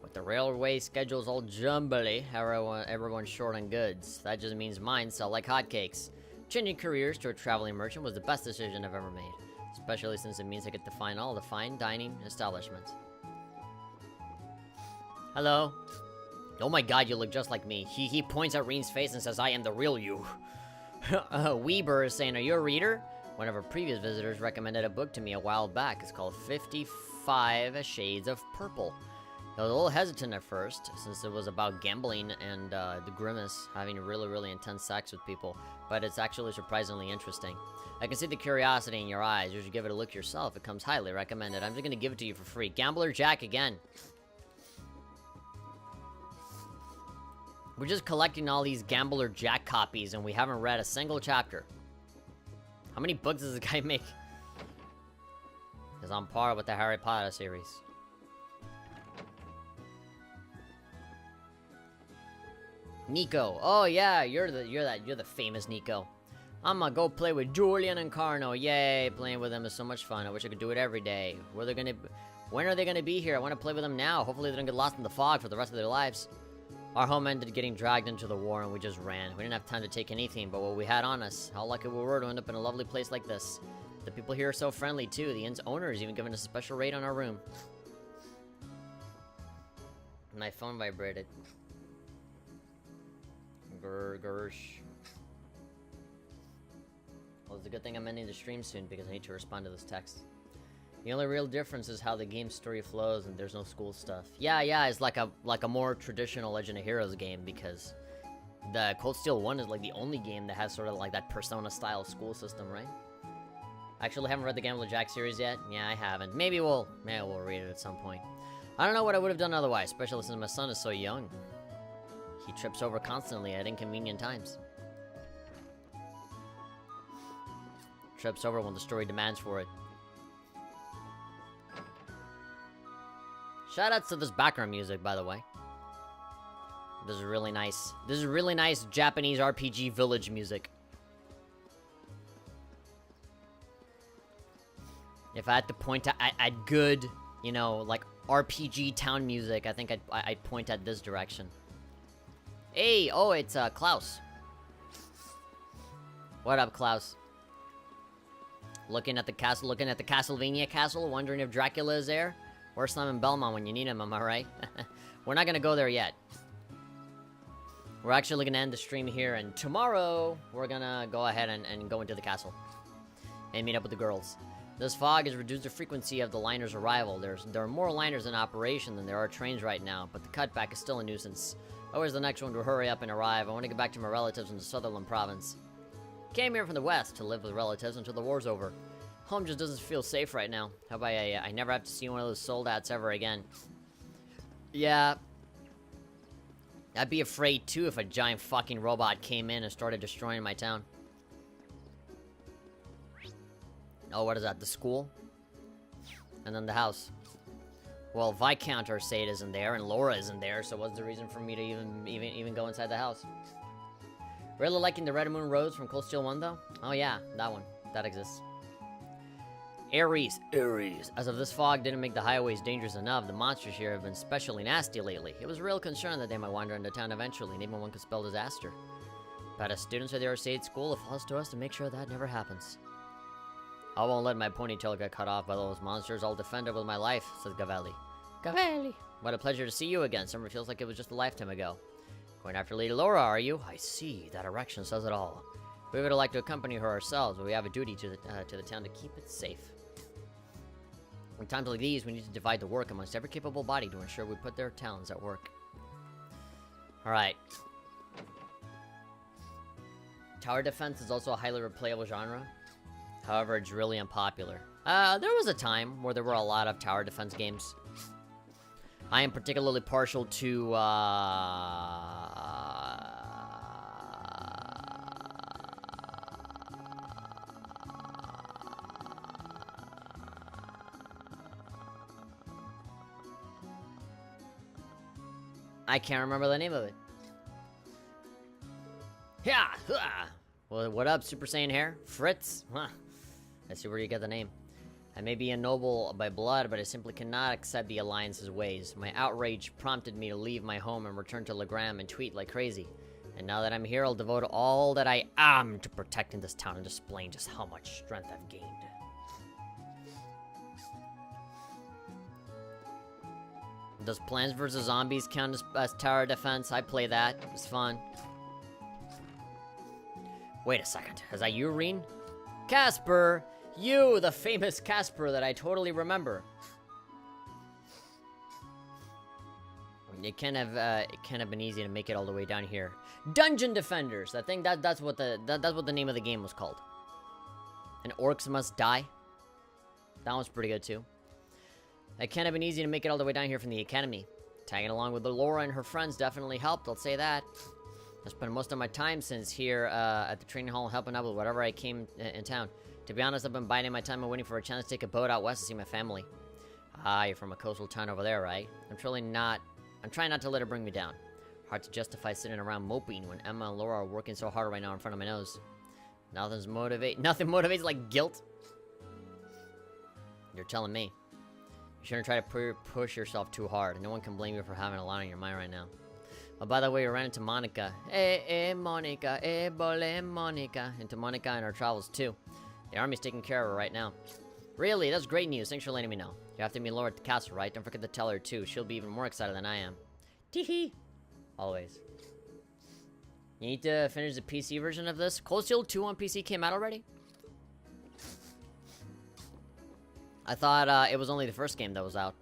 With the railway schedules all jumbly, everyone's short on goods. That just means mine sell like hotcakes. Changing careers to a traveling merchant was the best decision I've ever made. Especially since it means I get to find all the fine dining establishments. Hello? Oh my god, you look just like me. He points at Reen's face and says, I am the real you. Weber is saying, are you a reader? One of our previous visitors recommended a book to me a while back. It's called 55 Shades of Purple. I was a little hesitant at first, since it was about gambling and the Grimace having really, really intense sex with people, but it's actually surprisingly interesting. I can see the curiosity in your eyes. You should give it a look yourself. It comes highly recommended. I'm just going to give it to you for free. Gambler Jack again. We're just collecting all these Gambler Jack copies, and we haven't read a single chapter. How many books does this guy make? He's on par with the Harry Potter series. Nico. Oh yeah, you're the famous Nico. I'm gonna go play with Julian and Carno. Yay, playing with them is so much fun. I wish I could do it every day. When are they gonna be here? I want to play with them now. Hopefully they don't get lost in the fog for the rest of their lives. Our home ended getting dragged into the war and we just ran. We didn't have time to take anything but what we had on us. How lucky we were to end up in a lovely place like this. The people here are so friendly too. The inn's owner is even giving us a special rate on our room. My phone vibrated. Gersh. Well, it's a good thing I'm ending the stream soon because I need to respond to this text. The only real difference is how the game's story flows and there's no school stuff. Yeah, it's like a more traditional Legend of Heroes game because the Cold Steel 1 is like the only game that has sort of like that Persona style school system, right? Actually, haven't read the Gambler Jack series yet. Yeah, I haven't. Maybe we'll read it at some point. I don't know what I would have done otherwise, especially since my son is so young. He trips over constantly at inconvenient times. Trips over when the story demands for it. Shoutouts to this background music, by the way. This is really nice. This is really nice Japanese RPG village music. If I had to point at good, you know, like RPG town music, I think I'd point at this direction. Hey, oh, it's Klaus. What up, Klaus? Looking at the castle, looking at the Castlevania castle, wondering if Dracula is there. Where's Simon Belmont when you need him, am I right? We're not gonna go there yet. We're actually gonna end the stream here, and tomorrow, we're gonna go ahead and go into the castle. And meet up with the girls. This fog has reduced the frequency of the liner's arrival. There are more liners in operation than there are trains right now, but the cutback is still a nuisance. Always the next one to hurry up and arrive. I want to get back to my relatives in the Sutherland province. Came here from the west to live with relatives until the war's over. Home just doesn't feel safe right now. How about I never have to see one of those soldats ever again. Yeah. I'd be afraid too if a giant fucking robot came in and started destroying my town. Oh, what is that? The school? And then the house. Well, Viscount Arcade isn't there, and Laura isn't there, so what's the reason for me to even go inside the house? Really liking the Red Moon Roads from Cold Steel 1, though? Oh yeah, that one. That exists. Ares. As if this fog didn't make the highways dangerous enough, the monsters here have been especially nasty lately. It was a real concern that they might wander into town eventually, and even one could spell disaster. But as students of the Arcade School, it falls to us to make sure that never happens. I won't let my ponytail get cut off by those monsters. I'll defend it with my life, says Gavelli. Gavelli! What a pleasure to see you again. Summer feels like it was just a lifetime ago. Going after Lady Laura, are you? I see. That erection says it all. We would like to accompany her ourselves, but we have a duty to the town to keep it safe. In times like these, we need to divide the work amongst every capable body to ensure we put their talents at work. Alright. Tower defense is also a highly replayable genre. However, it's really unpopular. There was a time where there were a lot of tower defense games. I am particularly partial to, I can't remember the name of it. Yeah! Well, what up, Super Saiyan Hair? Fritz? Huh. I see where you get the name. I may be a noble by blood, but I simply cannot accept the Alliance's ways. My outrage prompted me to leave my home and return to Legram and tweet like crazy. And now that I'm here, I'll devote all that I am to protecting this town and displaying just how much strength I've gained. Does Plants vs. Zombies count as tower defense? I play that. It's fun. Wait a second. Is that you, Reen? Casper! You, the famous Casper that I totally remember. It can't have been easy to make it all the way down here. Dungeon Defenders. I think that's what the name of the game was called. And Orcs Must Die. That one's pretty good too. It can't have been easy to make it all the way down here from the academy. Tagging along with Laura and her friends definitely helped. I'll say that. I spent most of my time since here at the training hall helping out with whatever I came in town. To be honest, I've been biding my time and waiting for a chance to take a boat out west to see my family. Ah, you're from a coastal town over there, right? I'm trying not to let it bring me down. Hard to justify sitting around moping when Emma and Laura are working so hard right now in front of my nose. Nothing motivates like guilt. You're telling me. You shouldn't try to push yourself too hard. No one can blame you for having a lot on your mind right now. Oh, by the way, we ran into Monica. Monica, bole Monica. Into Monica and our travels too. The army's taking care of her right now. Really? That's great news. Thanks for letting me know. You have to meet Laura at the castle, right? Don't forget to tell her too. She'll be even more excited than I am. Teehee. Always. You need to finish the PC version of this. Cold Steel 2 on PC came out already? I thought it was only the first game that was out.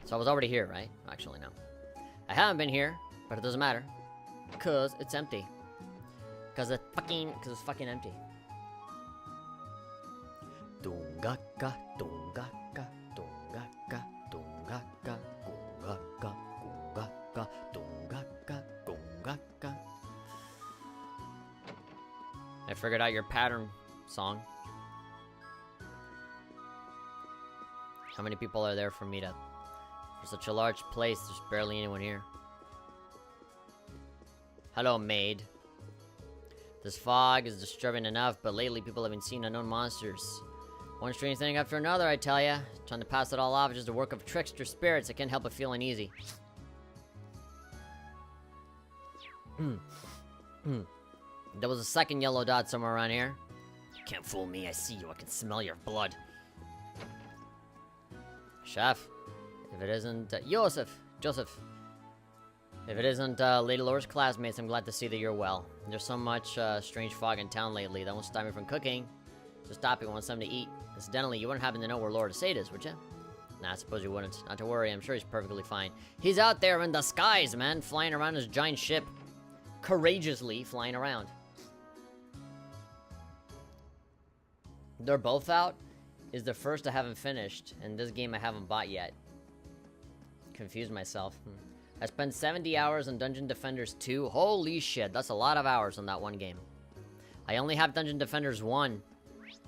So I was already here, right? Actually, no. I haven't been here, but it doesn't matter. Cause it's empty. Cause it's fucking empty. Dungaka, dungaka, dungaka, dungaka, gungaka, gungaka, dungaka, gungaka. I figured out your pattern song. How many people are there for For such a large place, there's barely anyone here. Hello, maid. This fog is disturbing enough, but lately people have been seeing unknown monsters. One strange thing after another, I tell ya. Trying to pass it all off is just the work of trickster spirits. I can't help but feel uneasy. There was a second yellow dot somewhere around here. You can't fool me. I see you. I can smell your blood. Chef, if it isn't Joseph. If it isn't Lady Laura's classmates, I'm glad to see that you're well. There's so much strange fog in town lately. That won't stop me from cooking. Just stop it. Want something to eat. Incidentally, you wouldn't happen to know where Lord Sade is, would you? Nah, I suppose you wouldn't. Not to worry. I'm sure he's perfectly fine. He's out there in the skies, man, flying around his giant ship. Courageously flying around. They're both out. Is the first I haven't finished, and this game I haven't bought yet. Confused myself. I spent 70 hours on Dungeon Defenders 2. Holy shit, that's a lot of hours on that one game. I only have Dungeon Defenders 1,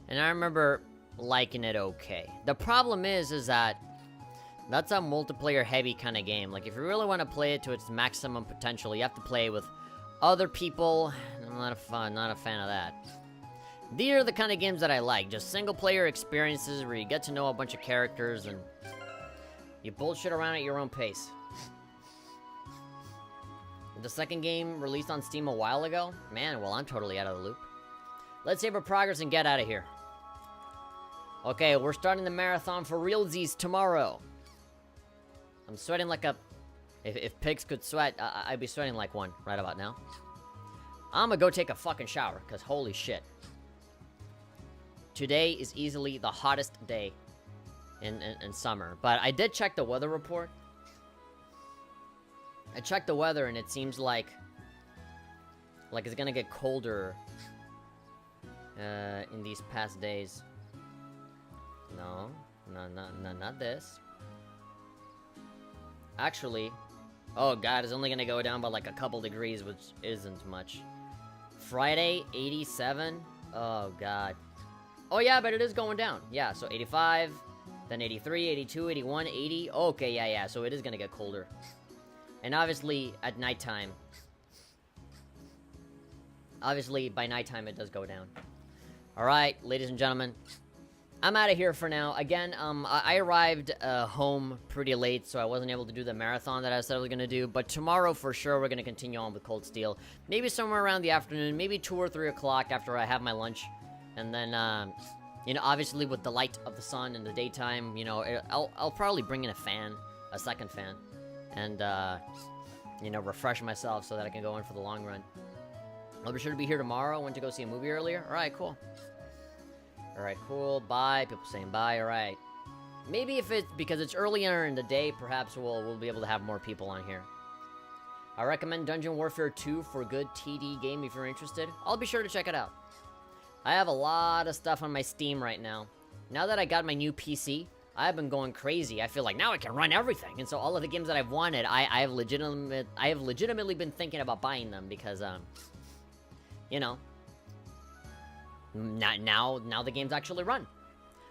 and I remember liking it okay. The problem is that that's a multiplayer heavy kind of game. Like, if you really want to play it to its maximum potential, you have to play with other people. I'm not a fan of that. These are the kind of games that I like. Just single player experiences where you get to know a bunch of characters and you bullshit around at your own pace. The second game released on Steam a while ago? Man, well, I'm totally out of the loop. Let's save our progress and get out of here. Okay, we're starting the marathon for realsies tomorrow. I'm sweating like a... If pigs could sweat, I'd be sweating like one right about now. I'm gonna go take a fucking shower, because holy shit. Today is easily the hottest day in summer. But I did check the weather report. I checked the weather and it seems like it's gonna get colder in these past days. No, not this. Actually, oh god, it's only gonna go down by like a couple degrees, which isn't much. Friday, 87. Oh god. Oh yeah, but it is going down. Yeah, so 85, then 83, 82, 81, 80. Okay, yeah, so it is gonna get colder. And obviously, at nighttime. Obviously, by nighttime, it does go down. Alright, ladies and gentlemen. I'm out of here for now. Again, I arrived home pretty late, so I wasn't able to do the marathon that I said I was going to do. But tomorrow, for sure, we're going to continue on with Cold Steel. Maybe somewhere around the afternoon, maybe 2 or 3 o'clock after I have my lunch. And then, you know, obviously with the light of the sun in the daytime, you know, I'll probably bring in a second fan. And, you know, refresh myself so that I can go in for the long run. I'll be sure to be here tomorrow. Went to go see a movie earlier. Alright, cool. Alright, cool. Bye. People saying bye. Alright. Maybe if it's because it's earlier in the day, perhaps we'll be able to have more people on here. I recommend Dungeon Warfare 2 for a good TD game if you're interested. I'll be sure to check it out. I have a lot of stuff on my Steam right now. Now that I got my new PC, I've been going crazy. I feel like now I can run everything. And so all of the games that I've wanted, I have legitimately been thinking about buying them because, you know, now the games actually run.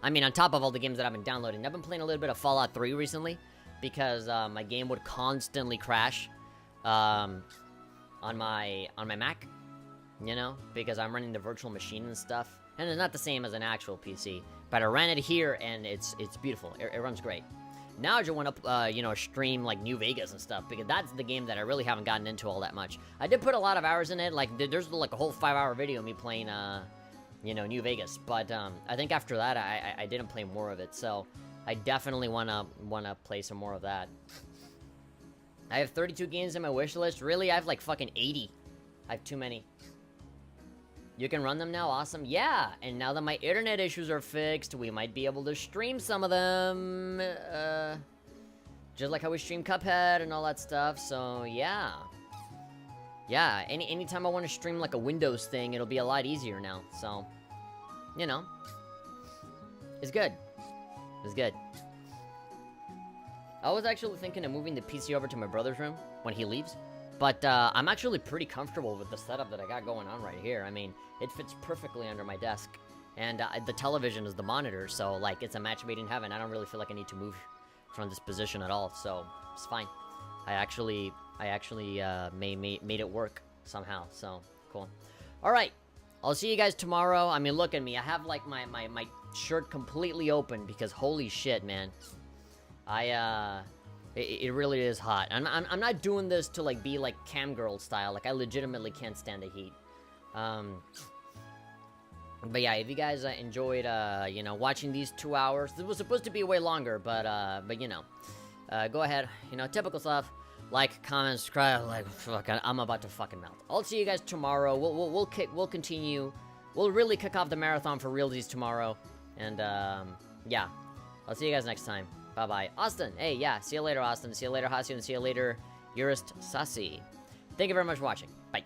I mean, on top of all the games that I've been downloading, I've been playing a little bit of Fallout 3 recently because my game would constantly crash on my Mac, you know, because I'm running the virtual machine and stuff. And it's not the same as an actual PC, but I ran it here and it's beautiful. It runs great. Now I just want to, you know, stream like New Vegas and stuff because that's the game that I really haven't gotten into all that much. I did put a lot of hours in it. Like there's like a whole 5-hour video of me playing, you know, New Vegas. But I think after that I didn't play more of it. So I definitely wanna play some more of that. I have 32 games in my wish list. Really, I have like fucking 80. I have too many. You can run them now? Awesome. Yeah, and now that my internet issues are fixed, we might be able to stream some of them. Just like how we stream Cuphead and all that stuff, so yeah. Yeah, anytime I want to stream like a Windows thing, it'll be a lot easier now, so. You know. It's good. It's good. I was actually thinking of moving the PC over to my brother's room when he leaves. But I'm actually pretty comfortable with the setup that I got going on right here. I mean, it fits perfectly under my desk. And the television is the monitor, so, like, it's a match made in heaven. I don't really feel like I need to move from this position at all, so it's fine. I actually made it work somehow, so cool. All right, I'll see you guys tomorrow. I mean, look at me. I have like my shirt completely open because holy shit, man. It really is hot. I'm not doing this to like be like cam girl style. Like I legitimately can't stand the heat. But yeah, if you guys enjoyed, you know, watching these 2 hours, it was supposed to be way longer, but you know, go ahead, you know, typical stuff. Like, comment, subscribe. Like, fuck, I'm about to fucking melt. I'll see you guys tomorrow. We'll continue. We'll really kick off the marathon for realsies tomorrow, and yeah, I'll see you guys next time. Bye bye, Austin. Hey, yeah, see you later, Austin. See you later, Hasu, and see you later, Yurist Sasi. Thank you very much for watching. Bye.